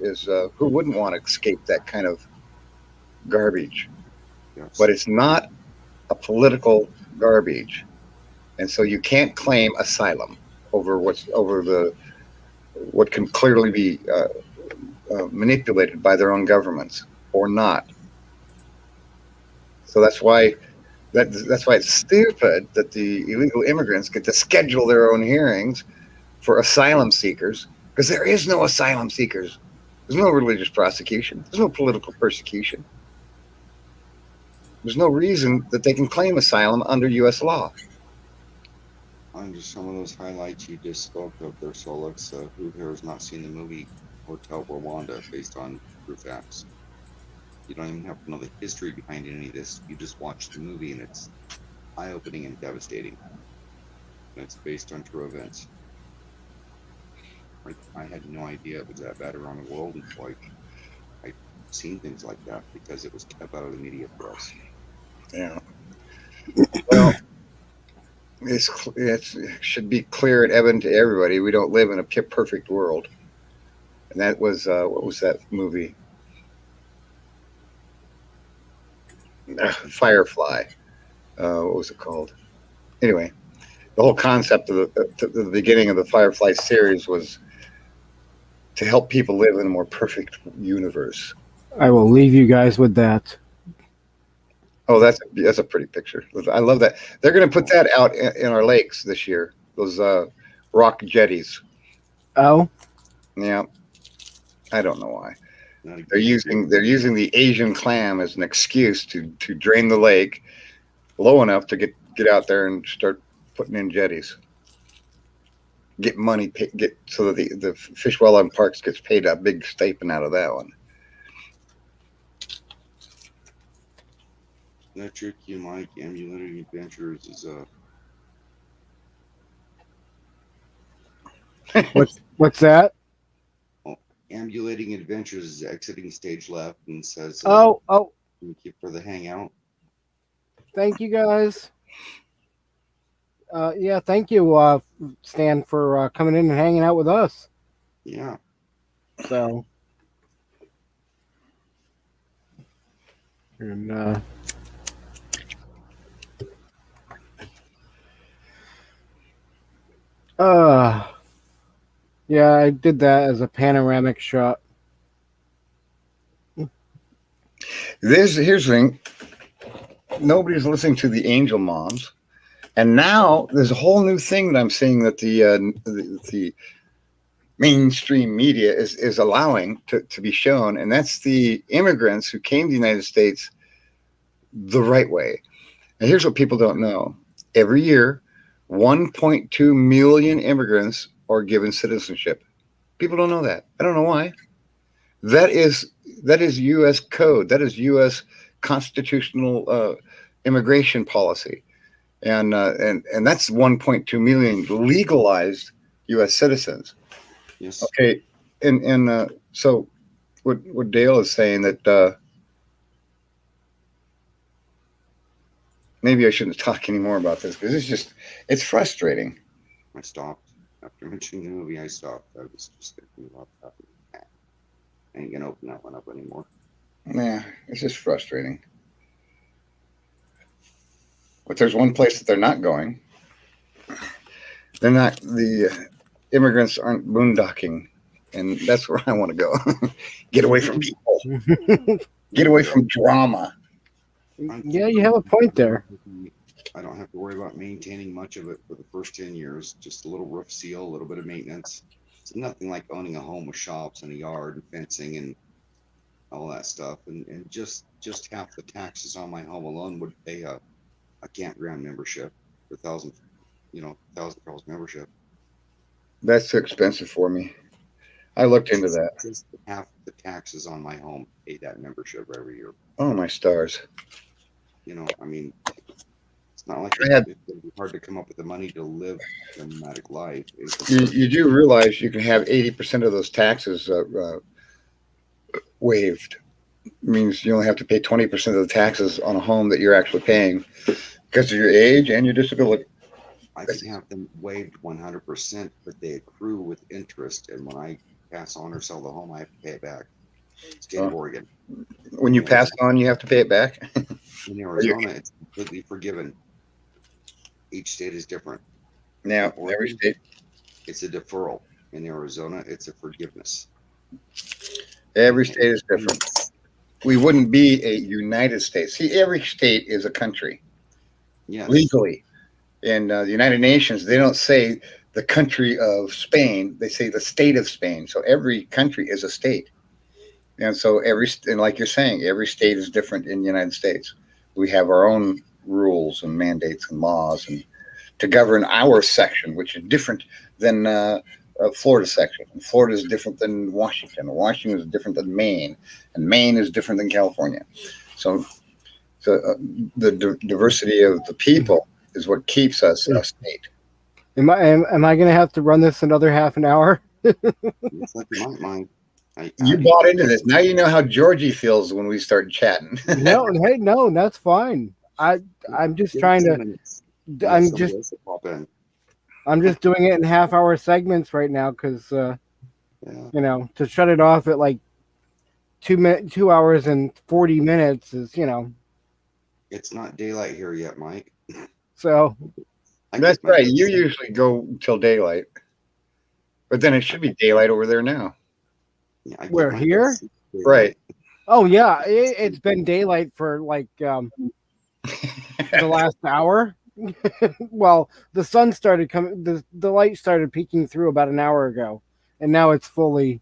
who wouldn't want to escape that kind of garbage? Yes. But it's not a political garbage, and so you can't claim asylum over what can clearly be manipulated by their own governments or not. So that's why it's stupid that the illegal immigrants get to schedule their own hearings for asylum seekers, because there is no asylum seekers. There's no religious prosecution. There's no political persecution. There's no reason that they can claim asylum under U.S. law. Under some of those highlights you just spoke of there, Solix, who here has not seen the movie Hotel Rwanda based on true facts? You don't even have to know the history behind any of this. You just watch the movie and it's eye-opening and devastating. And it's based on true events. I had no idea it was that bad around the world until I've seen things like that, because it was kept out of the media for us. Yeah. Well, it should be clear and evident to everybody we don't live in a perfect world. And that was what was that movie? Firefly. What was it called? Anyway, the whole concept of the beginning of the Firefly series was to help people live in a more perfect universe. I will leave you guys with that. Oh, that's a pretty picture. I love that. They're going to put that out in our lakes this year. Those rock jetties. Oh, yeah. I don't know why. They're using the Asian clam as an excuse to drain the lake low enough to get out there and start putting in jetties. Get money, so that the Fish Wildlife Parks gets paid a big stipend out of that one. That Tricky Mike Ambulatory Adventures is what's that? Oh, Ambulating Adventures is exiting stage left and says, Oh, thank you for the hangout. thank you guys. Yeah, thank you, Stan, for coming in and hanging out with us. Yeah. So, and yeah, I did that as a panoramic shot. Here's the thing. Nobody's listening to the angel moms. And now there's a whole new thing that I'm seeing that the mainstream media is allowing to be shown, and that's the immigrants who came to the United States the right way. And here's what people don't know. Every year, 1.2 million immigrants are given citizenship. People don't know that. I don't know why. That is U.S. code. That is U.S. constitutional immigration policy. And that's 1.2 million legalized U.S. citizens. Yes. Okay, and so what Dale is saying that maybe I shouldn't talk anymore about this because it's frustrating. I stopped after mentioning the movie. I stopped. I was just thinking about that. I ain't gonna open that one up anymore. Yeah, it's just frustrating. But there's one place that they're not going. They're not the immigrants aren't boondocking, and that's where I want to go. Get away from people. Get away from drama. Yeah, you have a point there. I don't have to worry about maintaining much of it for the first 10 years. Just a little roof seal, a little bit of maintenance. It's nothing like owning a home with shops and a yard and fencing and all that stuff. And just half the taxes on my home alone would pay a campground membership for $1,000 membership. That's too expensive for me. I looked into that. Just half the taxes on my home pay that membership every year. Oh, my stars. I mean, it's not like I had- it's going to be hard to come up with the money to live a nomadic life. You do realize you can have 80% of those taxes waived. It means you only have to pay 20% of the taxes on a home that you're actually paying because of your age and your disability. I can have them waived 100%, but they accrue with interest. And when I pass on or sell the home, I have to pay it back. State of Oregon. When you pass on, you have to pay it back. In Arizona, it's completely forgiven. Each state is different. Now, every state. It's a deferral. In Arizona, it's a forgiveness. Every state is different. We wouldn't be a United States. See, every state is a country. Yes. Legally. In the United Nations, they don't say the country of Spain. They say the state of Spain. So every country is a state. And so and like you're saying, every state is different in the United States. We have our own rules and mandates and laws and to govern our section, which is different than Florida section. And Florida is different than Washington. Washington is different than Maine, and Maine is different than California. So the diversity of the people is what keeps us a state. Am I going to have to run this another half an hour? It's like you might mind. You bought into this. Now you know how Georgie feels when we start chatting. No, hey, no, that's fine. I'm just trying to. I'm just doing it in half-hour segments right now because to shut it off at like 2 hours and 40 minutes is It's not daylight here yet, Mike. So that's right. You usually go till daylight, but then it should be daylight over there now. Yeah, we're here, right? Oh yeah, it's been daylight for like the last hour. Well, the sun started coming. The light started peeking through about an hour ago, and now it's fully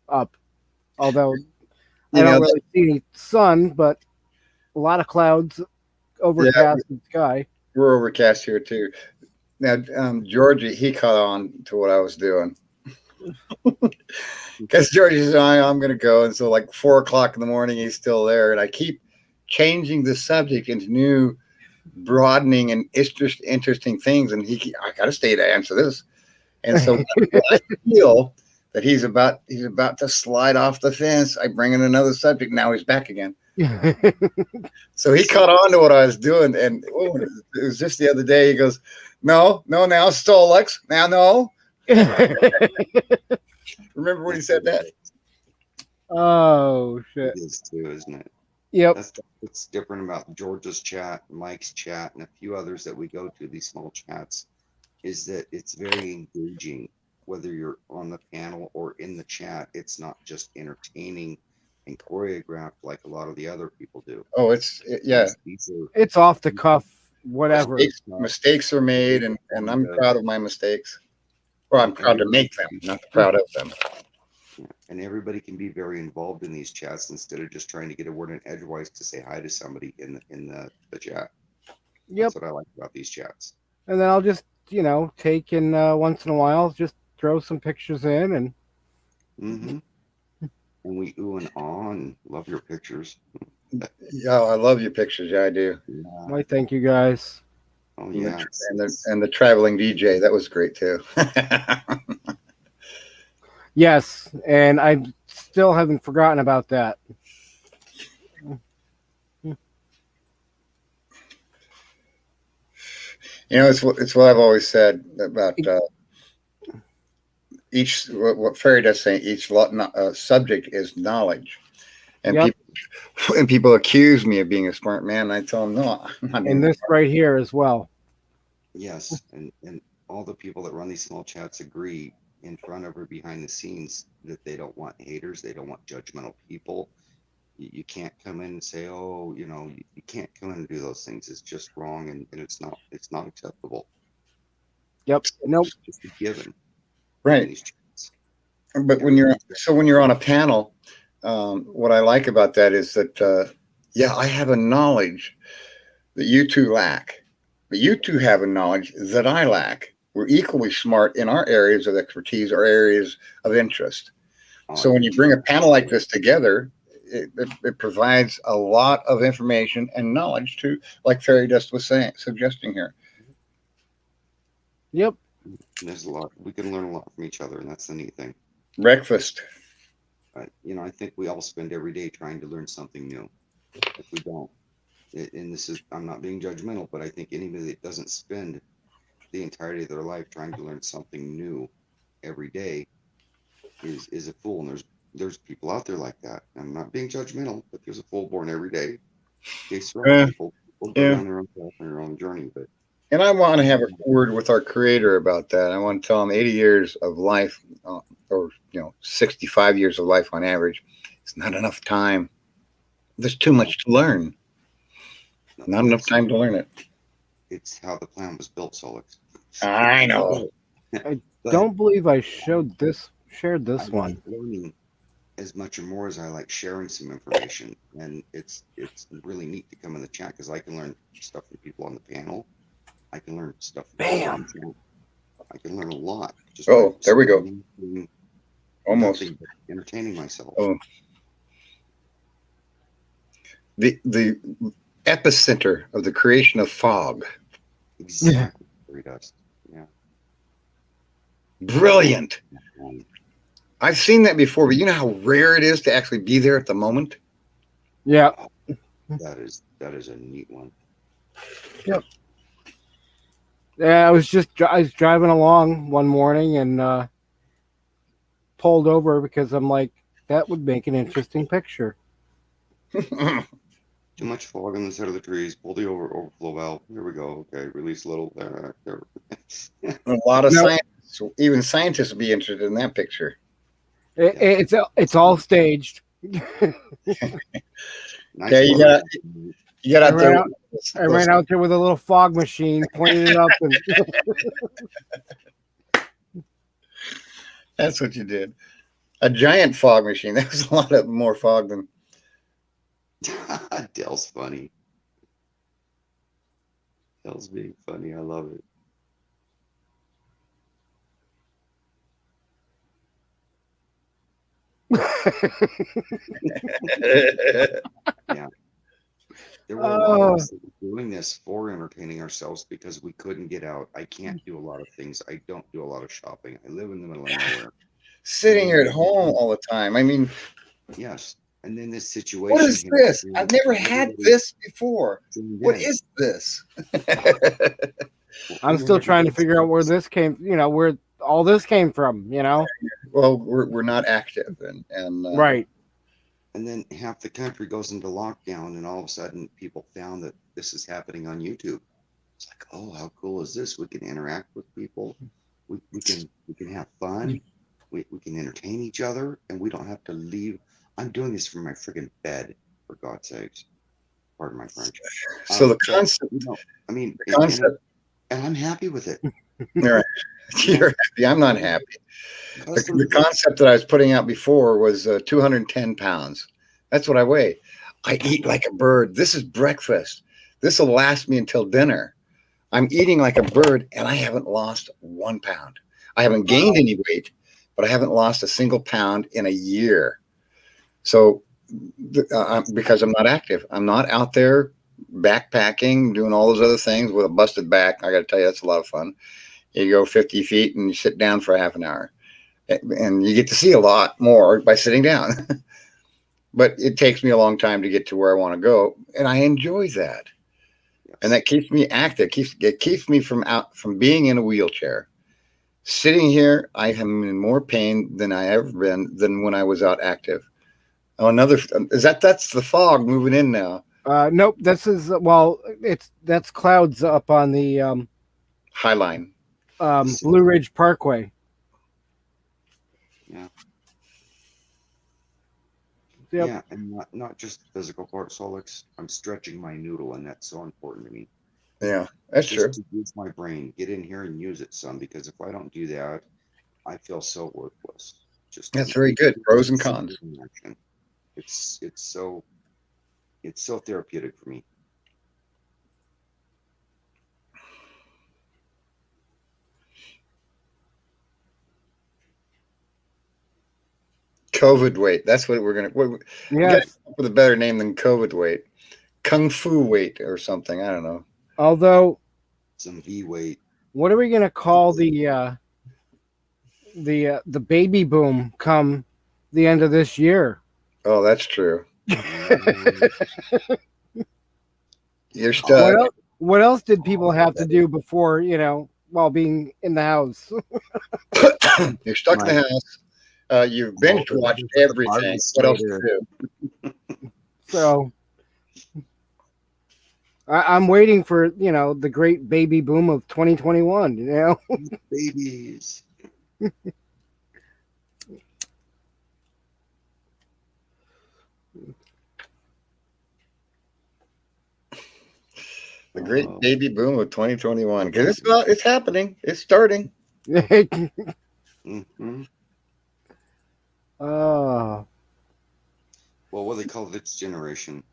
up. Although I don't really see any sun, but a lot of clouds, overcast in the sky. We're overcast here too. Now, Georgie, he caught on to what I was doing. Because Georgie said, I'm going to go. And so like 4:00 in the morning, he's still there. And I keep changing the subject into new broadening and interesting things. And I got to stay to answer this. And so I feel that he's about to slide off the fence. I bring in another subject. Now he's back again. So he caught on to what I was doing, and it was just the other day. He goes, "No, now Stolex, now no." Remember when he said that? Oh shit! It is too, isn't it? Yep. That's what's different about George's chat, Mike's chat, and a few others that we go to, these small chats, is that it's very engaging. Whether you're on the panel or in the chat, it's not just entertaining and choreographed like a lot of the other people do. Oh, yeah. These are It's off the cuff, whatever. Mistakes are made, and I'm proud of my mistakes. Or I'm proud to make them, not proud of them. Yeah. And everybody can be very involved in these chats instead of just trying to get a word in edgewise to say hi to somebody in the chat. Yep. That's what I like about these chats. And then I'll just, take in once in a while, just throw some pictures in and. Mm-hmm. And we ooh and ah and love your pictures. Yeah, I love your pictures. Yeah, I do. Yeah. Why, thank you guys. Oh yeah. And the traveling DJ, that was great too. Yes, and I still haven't forgotten about that. It's what I've always said about what Ferry does say. Each subject is knowledge, and Yep. people accuse me of being a smart man. And I tell them no, I'm not. And this right here as well. Yes, and all the people that run these small chats agree in front of or behind the scenes that they don't want haters, they don't want judgmental people. You can't come in and say, oh, you can't come in and do those things. It's just wrong, and it's not acceptable. Yep. Nope. It's just a given. Right. But when you're on a panel, what I like about that is that I have a knowledge that you two lack, but you two have a knowledge that I lack. We're equally smart in our areas of expertise, our areas of interest. So when you bring a panel like this together, it provides a lot of information and knowledge to, like Fairy Dust was suggesting here. Yep. There's a lot. We can learn a lot from each other, and that's the neat thing. Breakfast. I think we all spend every day trying to learn something new. If we don't, and I'm not being judgmental, but I think anybody that doesn't spend the entirety of their life trying to learn something new every day is a fool. And there's people out there like that. I'm not being judgmental, but there's a fool born every day. People go on their own path and their own journey. And I want to have a word with our creator about that. I want to tell him 80 years of life, or 65 years of life on average, it's not enough time. There's too much to learn. Not enough time to learn it. It's how the plan was built, Solix. I know. I don't believe I shared this one. Learning as much or more as I like sharing some information, and it's really neat to come in the chat because I can learn stuff from people on the panel. I can learn stuff. Bam! I can learn a lot. There we go. Almost entertaining myself. Oh, the epicenter of the creation of fog. Exactly. Fairy Dust. Yeah. Brilliant. I've seen that before, but you know how rare it is to actually be there at the moment? Yeah. That is a neat one. Yep. Yeah, I was driving along one morning and pulled over because I'm like, that would make an interesting picture. Too much fog on the side of the trees. Pull the overflow valve. Here we go. Okay, release a little. There. A lot of scientists, even scientists, would be interested in that picture. It's all staged. Nice. Okay, you got out there. I ran out there with a little fog machine, pointed it up, and that's what you did. A giant fog machine. That was a lot of more fog than. Dell's funny. Dell's being funny. I love it. Yeah. There were a lot of us doing this for entertaining ourselves because we couldn't get out. I can't do a lot of things. I don't do a lot of shopping. I live in the middle of nowhere. sitting here at home all the time. I mean, Yes. And then this what situation is hit, this? and I've never had everybody this before. tuned What in. is this? I'm still trying to figure out where this came, where all this came from, Well, we're not active, and Right. And then half the country goes into lockdown, and all of a sudden, people found that this is happening on YouTube. It's like, oh, how cool is this? We can interact with people. We can have fun. We can entertain each other, and we don't have to leave. I'm doing this from my friggin' bed, for God's sakes. Pardon my French. so the So, concept, I mean, the concept. and I'm happy with it. You're happy. I'm not happy. The concept that I was putting out before was 210 pounds. That's what I weigh. I eat like a bird. This is breakfast. This will last me until dinner. I'm eating like a bird, and I haven't lost 1 pound. I haven't gained any weight, but I haven't lost a single pound in a year. So, because I'm not active, I'm not out there backpacking, doing all those other things with a busted back. I got to tell you, that's a lot of fun. You go 50 feet and you sit down for half an hour, and you get to see a lot more by sitting down. But it takes me a long time to get to where I want to go, and I enjoy that. And that keeps me active. It keeps me from being in a wheelchair. Sitting here, I am in more pain than I ever been than when I was out active. Oh, that's the fog moving in now. Nope. That's clouds up on the Highline. Blue Ridge Parkway. Yeah. Yep. Yeah, and not just physical parts, Solix. I'm stretching my noodle, and that's so important to me. Yeah, that's true. Just to use my brain, get in here and use it some, because if I don't do that, I feel so worthless. That's very good. Pros and cons. It's so therapeutic for me. COVID weight. That's what we're gonna. Yes. With a better name than COVID weight, Kung Fu weight or something. I don't know. Although, some V weight. What are we gonna call the baby boom come the end of this year? Oh, that's true. You're stuck. What else did people have to do before, while being in the house? You're stuck in the house. You've binge watched everything. What else to do? So I'm waiting for, the great baby boom of 2021, Babies. The great baby boom of 2021. Because it's happening. It's starting. Mm-hmm. Oh. Well, what do they call it? It's generation.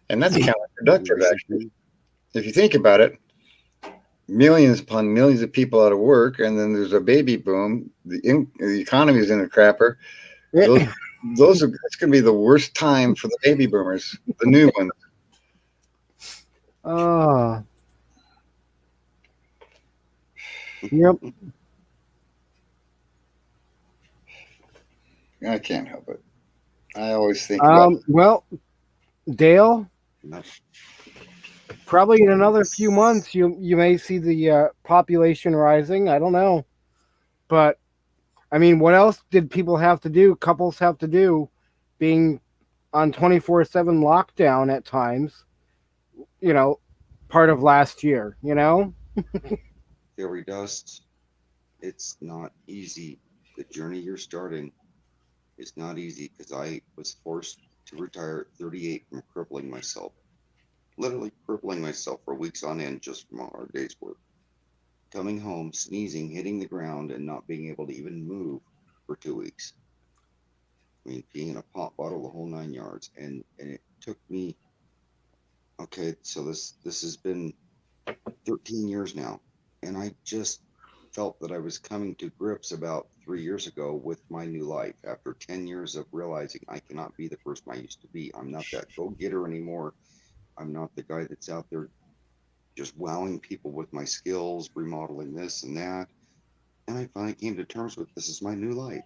And that's counterproductive, actually. If you think about it, millions upon millions of people out of work, and then there's a baby boom. The economy is in a crapper. It's going to be the worst time for the baby boomers, the new ones. Oh. Yep. I can't help it. I always think. Well, Dale, probably in another few months, you may see the population rising. I don't know, but I mean, what else did people have to do? Couples have to do, being on 24/7 lockdown at times. Part of last year. Fairy dust. It's not easy. The journey you're starting is not easy, because I was forced to retire at 38 from crippling myself. Literally crippling myself for weeks on end just from a hard day's work. Coming home, sneezing, hitting the ground, and not being able to even move for 2 weeks. I mean, peeing in a pop bottle, the whole 9 yards. And it took me, okay, so this has been 13 years now. And I just felt that I was coming to grips about 3 years ago with my new life, after 10 years of realizing I cannot be the person I used to be. I'm not that go-getter anymore. I'm not the guy that's out there just wowing people with my skills, remodeling this and that. And I finally came to terms with, this is my new life.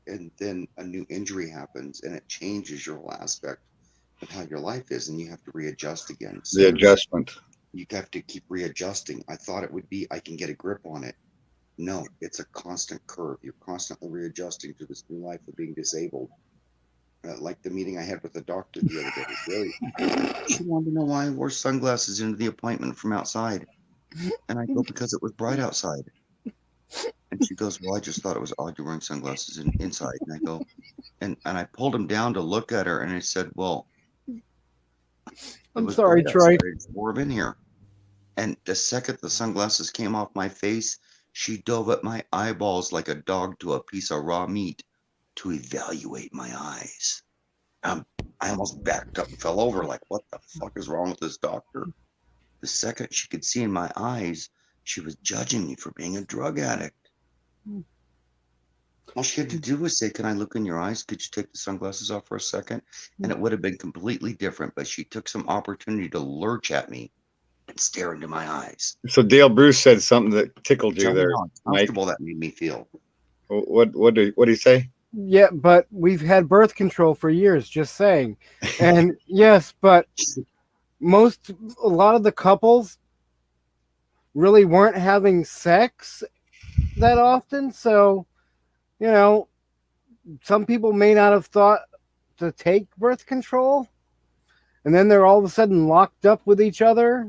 and then a new injury happens and it changes your whole aspect of how your life is, and you have to readjust again. So The adjustment. you have to keep readjusting. I thought it would be I can get a grip on it. No, it's a constant curve. You're constantly readjusting to this new life of being disabled. Like the meeting I had with the doctor the other day. Really, she wanted to know why I wore sunglasses into the appointment from outside. And I go, because it was bright outside. And she goes, well, I just thought it was odd you're wearing sunglasses inside. And I go, and I pulled him down to look at her, and I said, well, it I'm was sorry, bright Troy. outside. I just wore them in here. And the second the sunglasses came off my face, she dove at my eyeballs like a dog to a piece of raw meat to evaluate my eyes. I almost backed up and fell over like, what the fuck is wrong with this doctor? The second she could see in my eyes, she was judging me for being a drug addict. All she had to do was say, can I look in your eyes? Could you take the sunglasses off for a second? And it would have been completely different, but she took some opportunity to lurch at me and stare into my eyes. So Dale Bruce said something that tickled you Tell me there, how Mike. comfortable that made me feel. What did he say? Yeah, but we've had birth control for years, just saying. And yes, but a lot of the couples really weren't having sex that often. So, you know, some people may not have thought to take birth control. And then they're all of a sudden locked up with each other,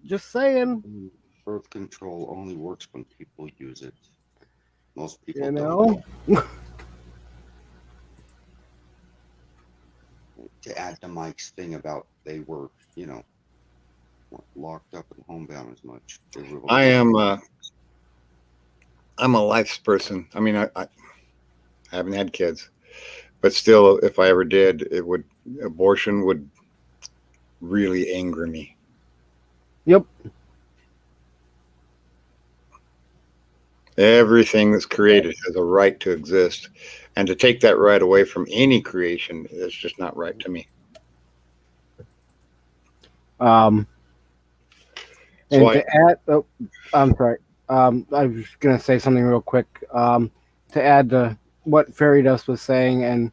just saying. Birth control only works when people use it. Most people You don't. know? To add to Mike's thing about they were, weren't locked up and homebound as much. They were able to I'm a life's person. I mean, I haven't had kids, but still, if I ever did, abortion would really anger me. Yep. Everything that's created has a right to exist, and to take that right away from any creation is just not right to me. And to add, I'm sorry. I was going to say something real quick. To add to what Fairy Dust was saying and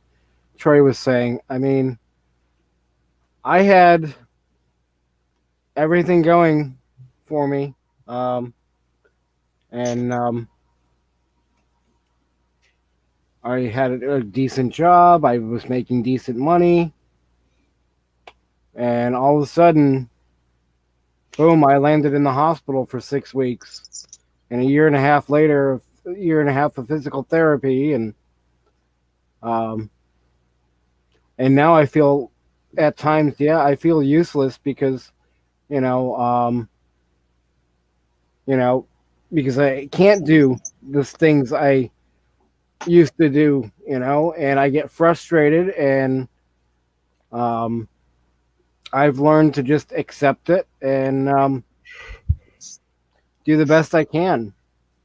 Troy was saying, I mean, I had everything going for me. And I had a decent job. I was making decent money. And all of a sudden, boom, I landed in the hospital for 6 weeks. And a year and a half later, a year and a half of physical therapy. And now I feel at times, I feel useless because, because I can't do the things I used to do, and I get frustrated, and I've learned to just accept it and do the best I can.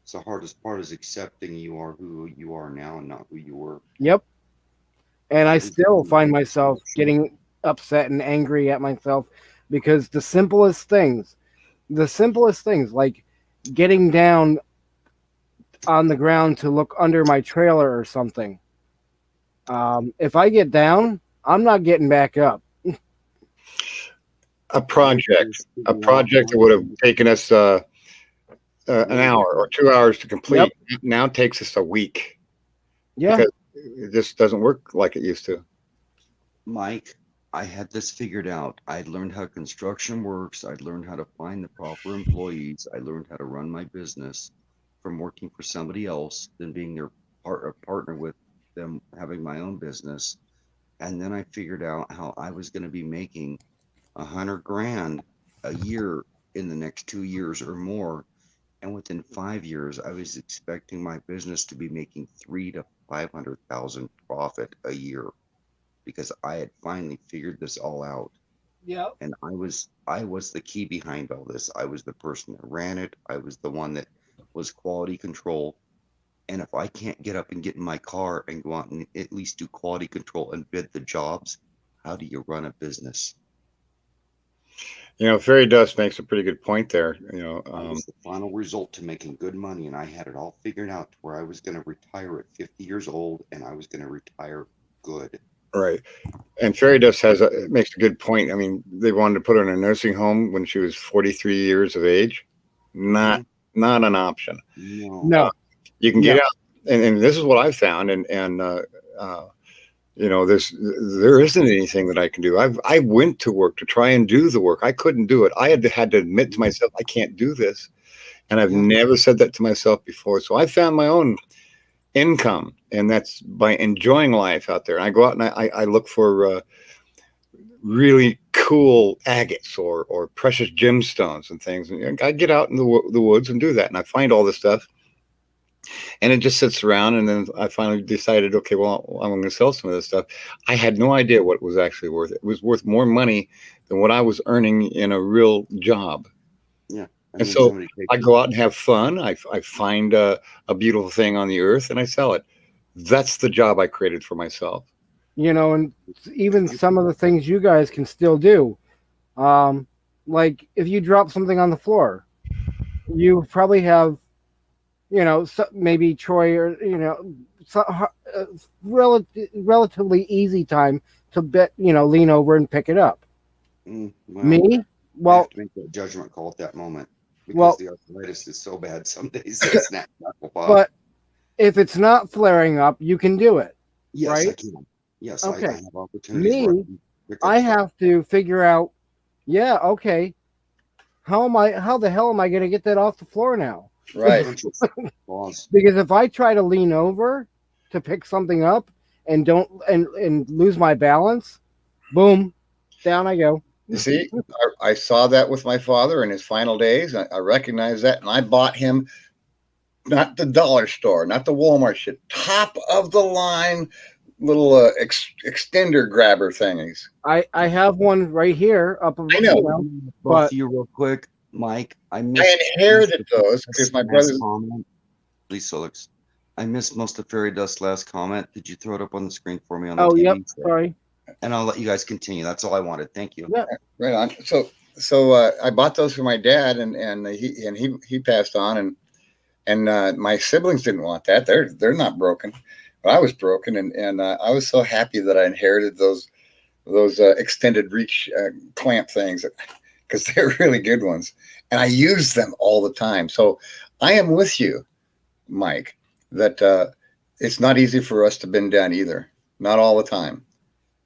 It's the hardest part is accepting you are who you are now and not who you were. Yep. And I still find myself getting upset and angry at myself because the simplest things, like getting down on the ground to look under my trailer or something. If I get down, I'm not getting back up. A project that would have taken us an hour or 2 hours to complete now takes us a week. Yeah. Because it just doesn't work like it used to. Mike, I had this figured out. I'd learned how construction works. I'd learned how to find the proper employees. I learned how to run my business from working for somebody else than being their partner with them, having my own business. And then I figured out how I was going to be making $100,000 a year in the next 2 years or more. And within 5 years, I was expecting my business to be making $300,000 to $500,000 profit a year, because I had finally figured this all out. Yeah. And I was the key behind all this. I was the person that ran it. I was the one that was quality control. And if I can't get up and get in my car and go out and at least do quality control and bid the jobs, how do you run a business? Fairy dust makes a pretty good point there. That was the final result to making good money, and I had it all figured out to where I was going to retire at 50 years old, and I was going to retire good. Right. And fairy dust makes a good point. I mean, they wanted to put her in a nursing home when she was 43 years of age. Not an option. No. You can get out, and this is what I've found, and there isn't anything that I can do. I went to work to try and do the work. I couldn't do it. I had to admit to myself I can't do this, and I've never said that to myself before. So I found my own income, and that's by enjoying life out there. And I go out and I look for really cool agates or precious gemstones and things, and I get out in the woods and do that, and I find all this stuff. And it just sits around, and then I finally decided, okay, well, I'm going to sell some of this stuff. I had no idea what it was actually worth. It was worth more money than what I was earning in a real job. Yeah. And so I go out and have fun. I find a beautiful thing on the earth, and I sell it. That's the job I created for myself. And even some of the things you guys can still do. Like if you drop something on the floor, you probably have maybe Troy or relatively easy time to lean over and pick it up. Me, I have to make that judgment call at that moment because the arthritis is so bad. Some days I snap knuckle pop. But if it's not flaring up, you can do it. Yes, right? I can. Yes, okay. I have opportunities. I have to figure out. Yeah, okay. How the hell am I going to get that off the floor now? Right. Because if I try to lean over to pick something up and don't and lose my balance, boom, down I go. You see, I saw that with my father in his final days. I recognized that, and I bought him not the dollar store, not the Walmart shit, top of the line little extender grabber thingies. I have one right here up. I know. Both of you real quick. Mike, I inherited those because my brother's comment. Please, Solix. I missed most of Fairy Dust's last comment. Did you throw it up on the screen for me on the TV? Yep. Sorry. And I'll let you guys continue. That's all I wanted. Thank you. Yeah. Right on. So I bought those for my dad, and he passed on, and my siblings didn't want that. They're not broken, but I was broken, and I was so happy that I inherited those extended reach clamp things. Because they're really good ones. And I use them all the time. So I am with you, Mike, that it's not easy for us to bend down either. Not all the time.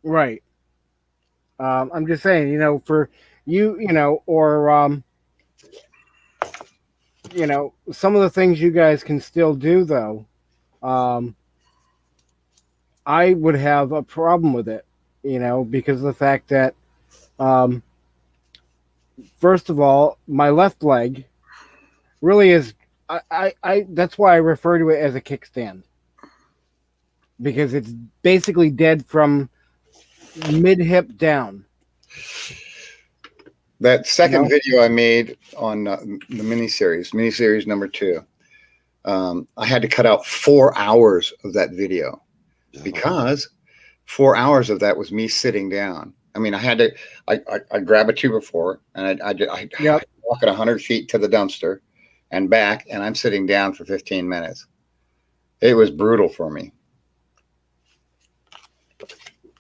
Right. I'm just saying, for you, or, some of the things you guys can still do, though, I would have a problem with it, because of the fact that, first of all, my left leg really is I that's why I refer to it as a kickstand, because it's basically dead from mid hip down. That second video I made on the miniseries number 2, I had to cut out 4 hours of that video because 4 hours of that was me sitting down. I mean, I grab a 2x4 and I walk at 100 feet to the dumpster and back, and I'm sitting down for 15 minutes. It was brutal for me.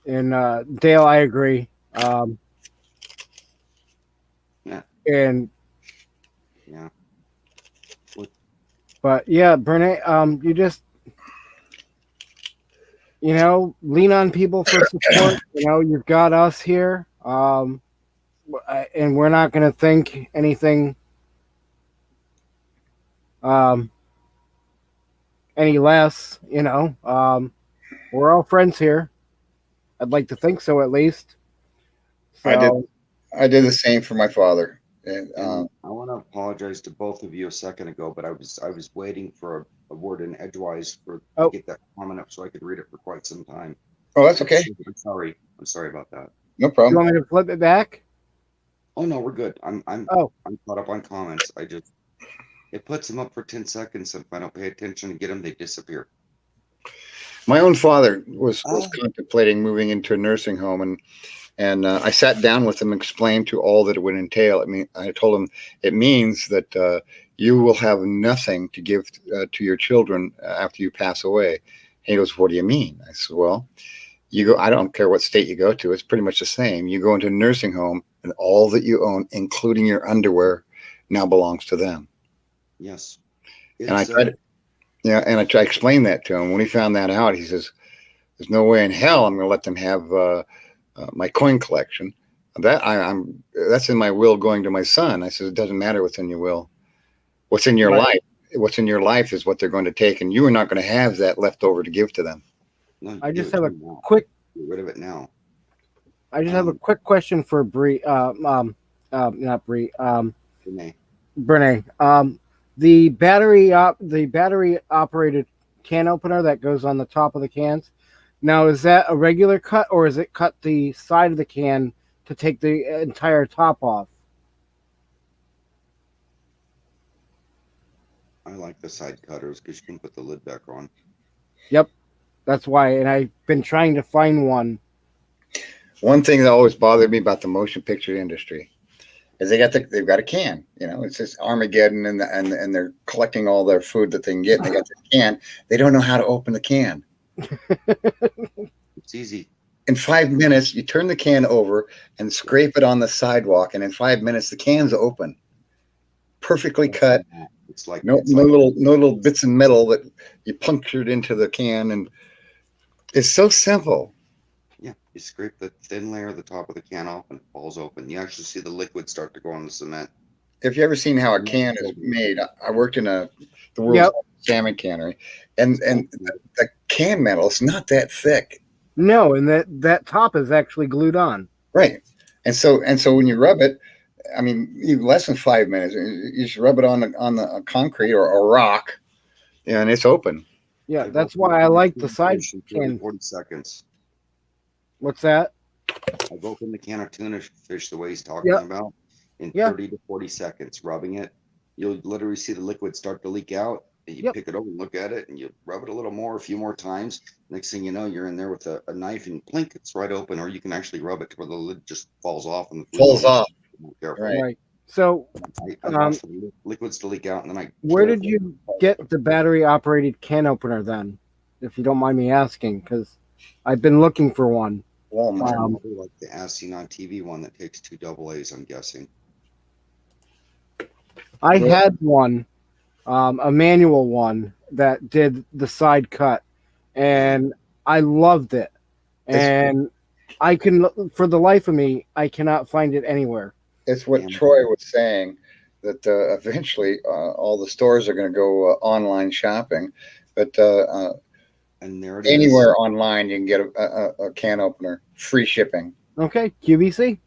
And Dale, I agree. And but yeah, Bernay, you just lean on people for support. You've got us here, and we're not going to think anything any less. We're all friends here. I'd like to think so, at least. So, I did the same for my father. And I want to apologize to both of you a second ago, but I was waiting for a word in edgewise to get that comment up so I could read it for quite some time. Oh, that's okay. I'm sorry about that. No problem. You want me to flip it back? Oh no, we're good. I'm caught up on comments. It puts them up for 10 seconds, and if I don't pay attention and get them, they disappear. My own father was contemplating moving into a nursing home, And I sat down with him and explained to all that it would entail. I mean, I told him it means that you will have nothing to give to your children after you pass away. And he goes, "What do you mean?" I said, "Well, you go. I don't care what state you go to. It's pretty much the same. You go into a nursing home, and all that you own, including your underwear, now belongs to them." Yes. And I tried, and I tried to explain that to him. When he found that out, he says, "There's no way in hell I'm going to let them have my coin collection. That's in my will going to my son." I said, "It doesn't matter what's in your will. What's in your Right. life? What's in your life is what they're going to take, and you are not going to have that left over to give to them." No, I give just it to have a them now. quick. Get rid of it now. I just have a quick question for Bree. Not Bree. Renee. Brene. The battery operated can opener that goes on the top of the cans. Now, is that a regular cut, or is it cut the side of the can to take the entire top off? I like the side cutters because you can put the lid back on. Yep, that's why. And I've been trying to find one. One thing that always bothered me about the motion picture industry is they've got a can. You know, it's just Armageddon, and they're collecting all their food that they can get. And they got this can. They don't know how to open the can. It's easy. In 5 minutes, you turn the can over and scrape it on the sidewalk, and in 5 minutes, the can's open, perfectly cut. It's like No little bits of metal that you punctured into the can, and it's so simple. Yeah, you scrape the thin layer of the top of the can off and it falls open. You actually see the liquid start to go on the cement. If you ever seen how a can is made, I worked in the world's Yep. salmon cannery, and the can metal is not that thick, No, and that top is actually glued on. right? And so when you rub it, I mean, even less than 5 minutes, you just rub it on the concrete or a rock, and it's open. Yeah, I've that's opened why I like the tuna side fish in 30, can. 40 seconds. What's that? I've opened the can of tuna fish the way he's talking Yeah. about in Yeah. 30 to 40 seconds, rubbing it. You'll literally see the liquid start to leak out. And you Yep. pick it up and look at it, and you rub it a little more, a few more times. Next thing you know, you're in there with a knife, and blink, it's right open. Or you can actually rub it to where the lid just falls off and the food Falls goes off. Careful. Right. Right. So, I watch the liquids to leak out, and then I. where did you get the battery operated can opener then? If you don't mind me asking, because I've been looking for one. Walmart. Probably like the as seen on TV one that takes 2 AA's, I'm guessing. I Well- had one, a manual one that did the side cut, and I loved it. And I can, for the life of me, I cannot find it anywhere. It's what Amazon. Troy was saying, that eventually all the stores are going to go online shopping, but And there it is. anywhere online you can get a can opener, free shipping. Okay, QVC.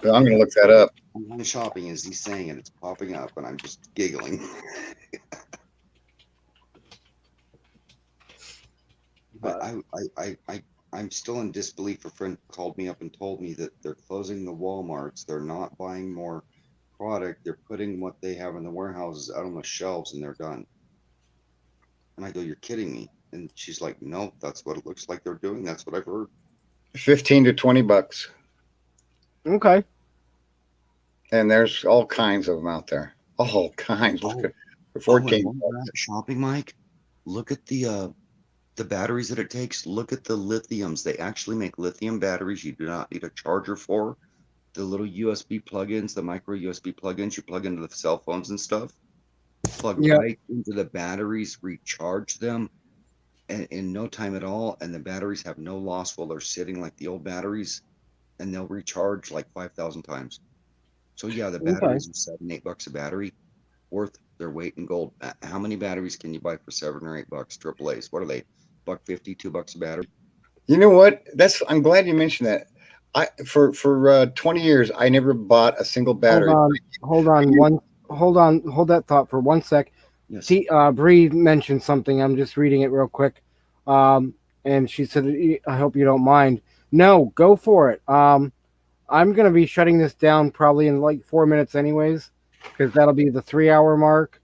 But I'm going to look that up. Online shopping, as he's saying it, it's popping up, and I'm just giggling. But I'm still in disbelief. A friend called me up and told me that they're closing the Walmarts. They're not buying more product. They're putting what they have in the warehouses out on the shelves, and they're done. And I go, "You're kidding me?" And she's like, "No, that's what it looks like they're doing. That's what I've heard." 15 to 20 bucks. Okay. And there's all kinds of them out there. All kinds. Oh. Look at for Oh, and 14 while we're at shopping, Mike, look at the batteries that it takes. Look at the lithiums. They actually make lithium batteries you do not need a charger for. The little USB plugins, the micro USB plugins you plug into the cell phones and stuff, plug Yeah. right into the batteries, recharge them in no time at all. And the batteries have no loss while they're sitting like the old batteries, and they'll recharge like 5,000 times. So yeah, the Okay. batteries are $7-8 a battery, worth their weight in gold. How many batteries can you buy for $7 or $8? AAA's. What are they? $1.50, $2 a battery. You know what? I'm glad you mentioned that. For 20 years, I never bought a single battery. Hold that thought for 1 sec. Yes. Bree mentioned something. I'm just reading it real quick. And she said, "I hope you don't mind." No, go for it. I'm gonna be shutting this down probably in like 4 minutes, anyways, because that'll be the 3-hour mark,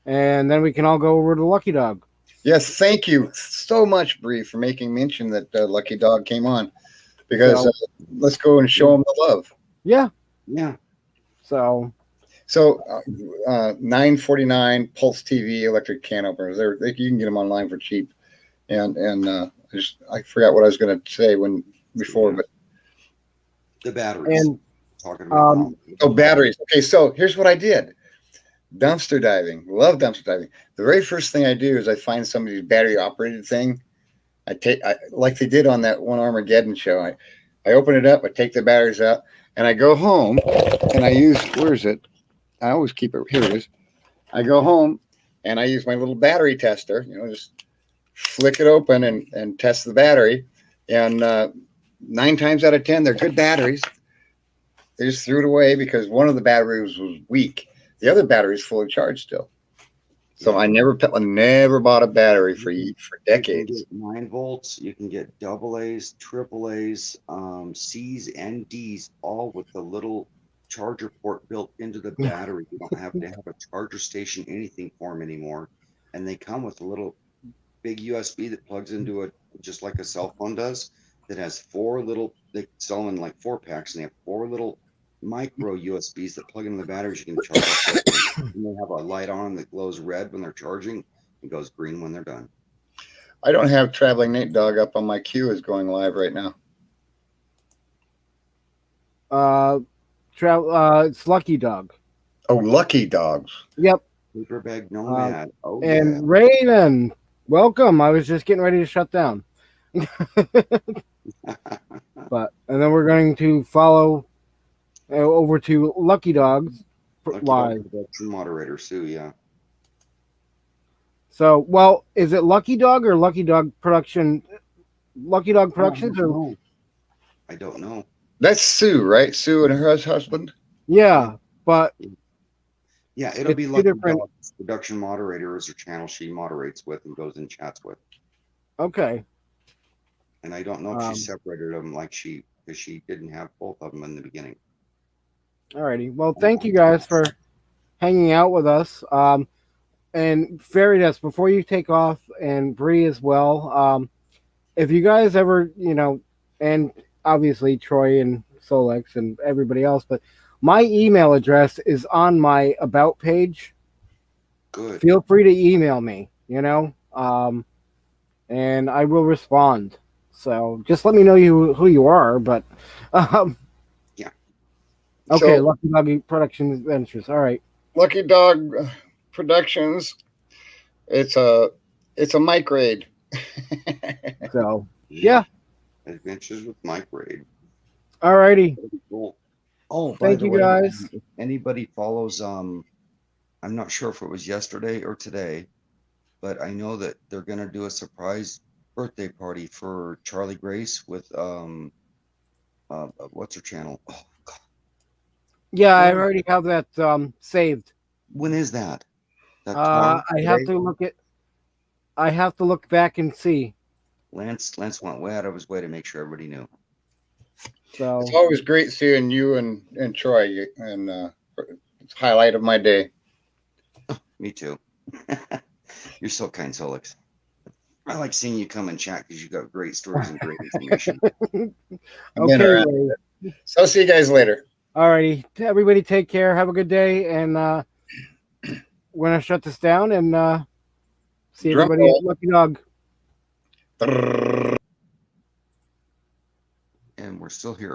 and then we can all go over to Lucky Dog. Yes, thank you so much, Bree, for making mention that Lucky Dog came on. Because So- let's go and show them the love. Yeah. Yeah. So 9.49 Pulse TV electric can openers. You can get them online for cheap. And I forgot what I was going to say before, but The batteries. and Talking about batteries. Okay, so here's what I did. Dumpster diving. Love dumpster diving. The very first thing I do is I find somebody's battery operated thing. Like they did on that one Armageddon show. I open it up, I take the batteries out, and I go home and I use, where is it? I always keep it, here it is. I go home and I use my little battery tester, just flick it open and test the battery. And 9 times out of 10, they're good batteries. They just threw it away because one of the batteries was weak. The other battery is fully charged still. So I never bought a battery for decades. You can get 9 volts. You can get AA's, AAA's, C's, and D's, all with the little charger port built into the battery. You don't have to have a charger station, anything for them anymore. And they come with a little big USB that plugs into it, just like a cell phone does. That has 4 little. They sell them in like 4-packs, and they have 4 little micro USBs that plug into the batteries. You can charge it. And they have a light on that glows red when they're charging and goes green when they're done. I don't have Traveling Nate Dog up on my queue is going live right now. it's Lucky Dog. Oh, Lucky Dogs. Yep. Paper bag nomad. And Raymond, welcome. I was just getting ready to shut down. And then we're going to follow over to Lucky Dogs live. Production moderator Sue, yeah. So, well, is it Lucky Dog or Lucky Dog Production? Lucky Dog Productions, or I don't know. That's Sue, right? Sue and her husband. Yeah, but yeah, it'll be Lucky Dog Production moderator is her channel she moderates with and goes and chats with. Okay. And I don't know if she separated them because she didn't have both of them in the beginning. Alrighty. Well, thank you guys for hanging out with us. And Fairy Dust, before you take off, and Bree as well, if you guys ever, and obviously Troy and Solex and everybody else, but my email address is on my About page. Good. Feel free to email me, and I will respond. So just let me know who you are, but yeah. Okay, So, Lucky Dog Productions Ventures. All right. Lucky Dog Productions. It's a mic raid. So yeah. Adventures with Mike Raid. All righty. Cool. Oh, thank you guys. If anybody follows, I'm not sure if it was yesterday or today, but I know that they're gonna do a surprise birthday party for Charlie Grace with what's her channel? Oh God. Yeah, I already have that saved. When is that? I have to look at. I have to look back and see. Lance went way out of his way to make sure everybody knew. So it's always great seeing you and Troy, and it's a highlight of my day. Me too. You're so kind, Solix. I like seeing you come and chat because you got great stories and great information. okay. So I'll see you guys later. All righty. Everybody take care. Have a good day. And we're going to shut this down and see everybody at Lucky Dog. And we're still here.